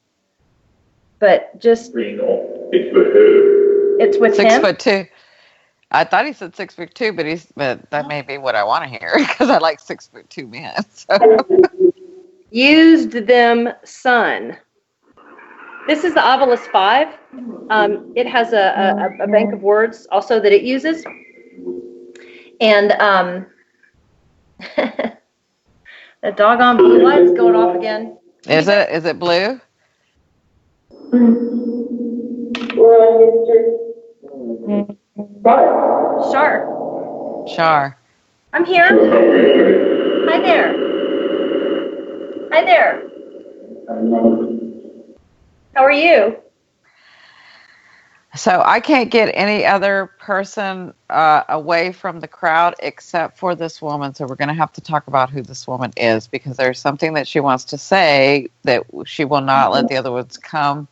But just it's with 6'2". I thought he said 6'2", but that may be what I want to hear because I like 6'2" men. So. Used them, son. This is the Obelisk 5. It has a bank of words also that it uses. And the doggone blue light's going off again. Is it blue? Shar. I'm here. Hi there. Hi there. How are you? So I can't get any other person away from the crowd except for this woman. So we're going to have to talk about who this woman is because there's something that she wants to say that she will not let the other ones come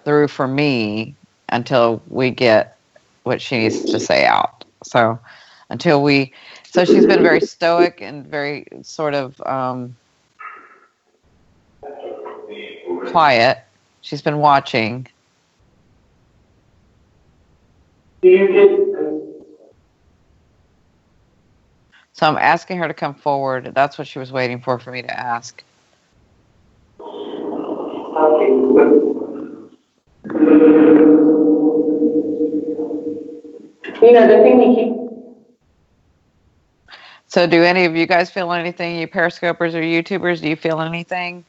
through for me until we get what she needs to say out. So so she's been very stoic and very sort of quiet. She's been watching. So I'm asking her to come forward. That's what she was waiting for me to ask. The thing we keep. So do any of you guys feel anything? You Periscopers or YouTubers, do you feel anything?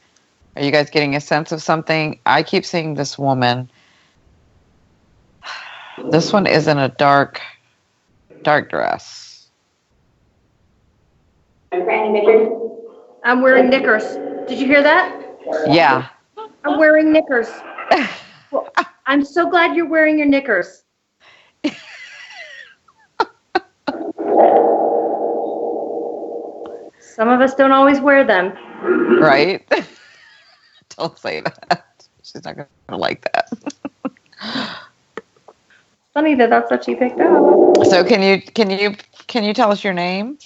Are you guys getting a sense of something? I keep seeing this woman. This one is in a dark dress. I'm wearing knickers. Did you hear that? Yeah. I'm wearing knickers. Well, I'm so glad you're wearing your knickers. Some of us don't always wear them. Right? Don't say that. She's not going to like that. Funny that that's what she picked up. So can you tell us your name?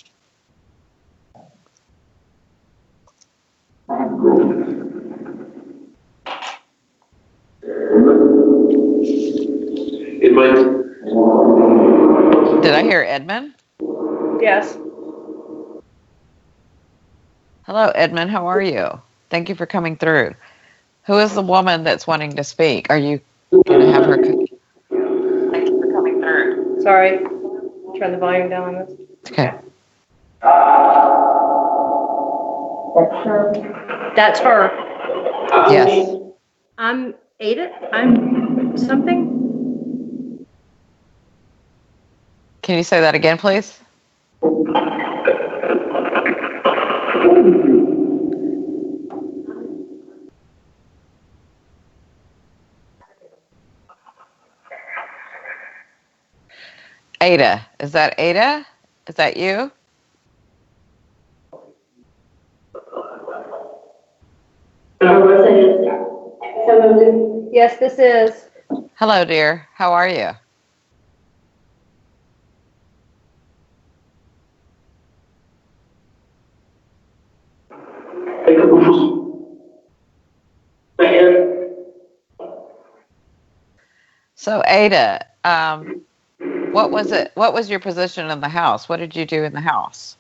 Did I hear Edmund? Yes. Hello, Edmund. How are you? Thank you for coming through. Who is the woman that's wanting to speak? Are you going to have her? Thank you for coming through. Sorry. Turn the volume down on this. Okay. That's her. Yes. I'm Ada. I'm something. Can you say that again, please? Ada. Is that Ada? Is that you? Yes, this is. Hello, dear. How are you? So, Ada, What was it? What was your position in the house? What did you do in the house?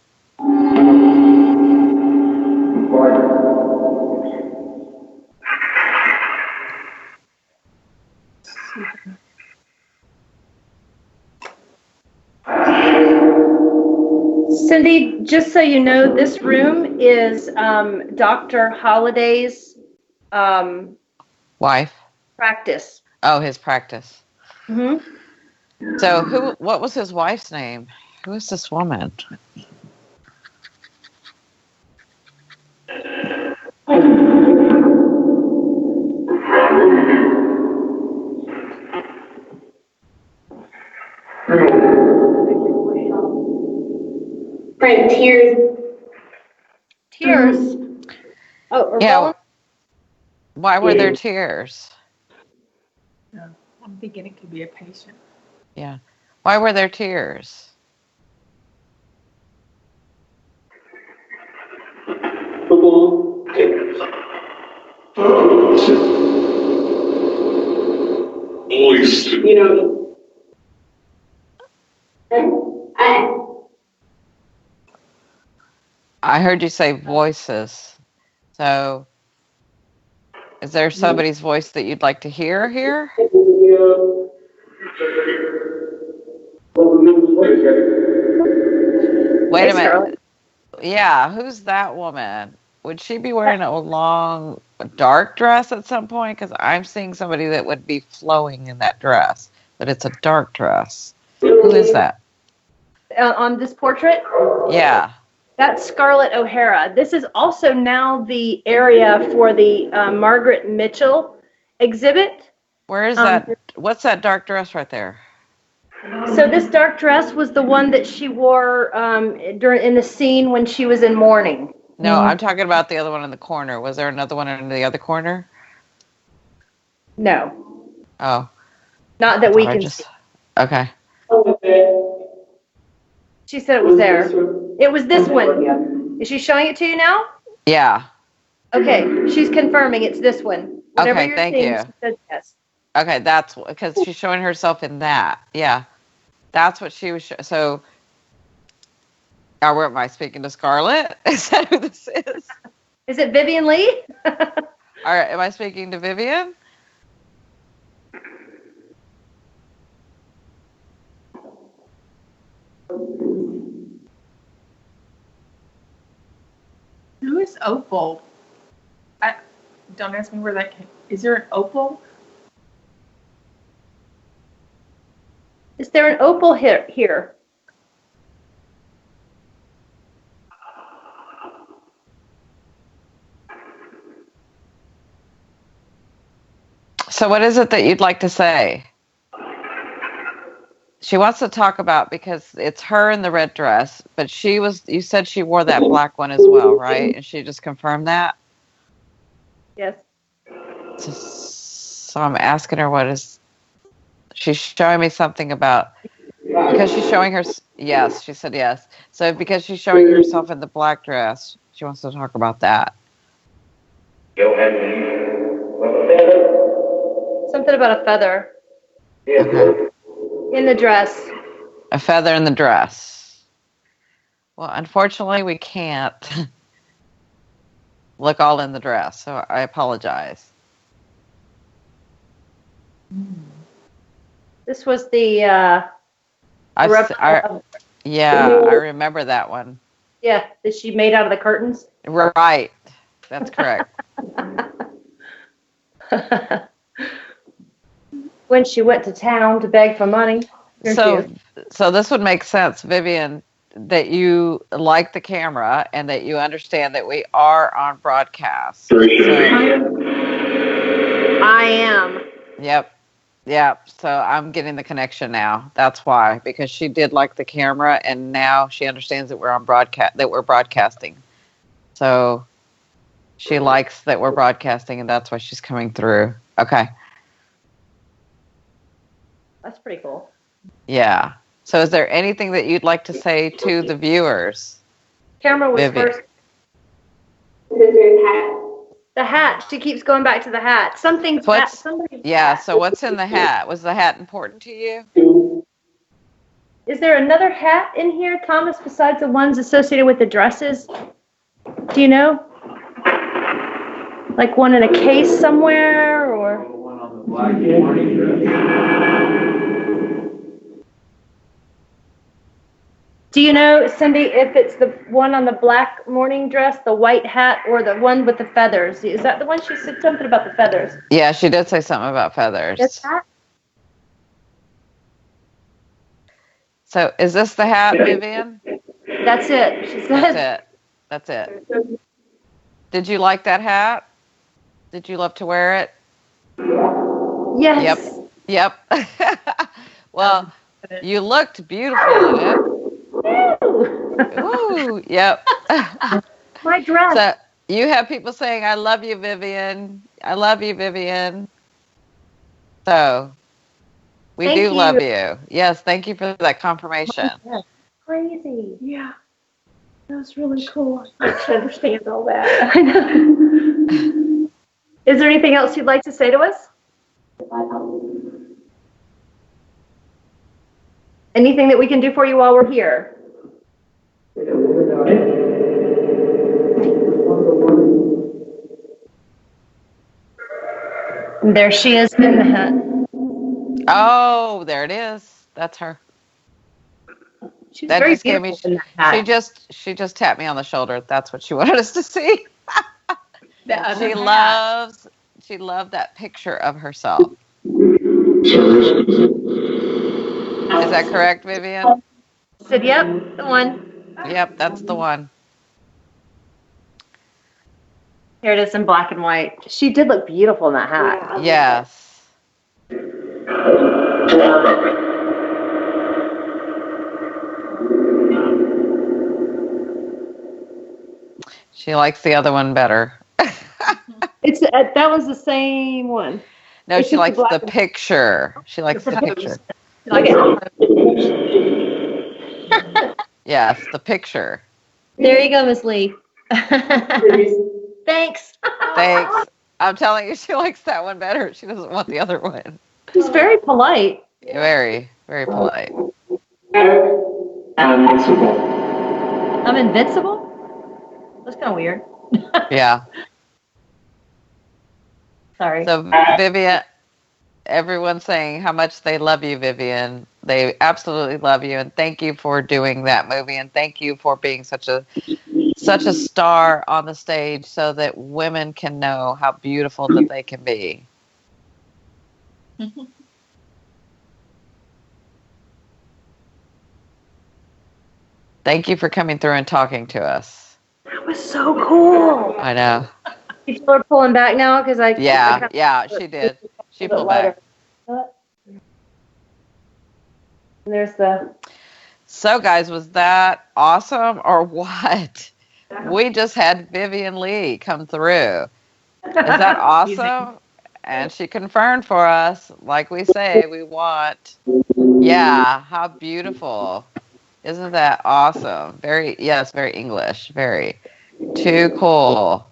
Cindy, just so you know, this room is Dr. Holliday's Wife? practice. Oh, his practice. Mm-hmm. So what was his wife's name? Who is this woman? Frank, tears. Tears. Oh, Yeah. Why were there tears? I'm thinking it could be a patient. Yeah. Why were there tears? You know, I heard you say voices. So is there somebody's voice that you'd like to hear here? Wait a minute. Yeah, who's that woman? Would she be wearing a long, dark dress at some point? Because I'm seeing somebody that would be flowing in that dress, but it's a dark dress. Who is that? On this portrait? Yeah. That's Scarlett O'Hara. This is also now the area for the Margaret Mitchell exhibit. Where is that? What's that dark dress right there? So this dark dress was the one that she wore in the scene when she was in mourning. No, I'm talking about the other one in the corner. Was there another one in the other corner? No. Oh. Not that we can see. Okay. She said it was there. It was this one. Is she showing it to you now? Yeah. Okay. She's confirming it's this one. Whatever Okay, you're thank seeing, you. she says yes. Okay, that's because she's showing herself in that. Yeah. That's what she was. So, am I speaking to Scarlett? Is that who this is? Is it Vivian Lee? All right. Am I speaking to Vivian? Who is Opal? Don't ask me where that came. Is there an Opal? Is there an opal here? So what is it that you'd like to say? She wants to talk about, because it's her in the red dress, but you said she wore that black one as well, right? And she just confirmed that? Yes. So I'm asking her she's showing me something about, because she's showing her, yes, she said yes. So because she's showing herself in the black dress, she wants to talk about that. Something about a feather. Okay. In the dress. A feather in the dress. Well, unfortunately, we can't look all in the dress, so I apologize. This was the yeah, I remember that one. Yeah, that she made out of the curtains. Right. That's correct. When she went to town to beg for money. So this would make sense, Vivian, that you like the camera and that you understand that we are on broadcast. So, I am. Yep. So I'm getting the connection now. That's why, because she did like the camera, and now she understands that we're on broadcast, that we're broadcasting. So she likes that we're broadcasting, and that's why she's coming through. Okay. That's pretty cool. Yeah. So is there anything that you'd like to say to the viewers? Camera was Vivian. first. The hat. She keeps going back to the hat. Yeah. So what's in the hat? Was the hat important to you? Is there another hat in here, Thomas, besides the ones associated with the dresses? Do you know? Like one in a case somewhere, or? One on the black morning dress. Do you know, Cindy, if it's the one on the black morning dress, the white hat, or the one with the feathers? Is that the one? She said something about the feathers. Yeah, she did say something about feathers. Is that? So is this the hat, Vivian? That's it. She said. That's it. Did you like that hat? Did you love to wear it? Yes. Yep. Well, you looked beautiful in it. Ooh, yep. My dress. So you have people saying, I love you, Vivian. I love you, Vivian. So we do love you. Yes, thank you for that confirmation. Crazy. Yeah. That was really cool. I can understand all that. I know. Is there anything else you'd like to say to us? Anything that we can do for you while we're here? There she is in the hat. Oh, there it is. That's her. She's That very just gave me. beautiful in the hat. She just tapped me on the shoulder. That's what she wanted us to see. She loved that picture of herself. Is that correct, Vivian? Said, yep, the one. Yep, that's the one. Here it is in black and white. She did look beautiful in that hat. Yes. She likes the other one better. It's that was the same one. No, she likes the picture. She likes the picture. Yes, the picture. There you go, Miss Lee. Thanks. Thanks. I'm telling you, she likes that one better. She doesn't want the other one. She's very polite. Very, very polite. I'm invincible. I'm invincible? That's kind of weird. Yeah. Sorry. So, Vivian, everyone's saying how much they love you, Vivian. They absolutely love you, and thank you for doing that movie, and thank you for being such a star on the stage so that women can know how beautiful that they can be. Thank you for coming through and talking to us. That was so cool. I know. You feel her pulling back now? Because Yeah, she did. She pulled back. And there's the... So, guys, was that awesome or what? We just had Vivian Lee come through. Is that awesome? And she confirmed for us, like we say, we want. Yeah, how beautiful. Isn't that awesome? Very English. Very. Too cool.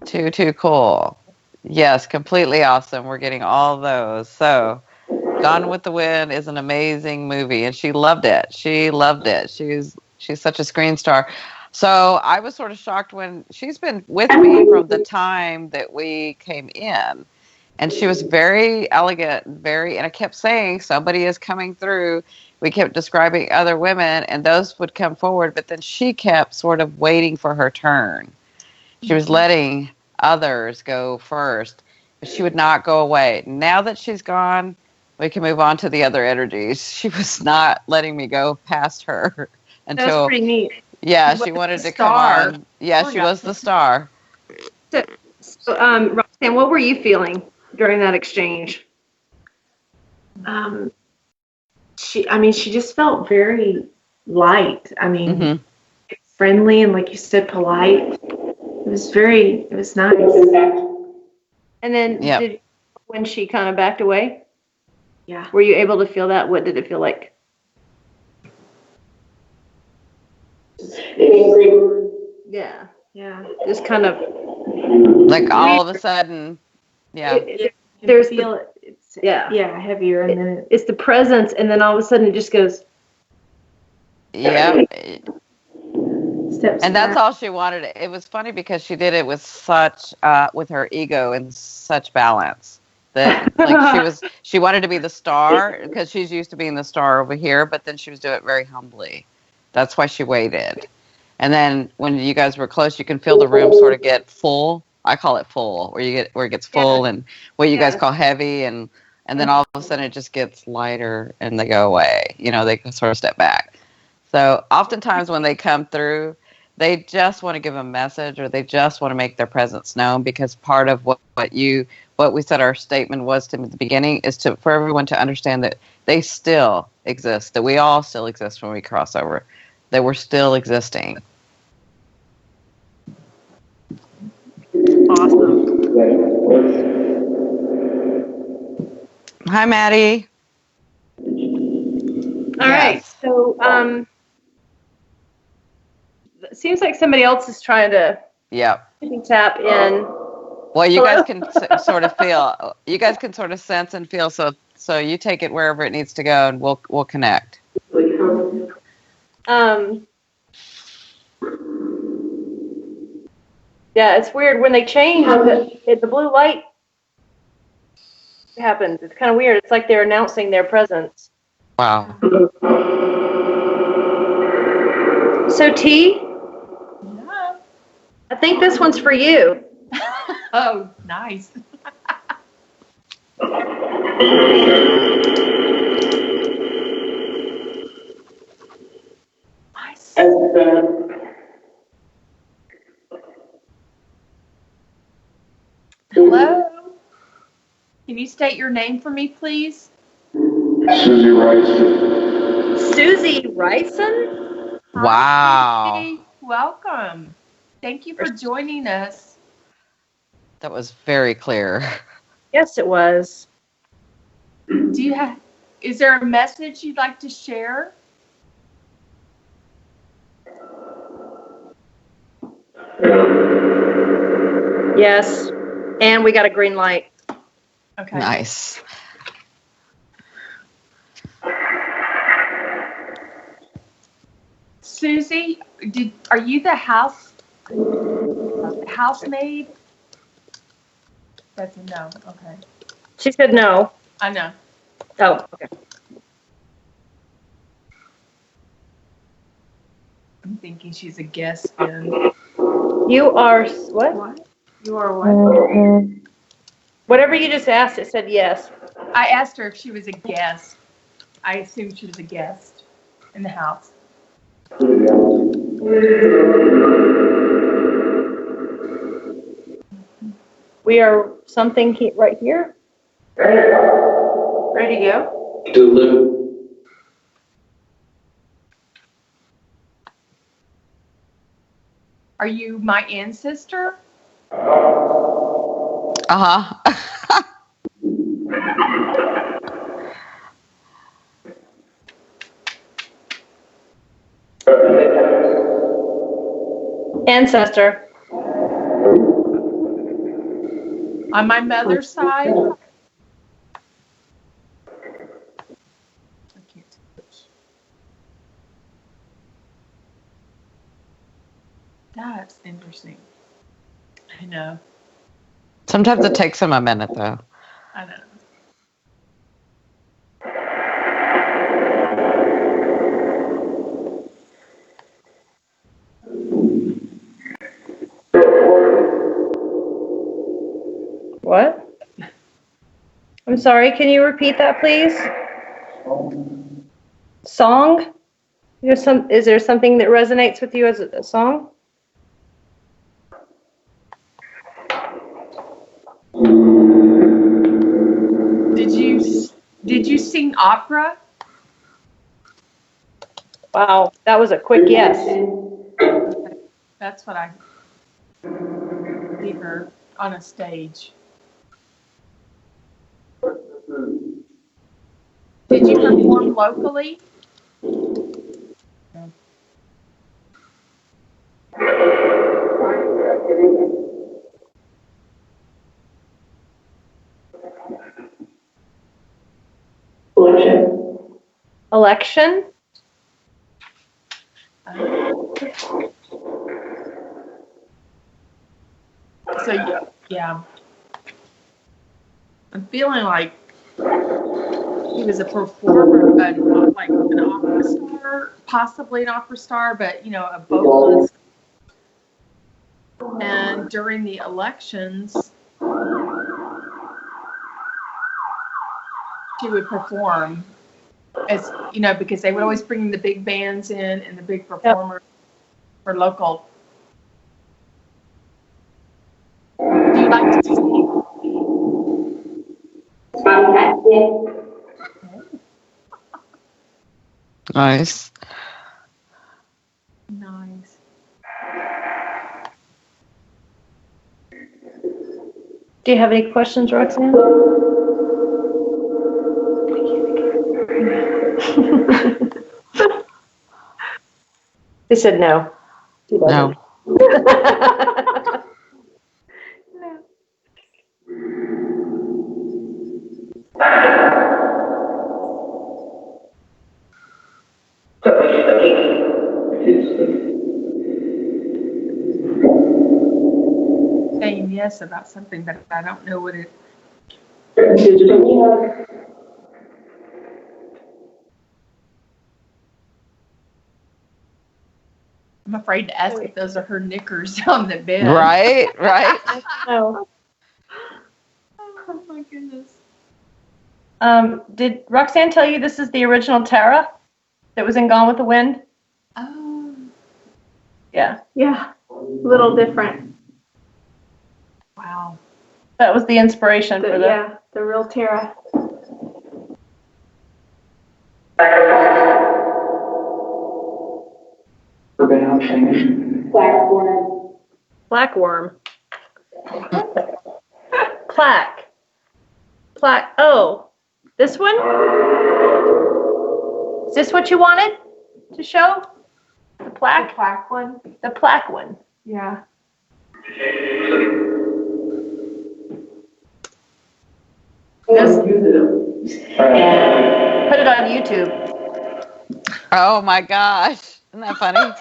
Too cool. Yes, completely awesome. We're getting all those. So, Gone with the Wind is an amazing movie, and she loved it. She's such a screen star. So I was sort of shocked when she's been with me from the time that we came in, and she was very elegant, and I kept saying somebody is coming through. We kept describing other women, and those would come forward, but then she kept sort of waiting for her turn. She was letting others go first, but she would not go away. Now that she's gone, we can move on to the other energies. She was not letting me go past her until. That was pretty neat. Yeah, she wanted to come on. Yeah, she was the star. So Roxanne, what were you feeling during that exchange? She just felt very light. Friendly and, like you said, polite. It was nice. And then when she kind of backed away? Yeah. Were you able to feel that? What did it feel like? Yeah. Yeah. Just kind of like all of a sudden. Yeah. There's feel it. Yeah. heavier, and then It's the presence, and then all of a sudden it just goes. Yep. steps And that's back. all she wanted. It was funny because she did it with such, with her ego in such balance that like she wanted to be the star because she's used to being the star over here, but then she was doing it very humbly. That's why she waited. And then when you guys were close, you can feel the room sort of get full. I call it full, where it gets full, and what you guys call heavy, and then all of a sudden it just gets lighter and they go away. You know, they sort of step back. So oftentimes when they come through, they just want to give a message, or they just want to make their presence known, because part of what we said our statement was to at the beginning is for everyone to understand that they still exist, that we all still exist when we cross over, that we're still existing. Awesome. Hi, Maddie. All right. So, it seems like somebody else is trying to tap in. Well, you guys can sort of feel. You guys can sort of sense and feel. So you take it wherever it needs to go, and we'll connect. Yeah, it's weird when they change. The blue light happens. It's kind of weird. It's like they're announcing their presence. Wow. So T, Yeah. I think this one's for you. Oh, nice. Nice. Hello. Can you state your name for me, please? Susie Rice. Susie Ryson? Wow. Hi, Susie. Welcome. Thank you for joining us. That was very clear. Yes, it was. Is there a message you'd like to share? Yes. And we got a green light. Okay. Nice. Susie, are you the housemaid? That's a no. Okay. She said no. I know. Oh, okay. I'm thinking she's a guest then. You are what? You are what? Whatever you just asked, it said yes. I asked her if she was a guest. I assumed she was a guest in the house. We are something right here. Ready to go? Deliver. Are you my ancestor? Uh-huh. Ancestor. On my mother's side? I can't touch. That's interesting. I know. Sometimes it takes them a minute, though. I know. What? I'm sorry, can you repeat that, please? Song? Is there something that resonates with you as a song? Did you sing opera? Wow, that was a quick yes. That's what I see her on a stage. Did you perform locally? election. So, yeah. I'm feeling like he was a performer, like an opera star, possibly an opera star, but, a vocalist. And during the elections, she would perform as, because they would always bring the big bands in and the big performers for local. Do you like to sing? Nice. Nice. Do you have any questions, Roxanne? They said no. No. Saying yes about something, but I don't know what it. I'm afraid to ask if those are her knickers on the bed. Right. No. Oh my goodness. Did Roxanne tell you this is the original Tara that was in Gone with the Wind? Oh. Yeah. Yeah. A little different. Wow. That was the inspiration for the. Yeah, the real Tara. Blackworm. Plaque. Oh, this one? Is this what you wanted to show? The plaque? The plaque one? The plaque one. Yeah. Yes. Put it on YouTube. Oh my gosh. Isn't that funny?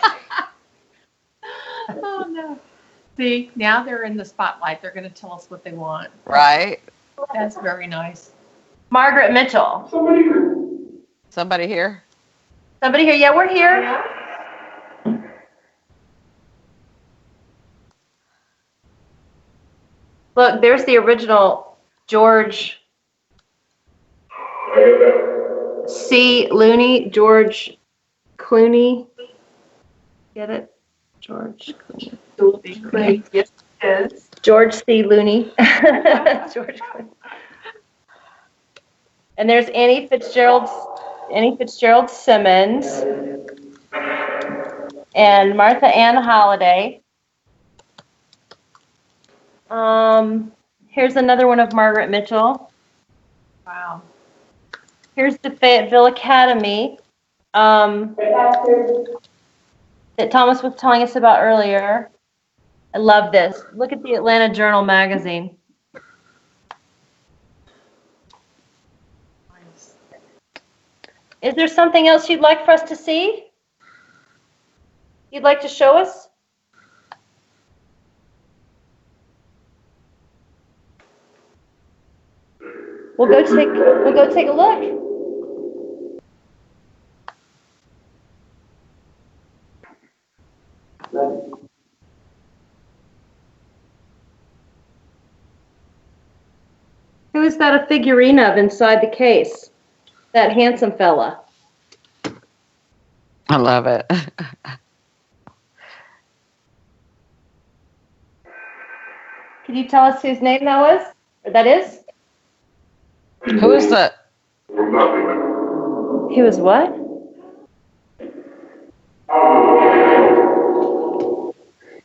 Oh no. See, now they're in the spotlight. They're going to tell us what they want. Right. That's very nice. Margaret Mitchell. Somebody here? Somebody here? Yeah, we're here. Yeah. Look, there's the original George C. Looney, George Clooney. Get it? George Clooney. Yes, it is. George C. Looney. George Clooney. And there's Annie Fitzgerald Simmons and Martha Ann Holliday. Here's another one of Margaret Mitchell. Wow. Here's the Fayetteville Academy that Thomas was telling us about earlier. I love this. Look at the Atlanta Journal magazine. Nice. Is there something else you'd like for us to see? You'd like to show us? We'll go take a look. Who is that a figurine of inside the case? That handsome fella. I love it. Can you tell us whose name that was? Or that is? Who is that? He was what?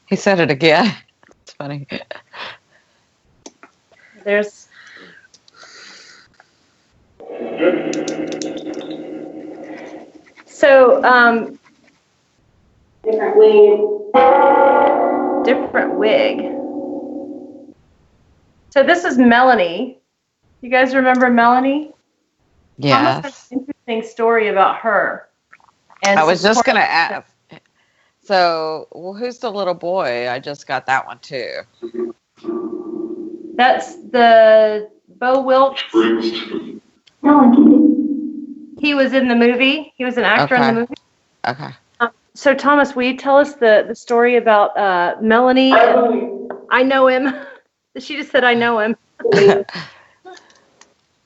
He said it again. It's funny. There's. So, different wig. So this is Melanie. You guys remember Melanie? Yes. interesting story about her. And I was just going to ask. So, who's the little boy? I just got that one too. That's the Bo Wilkes. He was in the movie. He was an actor in the movie. Okay. So, Thomas, will you tell us the story about Melanie? I know him. She just said, I know him.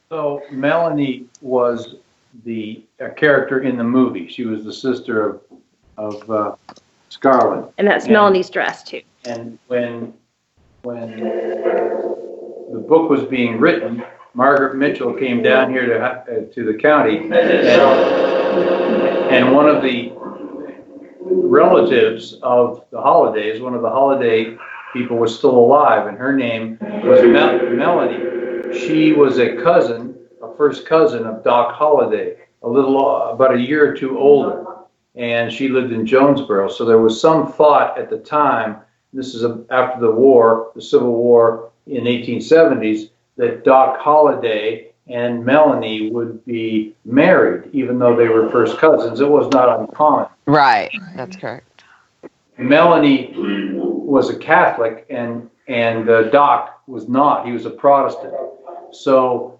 So Melanie was a character in the movie. She was the sister of Scarlett. And that's Melanie's dress, too. And when the book was being written, Margaret Mitchell came down here to the county, and one of the relatives of the Hollidays, one of the Holiday people, was still alive, and her name was Melanie. She was a first cousin of Doc Holliday, about a year or two older, and she lived in Jonesboro. So there was some thought at the time, this is after the Civil War in 1870s, that Doc Holliday and Melanie would be married, even though they were first cousins. It was not uncommon. Right, that's correct. Melanie was a Catholic, and Doc was not. He was a Protestant. So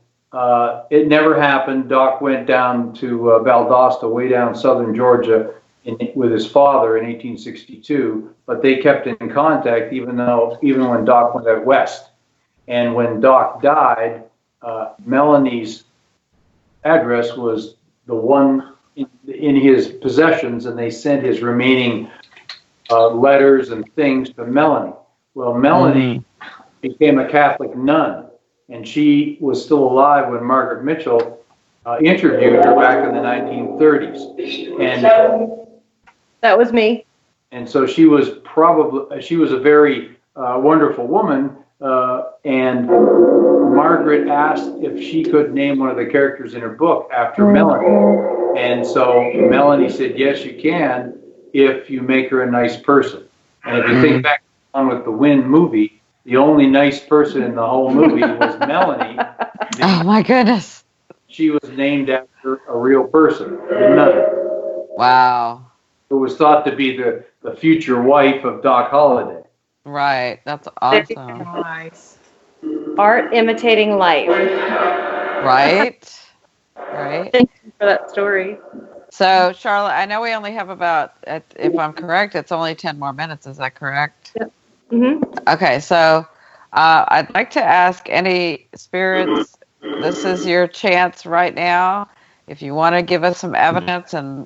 it never happened. Doc went down to Valdosta, way down southern Georgia, with his father in 1862. But they kept in contact even when Doc went out west. And when Doc died, Melanie's address was the one in his possessions, and they sent his remaining letters and things to Melanie. Well, Melanie became a Catholic nun, and she was still alive when Margaret Mitchell interviewed her back in the 1930s. And that was me. And so she was a very wonderful woman, and Margaret asked if she could name one of the characters in her book after Melanie. And so Melanie said, yes, you can, if you make her a nice person. And if you think back on with the Wind movie, the only nice person in the whole movie was Melanie. Oh my goodness. She was named after a real person, a nun. Wow. Who was thought to be the future wife of Doc Holliday. Right. That's awesome. Nice. Art imitating life. Right. Right. Thank you for that story. So, Sharla, I know we only have about, if I'm correct, it's only 10 more minutes. Is that correct? Yep. Mm-hmm. Okay. So, I'd like to ask any spirits, this is your chance right now. If you want to give us some evidence and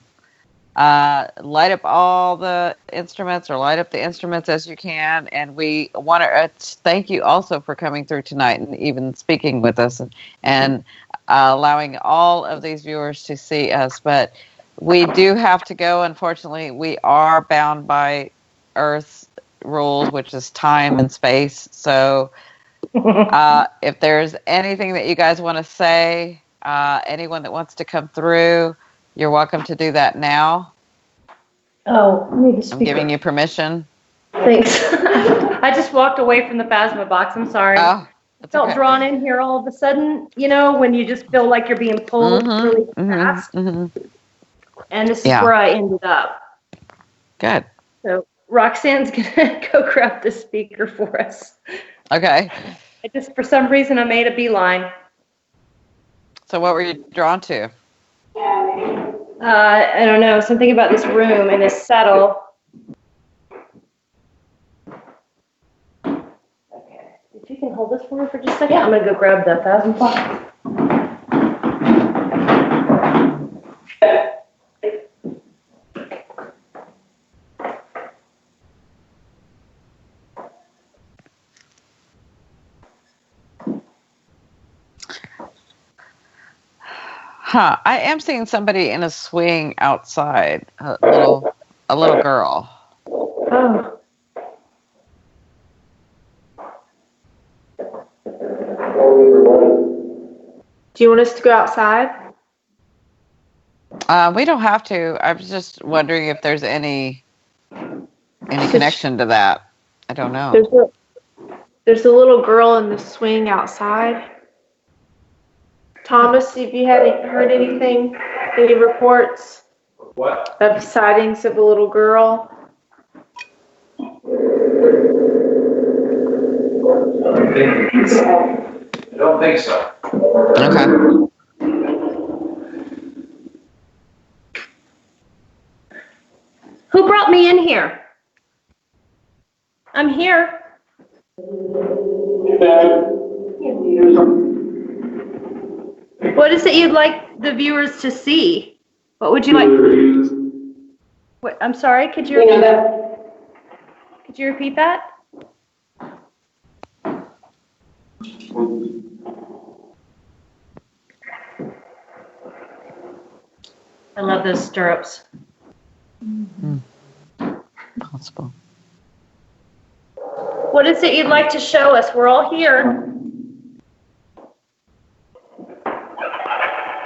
light up all the instruments, or light up the instruments as you can. And we want to thank you also for coming through tonight and even speaking with us and allowing all of these viewers to see us. But we do have to go. Unfortunately, we are bound by Earth's rules, which is time and space. So if there's anything that you guys want to say, anyone that wants to come through, you're welcome to do that now. Oh, I need to speak. I'm giving you permission. Thanks. I just walked away from the Phasma box. I'm sorry. Oh, I felt drawn in here all of a sudden, when you just feel like you're being pulled really fast. Mm-hmm. And this is where I ended up. Good. So Roxanne's going to go grab the speaker for us. Okay. For some reason, I made a beeline. So what were you drawn to? I don't know, something about this room and this settle. Okay, if you can hold this for me for just a second, I'm going to go grab the Phasma box. Huh. I am seeing somebody in a swing outside. A little girl. Oh. Do you want us to go outside? We don't have to. I was just wondering if there's any connection to that. I don't know. There's a little girl in the swing outside. Thomas, if you hadn't heard anything. any reports What? of sightings of a little girl? I don't think so. Okay. Who brought me in here? I'm here. What is it you'd like the viewers to see? What would you like? What, I'm sorry, could you repeat that? I love those stirrups. Possible. What is it you'd like to show us? We're all here.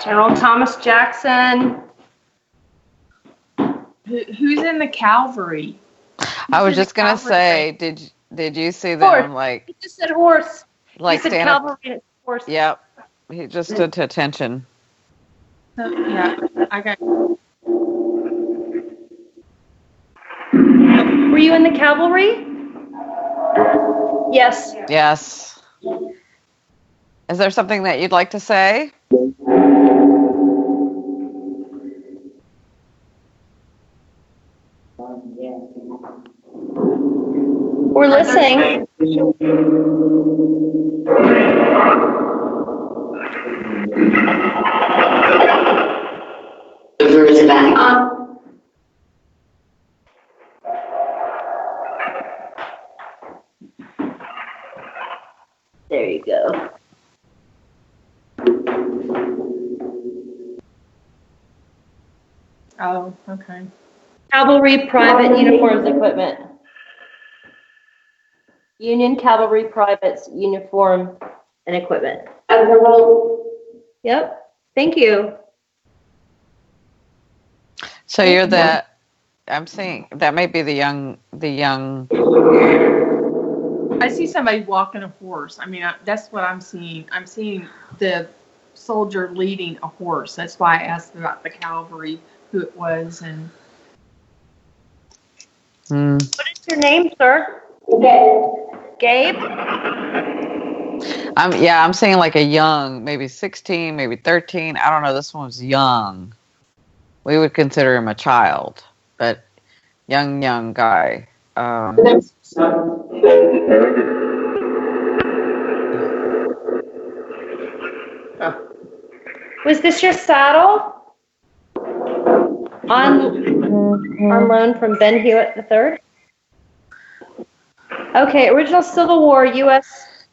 General Thomas Jackson. Who's in the cavalry? I was just gonna say, did you see them Horse. like He just said horse. like He said stand up? cavalry and it's horse. Yep. He just stood to attention. Yeah, I got. Were you in the cavalry? Yes. Yes. Is there something that you'd like to say? We're listening. There you go. Oh, okay. Cavalry Private Uniforms Equipment. Union Cavalry Privates Uniform and Equipment. Yep. Thank you. So you're the. I'm seeing that may be the young. I see somebody walking a horse. I mean, that's what I'm seeing. I'm seeing the soldier leading a horse. That's why I asked about the cavalry, who it was, and. What is your name, sir? Gabe? I'm seeing like a young, maybe 16, maybe 13. I don't know. This one was young. We would consider him a child, but young guy. Was this your saddle? On loan from Ben Hewitt III? Okay, original Civil War U.S.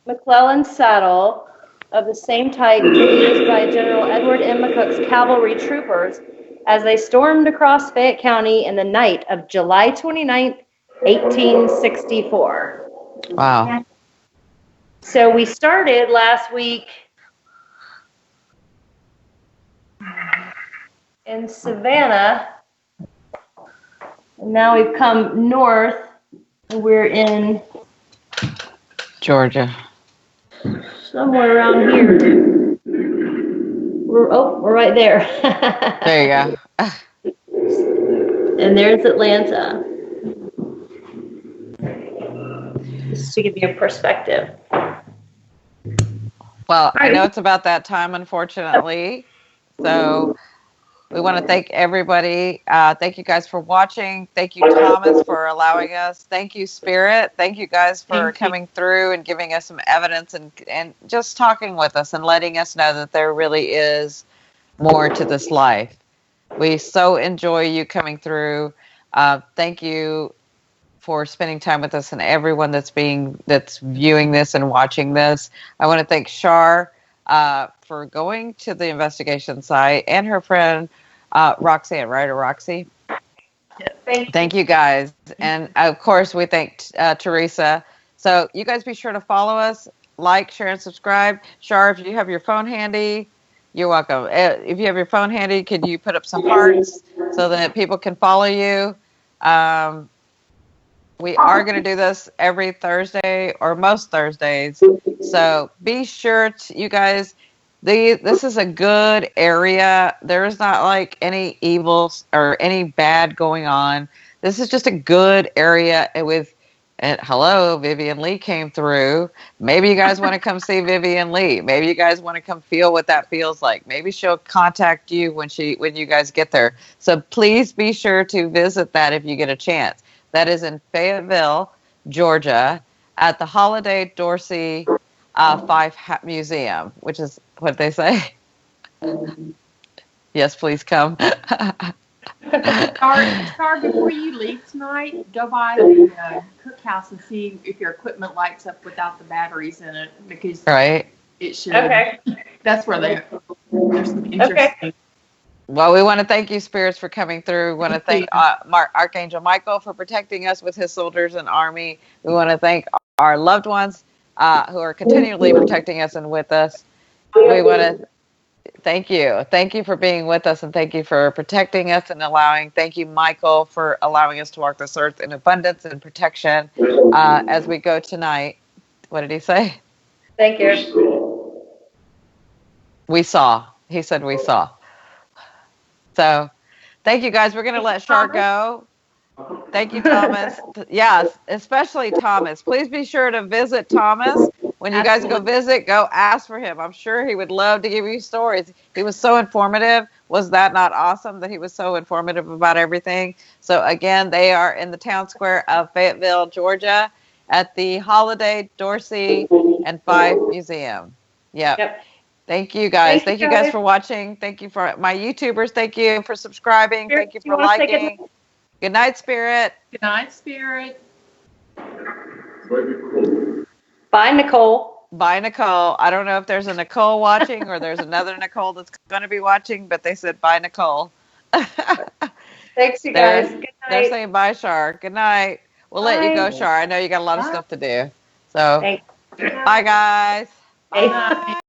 McClellan saddle of the same type used by General Edward M. McCook's cavalry troopers as they stormed across Fayette County in the night of July 29th, 1864. Wow. So we started last week in Savannah, and now we've come north, and we're in Georgia. somewhere around here. We're right there. There you go. And there's Atlanta. Just to give you a perspective. Well, I know it's about that time, unfortunately. So we want to thank everybody. Thank you guys for watching. Thank you, Thomas, for allowing us. Thank you, Spirit. Thank you guys for coming through and giving us some evidence and just talking with us and letting us know that there really is more to this life. We so enjoy you coming through. Thank you for spending time with us and everyone that's viewing this and watching this. I want to thank Shar for going to the investigation site and her friend Roxanne, right? Or Roxy? Yeah, thank you guys. And of course, we thank Teresa. So you guys be sure to follow us, like, share, and subscribe. Shar, if you have your phone handy, you're welcome. If you have your phone handy, could you put up some hearts so that people can follow you? We are going to do this every Thursday or most Thursdays. So be sure to, you guys, This is a good area. There's not like any evil or any bad going on. This is just a good area and hello, Vivian Lee came through. Maybe you guys want to come see Vivian Lee. Maybe you guys want to come feel what that feels like. Maybe she'll contact you when you guys get there. So please be sure to visit that if you get a chance. That is in Fayetteville, Georgia, at the Holliday Dorcey Fife Museum, which is what they say. Yes, please come. Star, before you leave tonight, go by the cookhouse and see if your equipment lights up without the batteries in it, because it should. Okay. That's where there's some interesting. Okay. Well, we want to thank you, spirits, for coming through. We want to thank Archangel Michael for protecting us with his soldiers and army. We want to thank our loved ones who are continually protecting us and with us. We want to thank you. Thank you for being with us, and thank you for protecting us and thank you, Michael, for allowing us to walk this earth in abundance and protection as we go tonight. What did he say? Thank you. We saw. He said we saw. So thank you, guys. We're going to let Shar go. Thank you, Thomas. Yes, especially Thomas. Please be sure to visit Thomas. When you guys go visit, go ask for him. I'm sure he would love to give you stories. He was so informative. Was that not awesome that he was so informative about everything? So again, they are in the town square of Fayetteville, Georgia, at the Holliday Dorcey and Fife Museum. Yep. Thank you, guys. Thank you guys for watching. Thank you for my YouTubers. Thank you for subscribing. Thank you for liking. Good night, Spirit. Good night, Spirit. Bye, Nicole. Bye, Nicole. I don't know if there's a Nicole watching or there's another Nicole that's going to be watching, but they said bye, Nicole. Thanks, you guys. Good night. They're saying bye, Shar. Good night. We'll let you go, Shar. I know you got a lot of stuff to do. So, bye, guys. Bye.